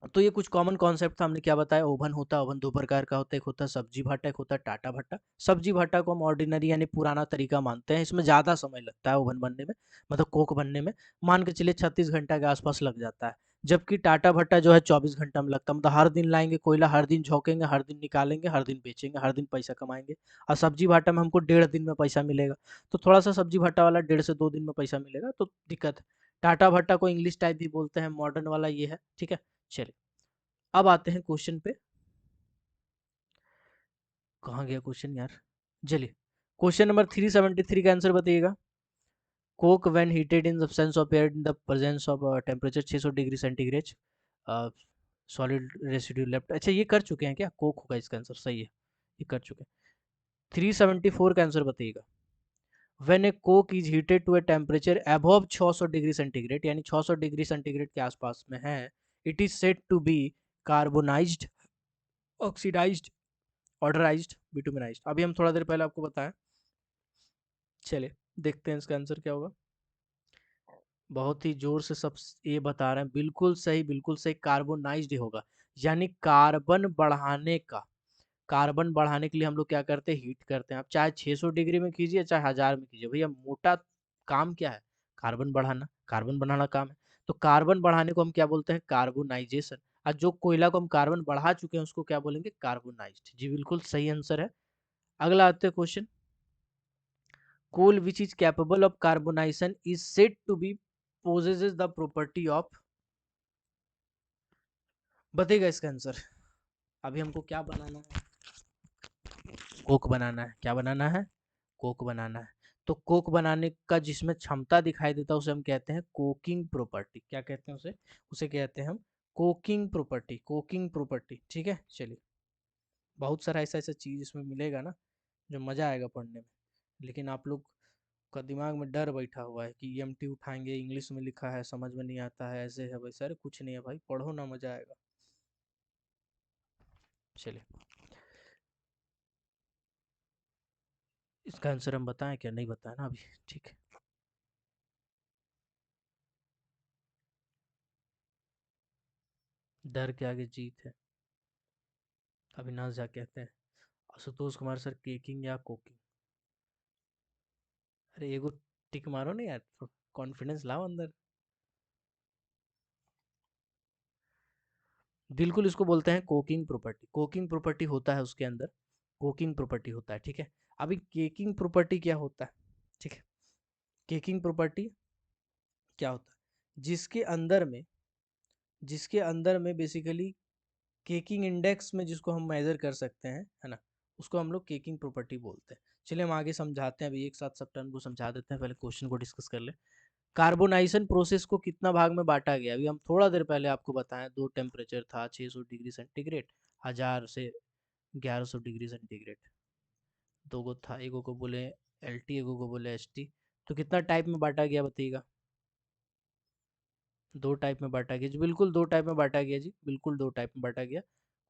तो ये कुछ कॉमन कॉन्सेप्ट था, हमने क्या बताया, ओवन होता है, ओवन दो प्रकार का होता है, एक होता है सब्जी भाटा, एक होता है टाटा भट्टा। सब्जी भाटा को हम ऑर्डिनरी यानी पुराना तरीका मानते हैं, इसमें ज़्यादा समय लगता है ओवन बनने में, मतलब कोक बनने में, मान के चलिए 36 घंटा के आसपास लग जाता है। जबकि टाटा भट्टा जो है 24 घंटा में लगता है, मतलब हर दिन लाएंगे कोयला, हर दिन झोंकेंगे, हर दिन निकालेंगे, हर दिन बेचेंगे, हर दिन पैसा कमाएंगे। और सब्जी भाटा में हमको 1.5 दिन में पैसा मिलेगा, तो थोड़ा सा सब्जी भाटा वाला 1.5 से 2 दिन में पैसा मिलेगा, तो दिक्कत है। टाटा भट्टा को इंग्लिश टाइप भी बोलते हैं, मॉडर्न वाला ये है। ठीक है, चलिए। अब आते हैं क्वेश्चन पे, कहाँ गया क्वेश्चन यार, चलिए। क्वेश्चन नंबर 373 का आंसर बताइएगा। Coke when heated in substance of air in the presence of temperature 600 degree centigrade, solid residue left. अच्छा ये कर चुके हैं क्या? कोक होगा इसका आंसर, सही है, ये कर चुके हैं। 374 का आंसर बताइएगा। When a coke is heated to a temperature above 600 degree centigrade, यानी 600 डिग्री सेंटीग्रेड के आसपास में है, it is said to be carbonised, oxidised, orderised, bituminised. अभी हम थोड़ा देर पहले आपको बताएं। चलिए देखते हैं इसका आंसर क्या होगा। बहुत ही जोर से सब ये बता रहे हैं, बिल्कुल सही, बिल्कुल सही, कार्बोनाइज्ड होगा। यानी कार्बन बढ़ाने का, कार्बन बढ़ाने के लिए हम लोग क्या करते हैं, हीट करते हैं। आप चाहे 600 डिग्री में कीजिए चाहे 1000 में कीजिए, भैया मोटा काम क्या है, कार्बन बढ़ाना, कार्बन बढ़ाना काम है। तो कार्बन बढ़ाने को हम क्या बोलते हैं, कार्बोनाइजेशन। और जो कोयला को हम कार्बन बढ़ा चुके हैं उसको क्या बोलेंगे, कार्बोनाइज्ड। जी बिल्कुल सही आंसर है। अगला आते हैं question. coal which is capable of carbonization is said to be possesses the property of, बताइएगा इसका आंसर। अभी हमको क्या बनाना है, कोक बनाना है। क्या बनाना है, कोक बनाना है। तो कोक बनाने का जिसमें क्षमता दिखाई देता है उसे हम कहते हैं कोकिंग प्रॉपर्टी। क्या कहते हैं उसे, उसे कहते हैं हम कोकिंग प्रॉपर्टी, कोकिंग प्रॉपर्टी। ठीक है, चलिए बहुत सारा ऐसा ऐसा चीज इसमें मिलेगा ना जो मजा आएगा पढ़ने में। लेकिन आप लोग का दिमाग में डर बैठा हुआ है कि ईएमटी उठाएंगे, इंग्लिश में लिखा है, समझ में नहीं आता है, ऐसे है वैसे। अरे कुछ नहीं है भाई, पढ़ो ना, मजा आएगा। चलिए इसका आंसर हम बताएं क्या, नहीं बताया ना अभी, ठीक है। डर के आगे जीत है, अविनाश झा कहते हैं। आशुतोष कुमार सर केकिंग या कोकिंग। अरे एगो टिक मारो ना यार, कॉन्फिडेंस लाओ अंदर। बिल्कुल इसको बोलते हैं कोकिंग प्रॉपर्टी, कोकिंग प्रॉपर्टी होता है उसके अंदर, कोकिंग प्रॉपर्टी होता है। ठीक है, अभी केकिंग प्रॉपर्टी क्या होता है, ठीक है, केकिंग प्रॉपर्टी क्या होता है, जिसके अंदर में बेसिकली केकिंग इंडेक्स में जिसको हम मेजर कर सकते हैं, है ना, उसको हम लोग केकिंग प्रॉपर्टी बोलते हैं। चलिए हम आगे समझाते हैं, अभी एक साथ सब टर्म को समझा देते हैं, पहले क्वेश्चन को डिस्कस कर ले। कार्बोनाइजेशन प्रोसेस को कितना भाग में बांटा गया, अभी हम थोड़ा देर पहले आपको बताएं। दो टेम्परेचर था, 600 डिग्री सेंटीग्रेड, 1000 से 1100 डिग्री सेंटीग्रेड। दो गो था, एगो को बोले एल टी, एगो को बोले एच टी। तो कितना टाइप में बांटा गया बताइएगा। दो टाइप में बांटा गया जी, बिल्कुल दो टाइप में बांटा गया जी, बिल्कुल दो टाइप में बांटा गया।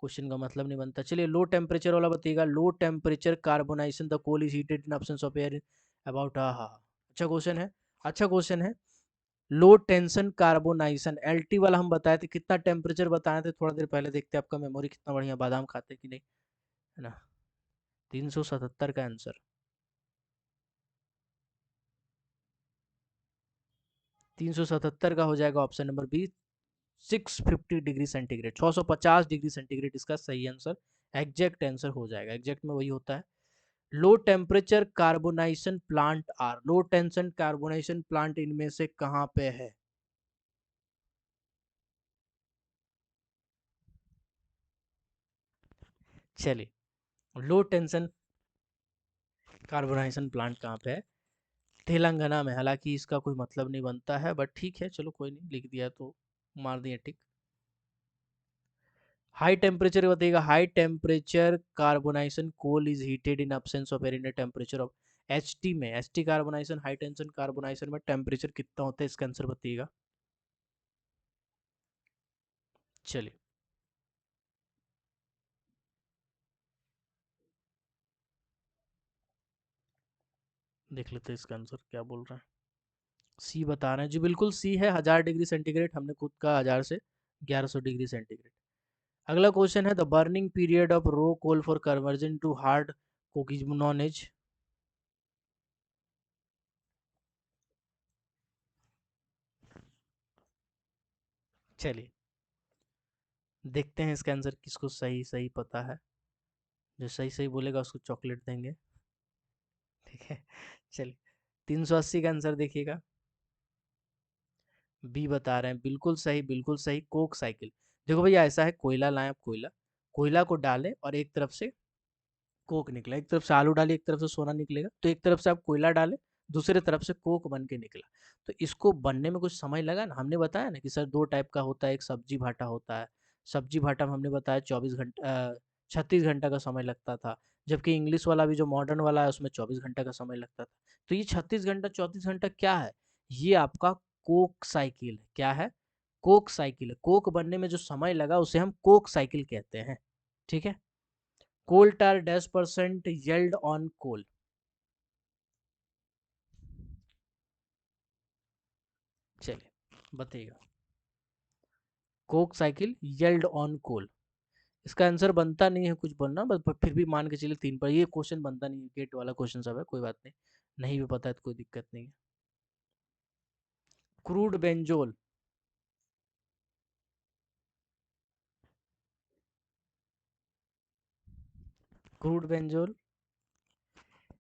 क्वेश्चन का मतलब नहीं बनता। चलिए लो टेम्परेचर वाला बताइएगा। Low temperature carbonisation, the coal is heated in absence of air about, हाँ हाँ, अच्छा क्वेश्चन है, अच्छा क्वेश्चन है। लो टेंशन कार्बोनाइजेशन एलटी वाला हम बताए थे, कितना टेम्परेचर बताए थे थोड़ा देर पहले, देखते हैं आपका मेमोरी कितना बढ़िया, बादाम खाते कि नहीं, है ना। 377 का आंसर, 377 का हो जाएगा option number B, 650 degree centigrade, 650 degree centigrade इसका सही आंसर, एग्जैक्ट आंसर हो जाएगा। एग्जैक्ट में वही होता है। Low temperature carbonisation plant are, low tension carbonisation plant इनमें से कहाँ पे है। चलिए लो टेंशन कार्बोनाइजेशन प्लांट कहाँ पे है, तेलंगाना में। हालांकि इसका कोई मतलब नहीं बनता है, बट ठीक है चलो कोई नहीं, लिख दिया तो मार दिए टिक। हाई टेम्परेचर बताइएगा। High temperature carbonisation coal is heated in absence of air in temperature of, H T में, H T carbonisation, high tension carbonisation में टेम्परेचर कितना होता है, इसका आंसर बताइएगा। चलिए देख लेते हैं इसका आंसर क्या बोल रहा है। सी बता रहे हैं जी, बिल्कुल सी है, 1000 डिग्री सेंटीग्रेड, हमने खुद का 1000 से 1100 डिग्री सेंटीग्रेड। अगला क्वेश्चन है, the burning period of raw coal for conversion to hard coke is known as. चलिए देखते हैं इसका आंसर किसको सही सही पता है। जो सही सही बोलेगा उसको चॉकलेट देंगे, ठीक है। चलिए 380 का आंसर देखिएगा। बी बता रहे हैं, बिल्कुल सही, बिल्कुल सही, कोक साइकिल। देखो भैया ऐसा है, कोयला लाएं आप, कोयला, कोयला को डालें और एक तरफ से कोक निकला, एक तरफ से आलू डालिए एक तरफ से सोना निकलेगा। तो एक तरफ से आप कोयला डालें दूसरे तरफ से कोक बन के निकला। तो इसको बनने में कुछ समय लगा ना, हमने बताया ना कि सर 2 टाइप का होता है, एक सब्जी भाटा होता है। सब्जी भाटा में हमने बताया 36 घंटा का समय लगता था, जबकि इंग्लिश वाला भी जो मॉडर्न वाला है उसमें 24 घंटा का समय लगता था। तो ये 36 घंटा 34 घंटा क्या है? ये आपका कोक साइकिल है। क्या है? कोक साइकिल है। कोक बनने में जो समय लगा उसे हम कोक साइकिल कहते हैं। ठीक है? कोल टार डैश परसेंट येल्ड ऑन कोल। चलिए बताइएगा। कोक साइकिल येल्ड ऑन कोल। इसका आंसर बनता नहीं है कुछ बनना, बस फिर भी मान के चलिए 3 पर। ये क्वेश्चन बनता नहीं है, गेट वाला क्वेश्चन सब है, कोई बात नहीं। नहीं भी पता है तो कोई दिक्कत नहीं है। Crude benzoyl. क्रूड बेंजोल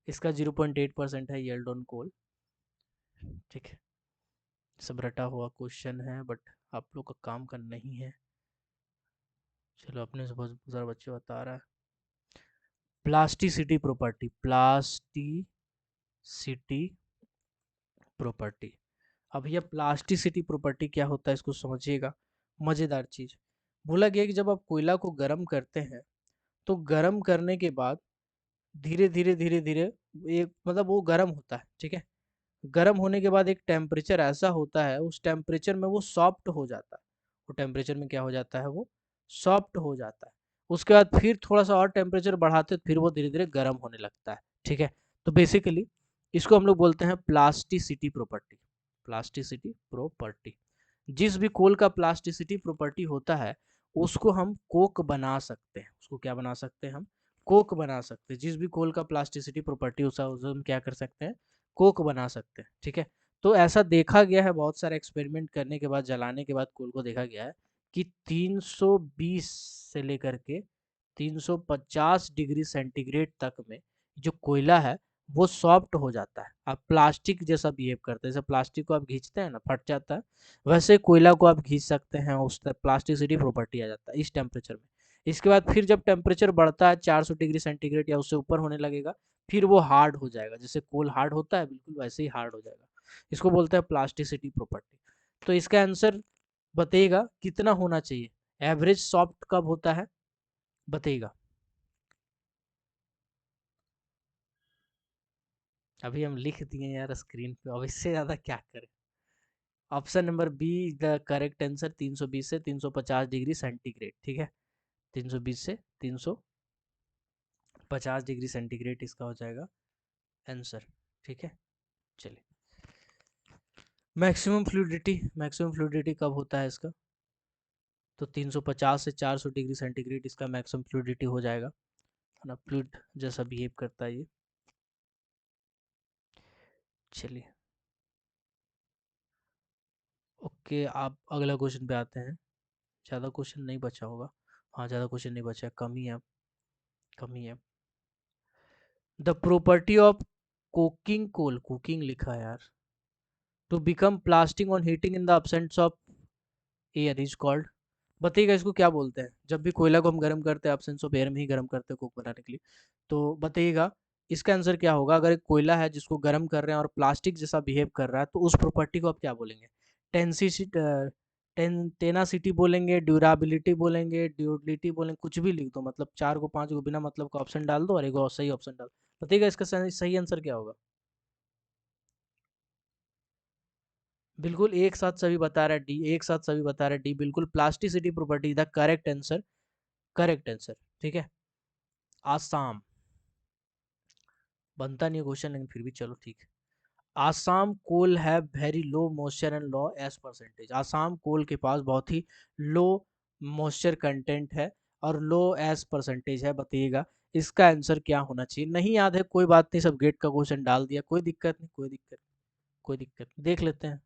इसका 0.8% है येल्ड ऑन कोल। ठीक है, सब रटा हुआ क्वेश्चन है, बट आप लोग का काम का नहीं है। चलो अपने से बहुत सारे बच्चे बता रहा है। Plasticity property, plasticity property. अब यह प्लास्टिसिटी प्रॉपर्टी क्या होता है इसको समझिएगा। मजेदार चीज बोला गया कि जब आप कोयला को गर्म करते हैं तो गर्म करने के बाद धीरे धीरे एक मतलब वो गर्म होता है। ठीक है? गर्म होने के बाद एक टेम्परेचर ऐसा होता है, उस टेम्परेचर में वो सॉफ्ट हो जाता है। वो टेम्परेचर में क्या हो जाता है? वो सॉफ्ट हो जाता है। उसके बाद फिर थोड़ा सा और टेम्परेचर बढ़ाते फिर वो धीरे धीरे गर्म होने लगता है। ठीक है? तो बेसिकली इसको हम लोग बोलते हैं प्लास्टिसिटी प्रॉपर्टी। Plasticity property. जिस भी कोल का प्लास्टिसिटी प्रॉपर्टी होता है उसको हम कोक बना सकते हैं। उसको क्या बना सकते हैं? हम कोक बना सकते हैं। जिस भी कोल का प्लास्टिसिटी प्रॉपर्टी होता है उसे हम क्या कर सकते हैं? कोक बना सकते हैं। ठीक है? तो ऐसा देखा गया है, बहुत सारे एक्सपेरिमेंट करने के बाद, जलाने के बाद कोल को देखा गया है कि 320 से लेकर के 350 डिग्री सेंटीग्रेड तक में जो कोयला है वो सॉफ्ट हो जाता है। आप प्लास्टिक जैसा बिहेव करते हैं। जैसे प्लास्टिक को आप खींचते हैं ना, फट जाता है, वैसे कोयला को आप खींच सकते हैं, उस प्लास्टिसिटी प्रॉपर्टी आ जाता है इस टेम्परेचर में। इसके बाद फिर जब टेम्परेचर बढ़ता है 400 डिग्री सेंटीग्रेड या उससे ऊपर होने लगेगा, फिर वो हार्ड हो जाएगा। जैसे कोल हार्ड होता है बिल्कुल वैसे ही हार्ड हो जाएगा। इसको बोलते हैं प्लास्टिसिटी प्रॉपर्टी। तो इसका आंसर बताइएगा कितना होना चाहिए? एवरेज सॉफ्ट कब होता है बताइएगा। अभी हम लिख दिए यार स्क्रीन पे, अब इससे ज्यादा क्या करें। Option number be the correct answer, 320 से 350 डिग्री सेंटीग्रेड। ठीक है? 320 से 350 डिग्री सेंटीग्रेड इसका हो जाएगा आंसर। ठीक है? चलिए, मैक्सिमम फ्लूइडिटी कब होता है इसका? तो 350 से 400 डिग्री सेंटीग्रेड इसका मैक्सिमम फ्लूइडिटी हो जाएगा, है ना? फ्लूइड जैसा बिहेव करता है ये। चलिए, ओके, आप अगला क्वेश्चन पे आते हैं। ज़्यादा क्वेश्चन नहीं बचा होगा। हाँ, ज़्यादा क्वेश्चन नहीं बचा है, कम ही है, कम ही है। The property of coking coal, cooking लिखा है यार, to become plastic on heating in the absence of air is called. बताइएगा इसको क्या बोलते हैं? जब भी कोयला को हम गर्म करते हैं absence ऑफ एयर में ही गर्म करते हैं कोक बनाने के लिए। तो बताइएगा इसका आंसर क्या होगा? अगर एक कोयला है जिसको गर्म कर रहे हैं और प्लास्टिक जैसा बिहेव कर रहा है तो उस प्रॉपर्टी को आप क्या बोलेंगे? टेंसिसिटी, टेनासिटी बोलेंगे, ड्यूराबिलिटी बोलेंगे, ड्यूरबिलिटी बोलेंगे, कुछ भी लिख दो, मतलब 4 को 5 को बिना मतलब का ऑप्शन डाल दो और एक और सही ऑप्शन डाल। बताइएगा इसका सही आंसर क्या होगा? बिल्कुल एक साथ सभी बता रहा है डी, एक साथ सभी बता रहा है डी। बिल्कुल plasticity property the correct answer, correct answer. ठीक है? आसाम। बनता नहीं है क्वेश्चन लेकिन फिर भी चलो ठीक है। आसाम कोल है very low moisture and low S percentage. Assam coal के पास बहुत ही लो मॉइस्चर कंटेंट है और लो एस परसेंटेज है। बताइएगा इसका आंसर क्या होना चाहिए? नहीं याद है कोई बात नहीं, सब गेट का क्वेश्चन डाल दिया, कोई दिक्कत नहीं, कोई दिक्कत नहीं, कोई दिक्कत नहीं। देख लेते हैं,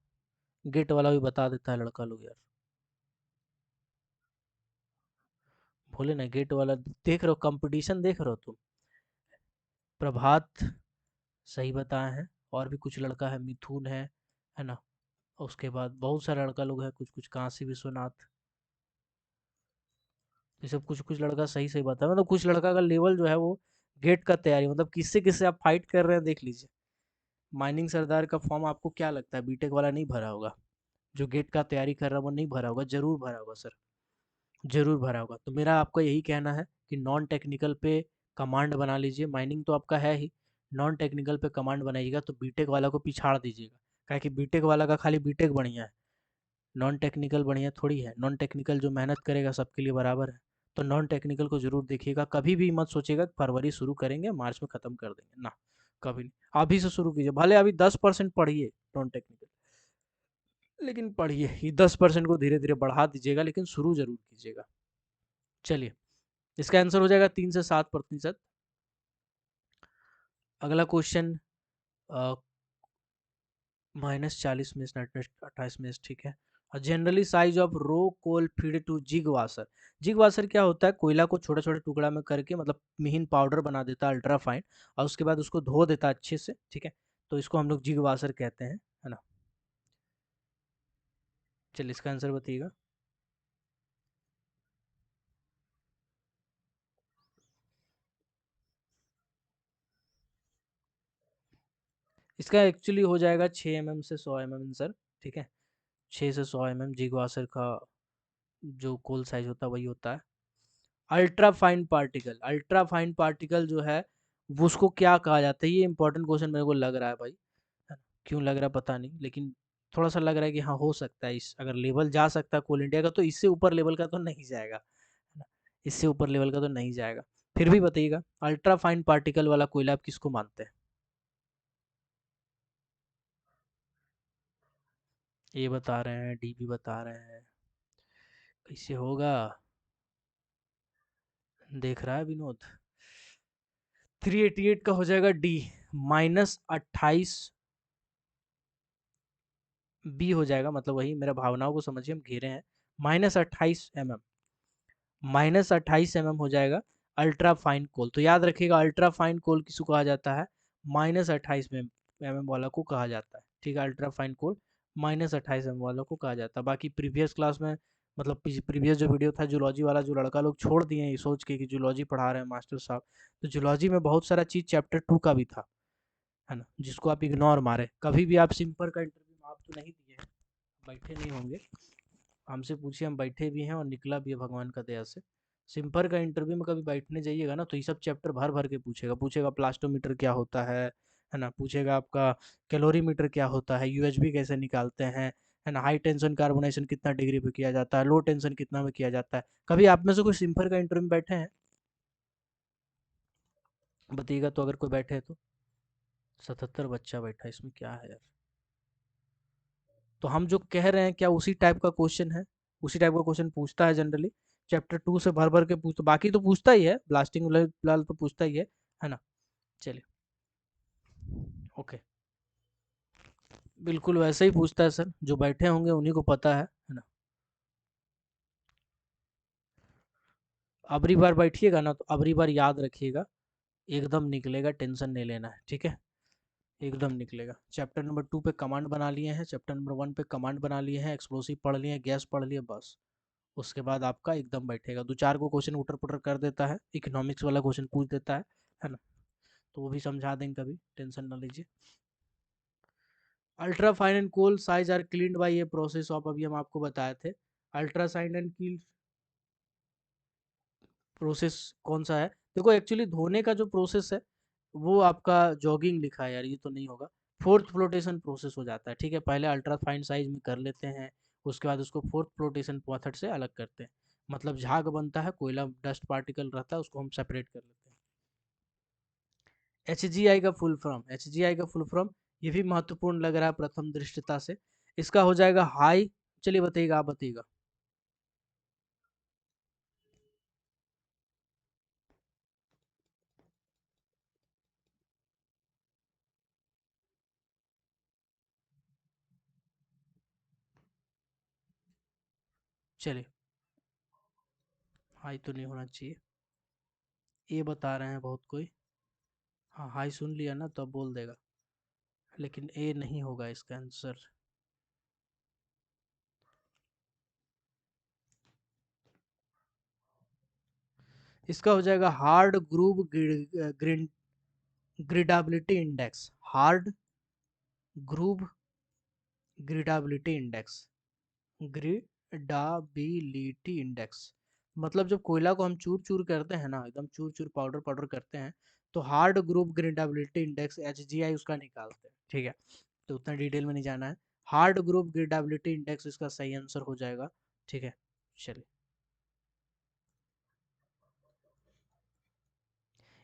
गेट वाला भी बता देता है लड़का लोग यार। बोले ना गेट वाला, देख रहे हो कंपटीशन देख रहे हो तुम। प्रभात सही बताए हैं, और भी कुछ लड़का है, मिथुन है ना? उसके बाद बहुत सारे लड़का लोग हैं, कुछ कुछ काशी विश्वनाथ, ये सब कुछ कुछ लड़का सही सही बता, मतलब कुछ लड़का का लेवल जो है वो गेट का तैयारी, मतलब किससे किससे आप फाइट कर रहे हैं देख लीजिए। माइनिंग सरदार का फॉर्म आपको क्या लगता है बीटेक वाला नहीं भरा होगा? जो गेट का तैयारी कर रहा है वो नहीं भरा होगा? जरूर भरा होगा सर, जरूर भरा होगा। तो मेरा आपको यही कहना है कि नॉन टेक्निकल पे कमांड बना लीजिए, माइनिंग तो आपका है ही, नॉन टेक्निकल पे कमांड बनाइएगा तो बीटेक वाला को पिछाड़ दीजिएगा, क्या कि बीटेक वाला का खाली बीटेक बढ़िया है, नॉन टेक्निकल बढ़िया थोड़ी है। नॉन टेक्निकल जो मेहनत करेगा सबके लिए बराबर है। तो नॉन टेक्निकल को जरूर देखिएगा, कभी भी मत सोचिएगा कि फरवरी शुरू करेंगे मार्च में ख़त्म कर देंगे ना, कभी नहीं। अभी से शुरू कीजिए, भले अभी 10% पढ़िए नॉन टेक्निकल, लेकिन पढ़िए, ये 10% को धीरे धीरे बढ़ा दीजिएगा, लेकिन शुरू जरूर कीजिएगा। चलिए, इसका आंसर हो जाएगा 3 से 7%। अगला क्वेश्चन, -40 मिनट 28 मिनट, ठीक है। Generally size of raw coal feed to jig washer, jig washer क्या होता है? कोयला को छोटे छोटे टुकड़ा में करके, मतलब महीन पाउडर बना देता है अल्ट्रा फाइन, और उसके बाद उसको धो देता है अच्छे से, ठीक है। तो इसको हम लोग जिग वाशर कहते हैं, है ना। चलिए, इसका आंसर बताइएगा। इसका एक्चुअली हो जाएगा 6 mm से 100 mm सर, ठीक है। 6 से 100 mm जिग वाशर का जो कोल साइज होता है वही होता है। Ultra fine particle, ultra fine particle जो है वो उसको क्या कहा जाता है? ये इंपॉर्टेंट क्वेश्चन मेरे को लग रहा है भाई, है ना? क्यों लग रहा है पता नहीं, लेकिन थोड़ा सा लग रहा है कि हाँ हो सकता है, इस अगर लेवल जा सकता है कोल इंडिया का तो इससे ऊपर लेवल का तो नहीं जाएगा, है ना। इससे ऊपर लेवल का तो नहीं जाएगा। फिर भी बताइएगा, अल्ट्रा फाइन पार्टिकल वाला कोयला आप किसको मानते हैं? ए बता रहे हैं, डी भी बता रहे हैं, कैसे होगा? देख रहा है विनोद? 388 का हो जाएगा डी, -28 बी हो जाएगा, मतलब वही, मेरा भावनाओं को समझिए, हम घेरे हैं। -28 mm, -28 mm हो जाएगा अल्ट्रा फाइन कोल। तो याद रखिएगा, अल्ट्रा फाइन कोल किसको कहा जाता है? -28 mm वाला को कहा जाता है, ठीक है। अल्ट्रा फाइन कोल -28 mm वाला को कहा जाता है। बाकी प्रीवियस क्लास में, मतलब प्रीवियस जो वीडियो था जूलॉजी वाला, जो लड़का लोग छोड़ दिए हैं ये सोच के कि जूलॉजी पढ़ा रहे हैं मास्टर साहब, तो जूलॉजी में बहुत सारा चीज़ चैप्टर 2 का भी था, है ना, जिसको आप इग्नोर मारे। कभी भी आप सिंपल का इंटरव्यू आप तो नहीं दिए हैं, बैठे नहीं होंगे, हमसे पूछिए, हम बैठे भी हैं और निकला भी है भगवान का दया से। सिंपल का इंटरव्यू में कभी बैठने जाइएगा ना तो ये सब चैप्टर भर भर के पूछेगा, पूछेगा प्लास्टोमीटर क्या होता है ना, पूछेगा आपका कैलोरीमीटर क्या होता है, यूएचबी कैसे निकालते हैं, है ना, हाई टेंशन कार्बोनेशन कितना डिग्री पे किया जाता है, लो टेंशन कितना में किया जाता है। कभी आप में से कोई सिंपल का इंटरव्यू में बैठे हैं? बताइएगा तो, अगर कोई बैठे है तो। 77 बच्चा बैठा है, इसमें क्या है यार? तो हम जो कह रहे हैं क्या उसी टाइप का क्वेश्चन है? उसी टाइप का क्वेश्चन पूछता है जनरली, चैप्टर 2 से भर भर के पूछता, बाकी तो पूछता ही है, ब्लास्टिंग फिलहाल तो पूछता ही है ना। चलिए, ओके, बिल्कुल वैसे ही पूछता है सर, जो बैठे होंगे उन्हीं को पता है ना। अबरी बार बैठिएगा ना तो अबरी बार याद रखिएगा, एकदम निकलेगा, टेंशन नहीं लेना है, ठीक है। एकदम निकलेगा। चैप्टर नंबर 2 पे कमांड बना लिए हैं, चैप्टर नंबर 1 पे कमांड बना लिए हैं, एक्सप्लोसिव पढ़ लिए, गैस पढ़ लिए, बस। उसके बाद आपका एकदम बैठेगा। दो चार को क्वेश्चन उटर पुटर कर देता है, इकोनॉमिक्स वाला क्वेश्चन पूछ देता है ना, तो वो भी समझा देंगे, कभी टेंशन ना लीजिए। Ultra fine and coal size are cleaned by ये प्रोसेस ऑफ, अभी हम आपको बताए थे। Ultra fine and coal process कौन सा है? देखो, एक्चुअली धोने का जो प्रोसेस है वो आपका जॉगिंग लिखा है यार, ये तो नहीं होगा। फोर्थ फ्लोटेशन प्रोसेस हो जाता है, ठीक है। पहले अल्ट्रा फाइन साइज में कर लेते हैं, उसके बाद उसको फोर्थ फ्लोटेशन मेथड से अलग करते हैं, मतलब झाग बनता है, कोयला डस्ट पार्टिकल रहता है, उसको हम सेपरेट कर लेते हैं। HGI का फुल फॉर्म, HGI का फुल फॉर्म, ये भी महत्वपूर्ण लग रहा है प्रथम दृष्टता से। इसका हो जाएगा हाई, चलिए बताइएगा, आप बताइएगा। चलिए, हाई तो नहीं होना चाहिए, ये बता रहे हैं बहुत कोई। हाँ, हाई सुन लिया ना तो अब बोल देगा, लेकिन ए नहीं होगा इसका आंसर। इसका हो जाएगा Hardgrove grindability index, Hardgrove grindability index, grindability index मतलब जब कोयला को हम चूर चूर करते हैं ना, एकदम चूर चूर पाउडर पाउडर करते हैं, तो hard groove grindability index HGI उसका निकालते हैं, ठीक है। तो उतना डिटेल में नहीं जाना है। हार्ड ग्रुव ग्रिडाबिलिटी इंडेक्स इसका सही आंसर हो जाएगा, ठीक है। चलिए,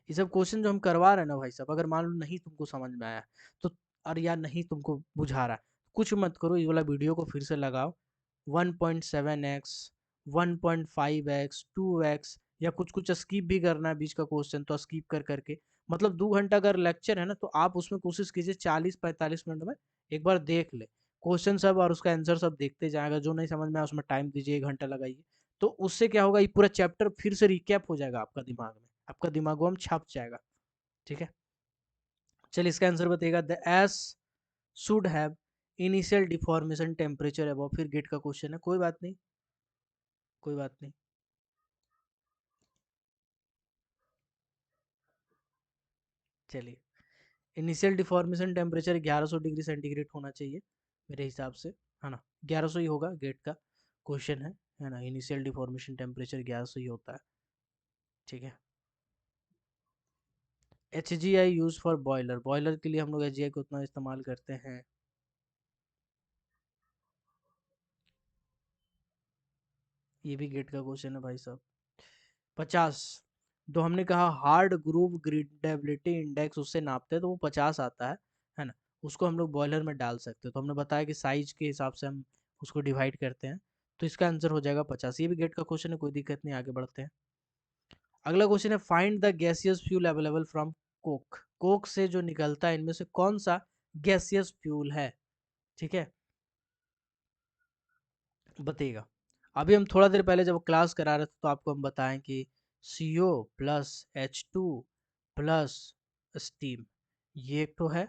ये सब क्वेश्चन जो हम करवा रहे हैं ना भाई साहब, अगर मान लो नहीं तुमको समझ में आया तो, और या नहीं तुमको बुझा रहा है, कुछ मत करो, ये वाला वीडियो को फिर से लगाओ, 1.7x, 1.5x, 2x, या कुछ कुछ स्किप भी करना है बीच का क्वेश्चन तो स्किप कर करके, मतलब 2 घंटा अगर लेक्चर है ना, तो आप उसमें कोशिश कीजिए 40-45 मिनट में एक बार देख ले क्वेश्चन सब, और उसका आंसर सब देखते जाएगा। जो नहीं समझ में आया उसमें टाइम दीजिए, 1 घंटा लगाइए, तो उससे क्या होगा, ये पूरा चैप्टर फिर से रिकैप हो जाएगा आपका दिमाग में, आपका दिमाग में छप जाएगा, ठीक है। चलिए, इसका आंसर बताइएगा, the S should have initial deformation temperature above, फिर गेट का क्वेश्चन है, कोई बात नहीं, कोई बात नहीं। चलिए, initial deformation temperature 1100 degree centigrade होना चाहिए मेरे हिसाब से, है ना, 1100 ही होगा, गेट का क्वेश्चन है ना, इनिशियल डिफॉर्मेशन टेम्परेचर 1100 ही होता है, ठीक है। HGI use for boiler, boiler के लिए हम लोग HGI को उतना इस्तेमाल करते हैं, ये भी गेट का क्वेश्चन है भाई साहब। 50, तो हमने कहा हार्ड ग्रूव ग्रिडेबिलिटी इंडेक्स उससे नापते हैं तो वो 50 आता है ना, उसको हम लोग बॉयलर में डाल सकते हैं, तो हमने बताया कि साइज के हिसाब से हम उसको डिवाइड करते हैं, तो इसका आंसर हो जाएगा 50। ये भी गेट का क्वेश्चन है, कोई दिक्कत नहीं, आगे बढ़ते हैं। अगला क्वेश्चन है, find the gaseous fuel available from Coke, Coke से जो निकलता है इनमें से कौन सा गैसियस फ्यूल है, ठीक है, बताइएगा। अभी हम थोड़ा देर पहले जब क्लास करा रहे थे तो आपको हम बताएं कि CO plus H2 plus steam, ये एक तो है,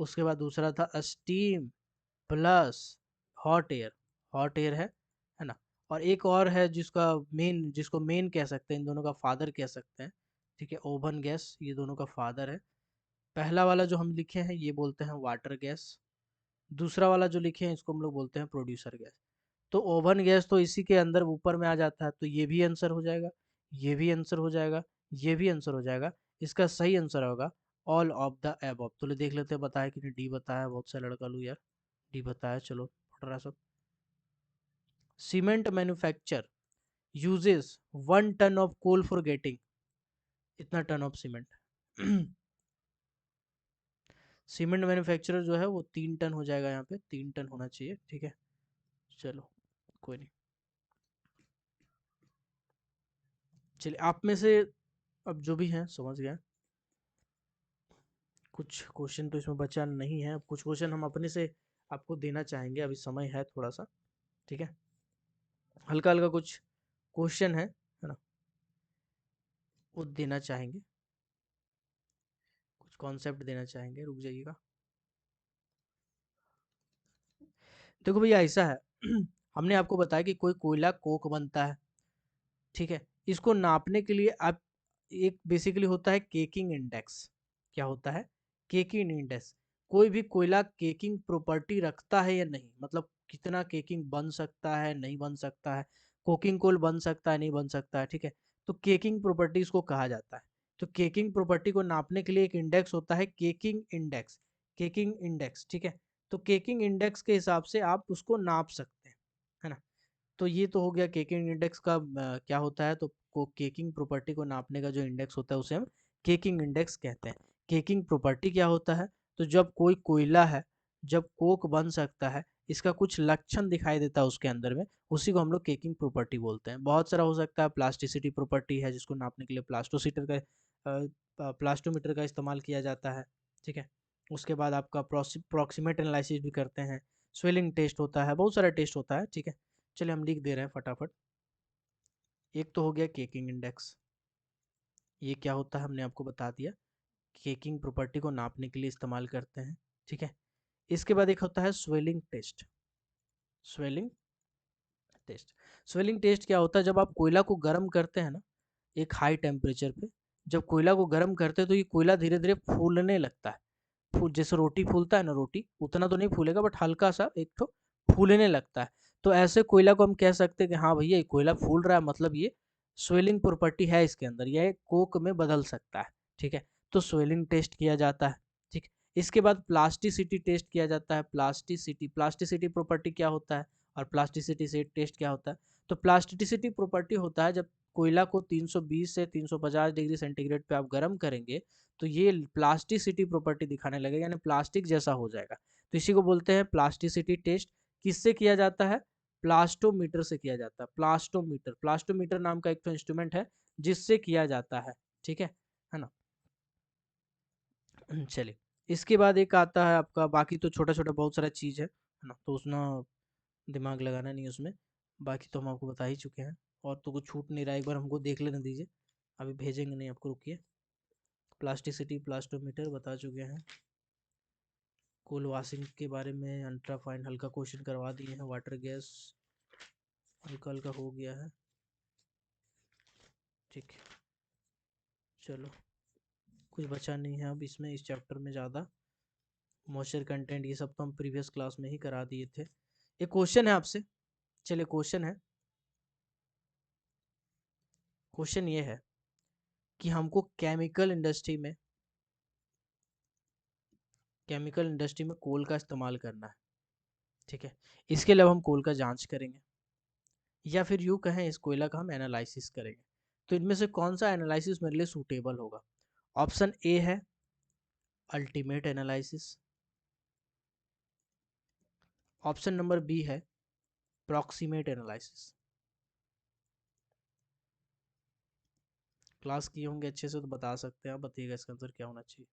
उसके बाद दूसरा था steam plus hot air, hot air है ना, और एक और है जिसका मेन, जिसको मेन कह सकते हैं, इन दोनों का फादर कह सकते हैं, ठीक है, ओवन गैस, ये दोनों का फादर है। पहला वाला जो हम लिखे हैं ये बोलते हैं वाटर गैस, दूसरा वाला जो लिखे हैं इसको हम लोग बोलते हैं प्रोड्यूसर गैस। तो ओवन गैस तो इसी के अंदर ऊपर में आ जाता है, तो ये भी आंसर हो जाएगा, ये भी आंसर हो जाएगा, ये भी आंसर हो जाएगा। इसका सही आंसर होगा ऑल ऑफ द एबव। तो देख लेते हैं बताया कि नहीं, डी बताया, बहुत सा लड़का लू यार, डी बताया, चलो पढ़ रहा सब। Cement manufacture uses 1 ton of coal for getting, इतना ton of cement. Cement manufacturer जो है वो 3 टन हो जाएगा, यहाँ पे 3 टन होना चाहिए, ठीक है। चलो, कोई नहीं। चलिए, आप में से अब जो भी हैं समझ गए, कुछ क्वेश्चन तो इसमें बचा नहीं है, अब कुछ क्वेश्चन हम अपने से आपको देना चाहेंगे, अभी समय है थोड़ा सा, ठीक है, हल्का हल्का कुछ क्वेश्चन है ना, वो देना चाहेंगे, कुछ कॉन्सेप्ट देना चाहेंगे, रुक जाइएगा। देखो भैया, ऐसा है, हमने आपको बताया कि कोई कोयला कोक बनता है, ठीक है, इसको नापने के लिए आप, एक बेसिकली होता है केकिंग इंडेक्स, क्या होता है, केकिंग इंडेक्स। कोई भी कोयला केकिंग प्रॉपर्टी रखता है या नहीं, मतलब कितना केकिंग बन सकता है, नहीं बन सकता है, कोकिंग कोल बन सकता है, नहीं बन सकता है, ठीक है, तो केकिंग प्रॉपर्टी इसको कहा जाता है। तो केकिंग प्रॉपर्टी को नापने के लिए एक इंडेक्स होता है, केकिंग इंडेक्स, केकिंग इंडेक्स, ठीक है। तो केकिंग इंडेक्स के हिसाब से आप उसको नाप सकते हैं, है ना। तो ये तो हो गया केकिंग इंडेक्स का, क्या होता है, तो केकिंग प्रॉपर्टी को नापने का जो इंडेक्स होता है उसे हम केकिंग इंडेक्स कहते हैं। केकिंग प्रॉपर्टी क्या होता है, तो जब कोई कोयला है, जब कोक बन सकता है, इसका कुछ लक्षण दिखाई देता है उसके अंदर में, उसी को हम लोग केकिंग प्रॉपर्टी बोलते हैं। बहुत सारा हो सकता है, प्लास्टिसिटी प्रॉपर्टी है जिसको नापने के लिए प्लास्टोसीटर का, प्लास्टोमीटर का इस्तेमाल किया जाता है, ठीक है। उसके बाद आपका प्रॉक्सिमेट एनालिसिस भी करते हैं, स्वेलिंग टेस्ट होता है, बहुत सारा टेस्ट होता है, ठीक है। चलिए, हम लिख दे रहे हैं फटाफट। एक तो हो गया केकिंग इंडेक्स, ये क्या होता है हमने आपको बता दिया, केकिंग प्रॉपर्टी को नापने के लिए इस्तेमाल करते हैं, ठीक है। इसके बाद एक होता है swelling test, swelling test. Swelling test क्या होता है, जब आप कोयला को गर्म करते हैं ना, एक हाई टेम्परेचर पे, जब कोयला को गर्म करते हैं तो ये कोयला धीरे धीरे फूलने लगता है, फूल, जैसे रोटी फूलता है ना, रोटी उतना तो नहीं फूलेगा बट हल्का सा एक तो फूलने लगता है। तो ऐसे कोयला को हम कह सकते हैं कि हाँ भैया ये कोयला फूल रहा है, मतलब ये स्वेलिंग प्रॉपर्टी है इसके अंदर, यह कोक में बदल सकता है। ठीक है, तो स्वेलिंग टेस्ट किया जाता है। ठीक, इसके बाद प्लास्टिसिटी टेस्ट किया जाता है। प्लास्टिसिटी, प्लास्टिसिटी प्रॉपर्टी क्या होता है और प्लास्टिसिटी से टेस्ट क्या होता है? तो प्लास्टिसिटी प्रॉपर्टी होता है जब कोयला को 320 से 350 डिग्री सेंटीग्रेड पे आप गर्म करेंगे तो ये प्लास्टिसिटी प्रॉपर्टी दिखाने लगेगा, यानी प्लास्टिक जैसा हो जाएगा। तो इसी को बोलते हैं प्लास्टिसिटी टेस्ट। किससे किया जाता है? प्लास्टोमीटर से किया जाता है। प्लास्टोमीटर, प्लास्टोमीटर नाम का एक तो इंस्ट्रूमेंट है जिससे किया जाता है। ठीक है ना। चलिए, इसके बाद एक आता है आपका, बाकी तो छोटा छोटा बहुत सारा चीज़ है ना, तो उसमें दिमाग लगाना नहीं उसमें, बाकी तो हम आपको बता ही चुके हैं। और तो कुछ छूट नहीं रहा, एक बार हमको देख लेने दीजिए, अभी भेजेंगे नहीं आपको, रुकिए। प्लास्टिसिटी, प्लास्टोमीटर बता चुके हैं। कोल वाशिंग के बारे में अल्ट्रा फाइन हल्का क्वेश्चन करवा दिए हैं। वाटर गैस हल्का हल्का हो गया है। ठीक है, चलो कुछ बचा नहीं है अब इसमें, इस चैप्टर में ज़्यादा। मॉइस्चर कंटेंट ये सब तो हम प्रीवियस क्लास में ही करा दिए थे। एक क्वेश्चन है आपसे, चलिए क्वेश्चन है, क्वेश्चन ये है कि हमको केमिकल इंडस्ट्री में कोल का इस्तेमाल करना है। ठीक है, इसके लिए हम कोल का जांच करेंगे, या फिर यूँ कहें इस कोयला का हम एनालिसिस करेंगे। तो इनमें से कौन सा एनालिसिस मेरे लिए सूटेबल होगा? ऑप्शन ए है ultimate analysis, option number B है प्रॉक्सिमेट एनालिसिस। क्लास किए होंगे अच्छे से तो बता सकते हैं, आप बताइएगा इसका आंसर क्या होना चाहिए।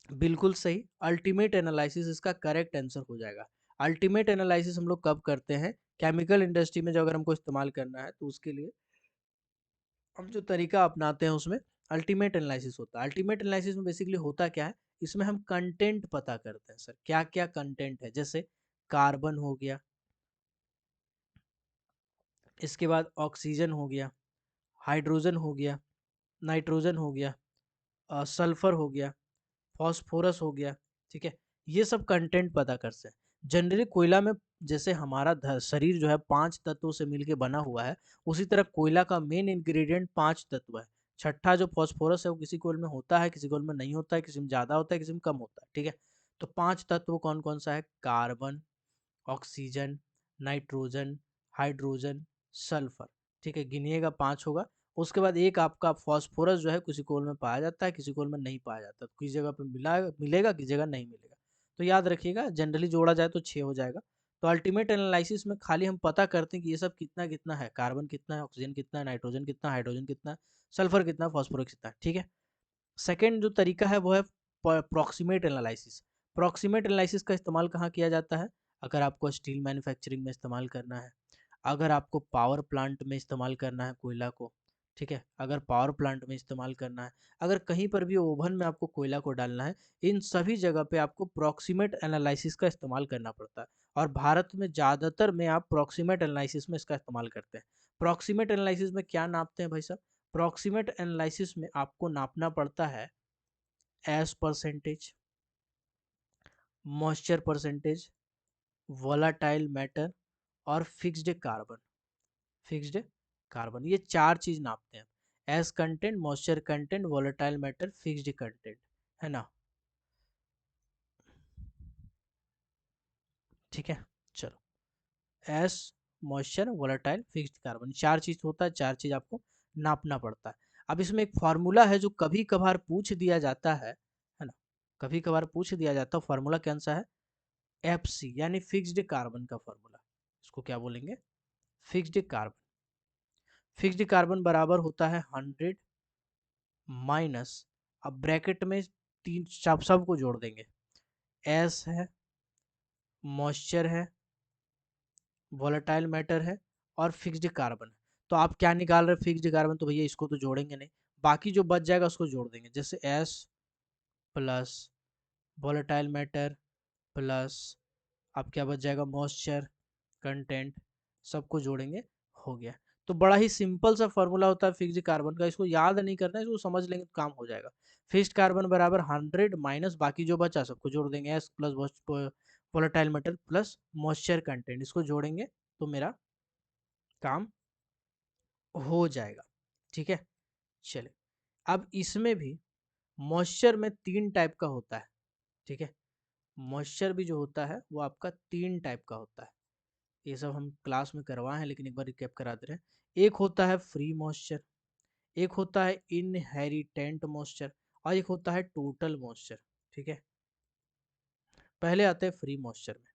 बिल्कुल सही, अल्टीमेट एनालिसिस इसका करेक्ट आंसर हो जाएगा। अल्टीमेट एनालिसिस हम लोग कब करते हैं? केमिकल इंडस्ट्री में जब अगर हमको इस्तेमाल करना है तो उसके लिए हम जो तरीका अपनाते हैं उसमें अल्टीमेट एनालिसिस होता है। अल्टीमेट एनालिसिस में बेसिकली होता क्या है, इसमें हम कंटेंट पता करते हैं। सर क्या क्या कंटेंट है? जैसे कार्बन हो गया, इसके बाद ऑक्सीजन हो गया, हाइड्रोजन हो गया, नाइट्रोजन हो गया, सल्फर हो गया, फॉस्फोरस हो गया। ठीक है, ये सब कंटेंट पता कर सकते हैं। जनरली कोयला में जैसे हमारा शरीर जो है 5 तत्वों से मिलके बना हुआ है, उसी तरह कोयला का मेन इंग्रेडिएंट 5 तत्व है। छठा जो फॉस्फोरस है वो किसी कोयल में होता है, किसी कोयल में नहीं होता है, किसी में ज़्यादा होता है, किसी में कम होता है। ठीक है, तो 5 तत्व कौन कौन सा है? Carbon, oxygen, nitrogen, hydrogen, sulphur. ठीक है, गिनिएगा 5 होगा। उसके बाद एक आपका फॉस्फोरस जो है किसी कोल में पाया जाता है, किसी कोल में नहीं पाया जाता, तो किसी जगह पे मिलेगा, किसी जगह नहीं मिलेगा। तो याद रखिएगा, जनरली जोड़ा जाए तो 6 हो जाएगा। तो अल्टीमेट एनालिसिस में खाली हम पता करते हैं कि ये सब कितना कितना है, कार्बन कितना है, ऑक्सीजन कितना है, नाइट्रोजन कितना, हाइड्रोजन कितना, सल्फर कितना, फॉस्फोरस कितना है। ठीक है, सेकेंड जो तरीका है वो है प्रॉक्सिमेट एनालिसिस। प्रॉक्सिमेट एनालिसिस का इस्तेमाल कहाँ किया जाता है? अगर आपको स्टील मैन्युफैक्चरिंग में इस्तेमाल करना है, अगर आपको पावर प्लांट में इस्तेमाल करना है कोयला को, ठीक है, अगर पावर प्लांट में इस्तेमाल करना है, अगर कहीं पर भी ओवन में आपको कोयला को डालना है, इन सभी जगह पे आपको प्रॉक्सिमेट एनालिसिस का इस्तेमाल करना पड़ता है। और भारत में ज़्यादातर में आप प्रॉक्सिमेट एनालिसिस में इसका इस्तेमाल करते हैं। प्रॉक्सिमेट एनालिसिस में क्या नापते हैं भाई साहब? प्रॉक्सिमेट एनालिसिस में आपको नापना पड़ता है S percentage, moisture percentage, volatile matter और फिक्स्ड कार्बन। फिक्स्ड कार्बन, ये 4 चीज नापते हैं। S content, moisture content, volatile matter, fixed content, है ना। ठीक है, चलो, S, moisture, volatile, fixed carbon, 4 चीज होता है, 4 चीज आपको नापना पड़ता है। अब इसमें एक फार्मूला है जो कभी कभार पूछ दिया जाता है ना, कभी कभार पूछ दिया जाता है। फार्मूला कौन सा है? एफ सी, यानी फिक्स्ड कार्बन का फार्मूला। इसको क्या बोलेंगे? Fixed carbon. फिक्स्ड कार्बन बराबर होता है 100 माइनस, अब ब्रैकेट में तीन सब को जोड़ देंगे। एस है, मॉइस्चर है, वोलेटाइल मैटर है और फिक्स्ड कार्बन। तो आप क्या निकाल रहे हैं? फिक्स्ड कार्बन, तो भैया इसको तो जोड़ेंगे नहीं, बाकी जो बच जाएगा उसको जोड़ देंगे। जैसे S plus volatile matter plus, अब क्या बच जाएगा? मॉइस्चर कंटेंट, सबको जोड़ेंगे, हो गया। तो बड़ा ही सिंपल सा फॉर्मूला होता है फिक्स्ड कार्बन का, इसको याद नहीं करना है, इसको समझ लेंगे तो काम हो जाएगा। फिक्स्ड कार्बन बराबर 100 माइनस बाकी जो बचा सबको जोड़ देंगे, S plus volatile metal plus moisture content, इसको जोड़ेंगे तो मेरा काम हो जाएगा। ठीक है, चलिए अब इसमें भी मॉइस्चर में 3 टाइप का होता है। ठीक है, मॉइस्चर भी जो होता है वो आपका 3 टाइप का होता है। ये सब हम क्लास में करवाए हैं लेकिन एक बार रिकैप करा दे रहे हैं। एक होता है फ्री मॉइस्चर, एक होता है इनहेरिटेंट मॉइस्चर और एक होता है टोटल मॉइस्चर। ठीक है, पहले आते हैं फ्री मॉइस्चर में।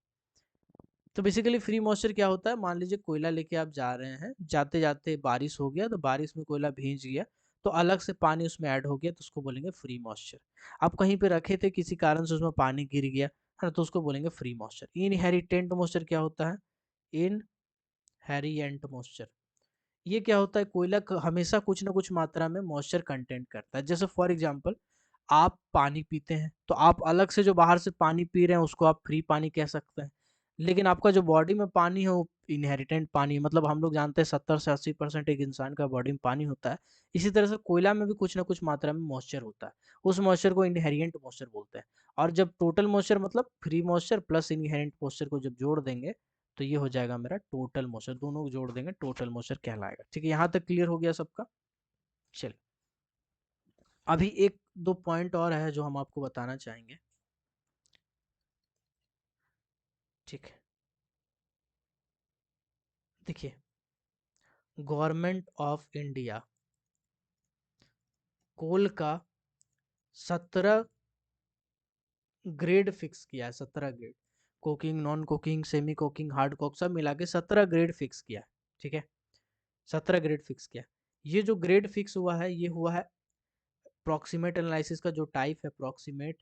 तो बेसिकली फ्री मॉइस्चर क्या होता है, मान लीजिए कोयला लेके आप जा रहे हैं, जाते जाते बारिश हो गया तो बारिश में कोयला भींच गया, तो अलग से पानी उसमें ऐड हो गया तो उसको बोलेंगे फ्री मॉइस्चर। आप कहीं पे रखे थे किसी कारण से उसमें पानी गिर गया है ना, तो उसको बोलेंगे फ्री मॉइस्चर। इनहेरिटेंट मॉइस्चर क्या होता है, इनहेरिएंट मॉइस्चर, ये क्या होता है, कोयला हमेशा कुछ ना कुछ मात्रा में मॉइस्चर कंटेंट करता है। जैसे फॉर एग्जांपल आप पानी पीते हैं तो आप अलग से जो बाहर से पानी पी रहे हैं उसको आप फ्री पानी कह सकते हैं, लेकिन आपका जो बॉडी में पानी है वो इनहेरिटेंट पानी, मतलब हम लोग जानते हैं 70 से 80% एक इंसान का बॉडी में पानी होता है। इसी तरह से कोयला में भी कुछ ना कुछ मात्रा में मॉइस्चर होता है, उस मॉइस्चर को इनहेरिएंट मॉइस्चर बोलते हैं। और जब टोटल मॉइस्चर मतलब फ्री मॉइस्चर प्लस इनहेरिएंट मॉइस्चर को जब जोड़ देंगे तो ये हो जाएगा मेरा टोटल मॉइस्चर, दोनों को जोड़ देंगे टोटल मॉइस्चर कहलाएगा। ठीक है, यहाँ तक क्लियर हो गया सबका। चलिए अभी एक दो पॉइंट और है जो हम आपको बताना चाहेंगे। ठीक है, देखिए गवर्नमेंट ऑफ इंडिया कोल का 17 ग्रेड फिक्स किया है, 17 grade, coking, non coking, semi coking, hard Coke सब मिला के 17 ग्रेड फिक्स किया है। ठीक है, 17 ग्रेड फिक्स किया। ये जो ग्रेड फिक्स हुआ है ये हुआ है प्रॉक्सिमेट एनालिसिस का जो टाइप है, प्रॉक्सिमेट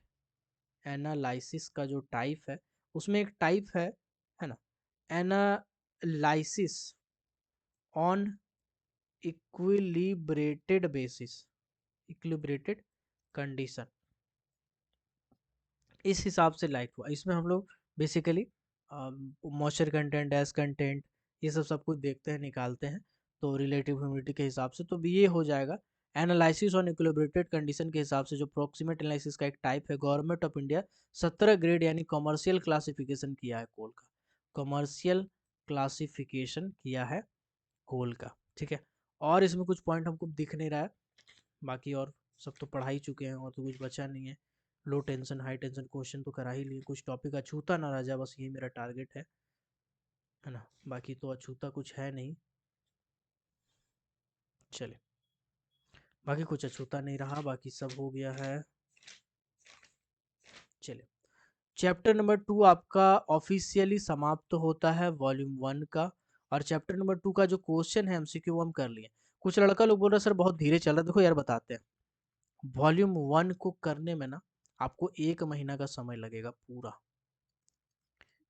एनालिसिस का जो टाइप है उसमें एक टाइप है ना, एनालिसिस ऑन इक्विलिब्रेटेड बेसिस, इक्विलिब्रेटेड कंडीशन, इस हिसाब से लाइट हुआ। इसमें हम लोग basically moisture content, S content, ये सब कुछ देखते हैं, निकालते हैं, तो रिलेटिव ह्यूमिडिटी के हिसाब से तो भी ये हो जाएगा। एनालिसिस ऑन इक्विलिब्रेटेड कंडीशन के हिसाब से जो प्रोक्सीमेट एनालिसिस का एक टाइप है, गवर्नमेंट ऑफ इंडिया 17 ग्रेड यानी कॉमर्शियल क्लासिफिकेशन किया है कोल का, कॉमर्शियल क्लासिफिकेशन किया है कोल का। ठीक है, और इसमें कुछ पॉइंट हमको दिख नहीं रहा है, बाकी और सब तो पढ़ा ही चुके हैं और तो कुछ बचा नहीं है। लो टेंशन हाई टेंशन क्वेश्चन तो करा ही लिए, कुछ टॉपिक अछूता ना रह जाए, बस यही मेरा टारगेट है ना, बाकी तो अछूता कुछ है नहीं। चलिए बाकी कुछ अछूता नहीं रहा, बाकी सब हो गया है। चलिए चैप्टर नंबर 2 आपका ऑफिशियली समाप्त होता है वॉल्यूम 1 का, और चैप्टर नंबर 2 का जो क्वेश्चन है एमसीक्यू वो हम कर लिए। कुछ लड़का लोग बोल रहे सर बहुत धीरे चल रहा है, देखो यार बताते हैं, वॉल्यूम 1 को करने में ना आपको 1 महीना का समय लगेगा पूरा।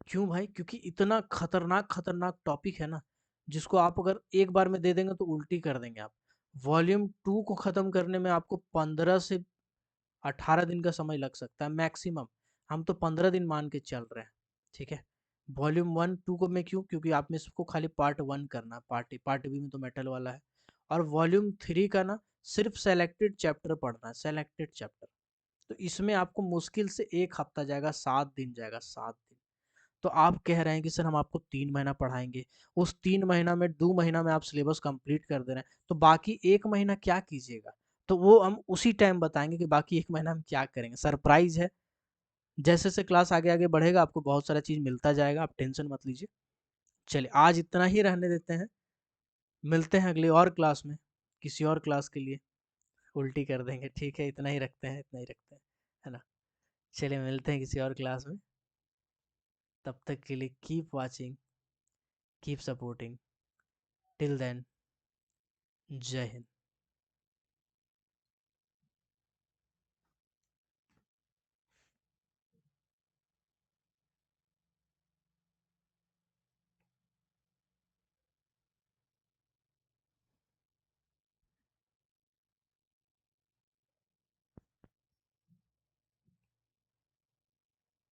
क्यों भाई, क्योंकि इतना खतरनाक खतरनाक टॉपिक है ना, जिसको आप अगर एक बार में दे देंगे तो उल्टी कर देंगे आप। वॉल्यूम 2 को ख़त्म करने में आपको 15 से 18 दिन का समय लग सकता है मैक्सिमम, हम तो 15 दिन मान के चल रहे हैं। ठीक है, वॉल्यूम 1 2 को मैं क्यों, क्योंकि आप में सबको खाली पार्ट 1 करना, पार्ट बी में तो मेटल वाला है। और वॉल्यूम 3 का ना सिर्फ सेलेक्टेड चैप्टर पढ़ना है, सेलेक्टेड चैप्टर, तो इसमें आपको मुश्किल से 1 हफ्ता जाएगा, 7 दिन जाएगा, 7 दिन। तो आप कह रहे हैं कि सर हम आपको 3 महीना पढ़ाएंगे, उस 3 महीना में 2 महीना में आप सिलेबस कंप्लीट कर दे रहे हैं, तो बाकी 1 महीना क्या कीजिएगा, तो वो हम उसी टाइम बताएंगे कि बाकी 1 महीना हम क्या करेंगे, सरप्राइज है। जैसे जैसे क्लास आगे आगे बढ़ेगा आपको बहुत सारा चीज़ मिलता जाएगा, आप टेंशन मत लीजिए। चलिए आज इतना ही रहने देते हैं, मिलते हैं अगली और क्लास में, किसी और क्लास के लिए उल्टी कर देंगे। ठीक है, इतना ही रखते हैं, इतना ही रखते हैं, है ना। चलिए मिलते हैं किसी और क्लास में, तब तक के लिए keep watching, keep supporting, till then जय हिंद।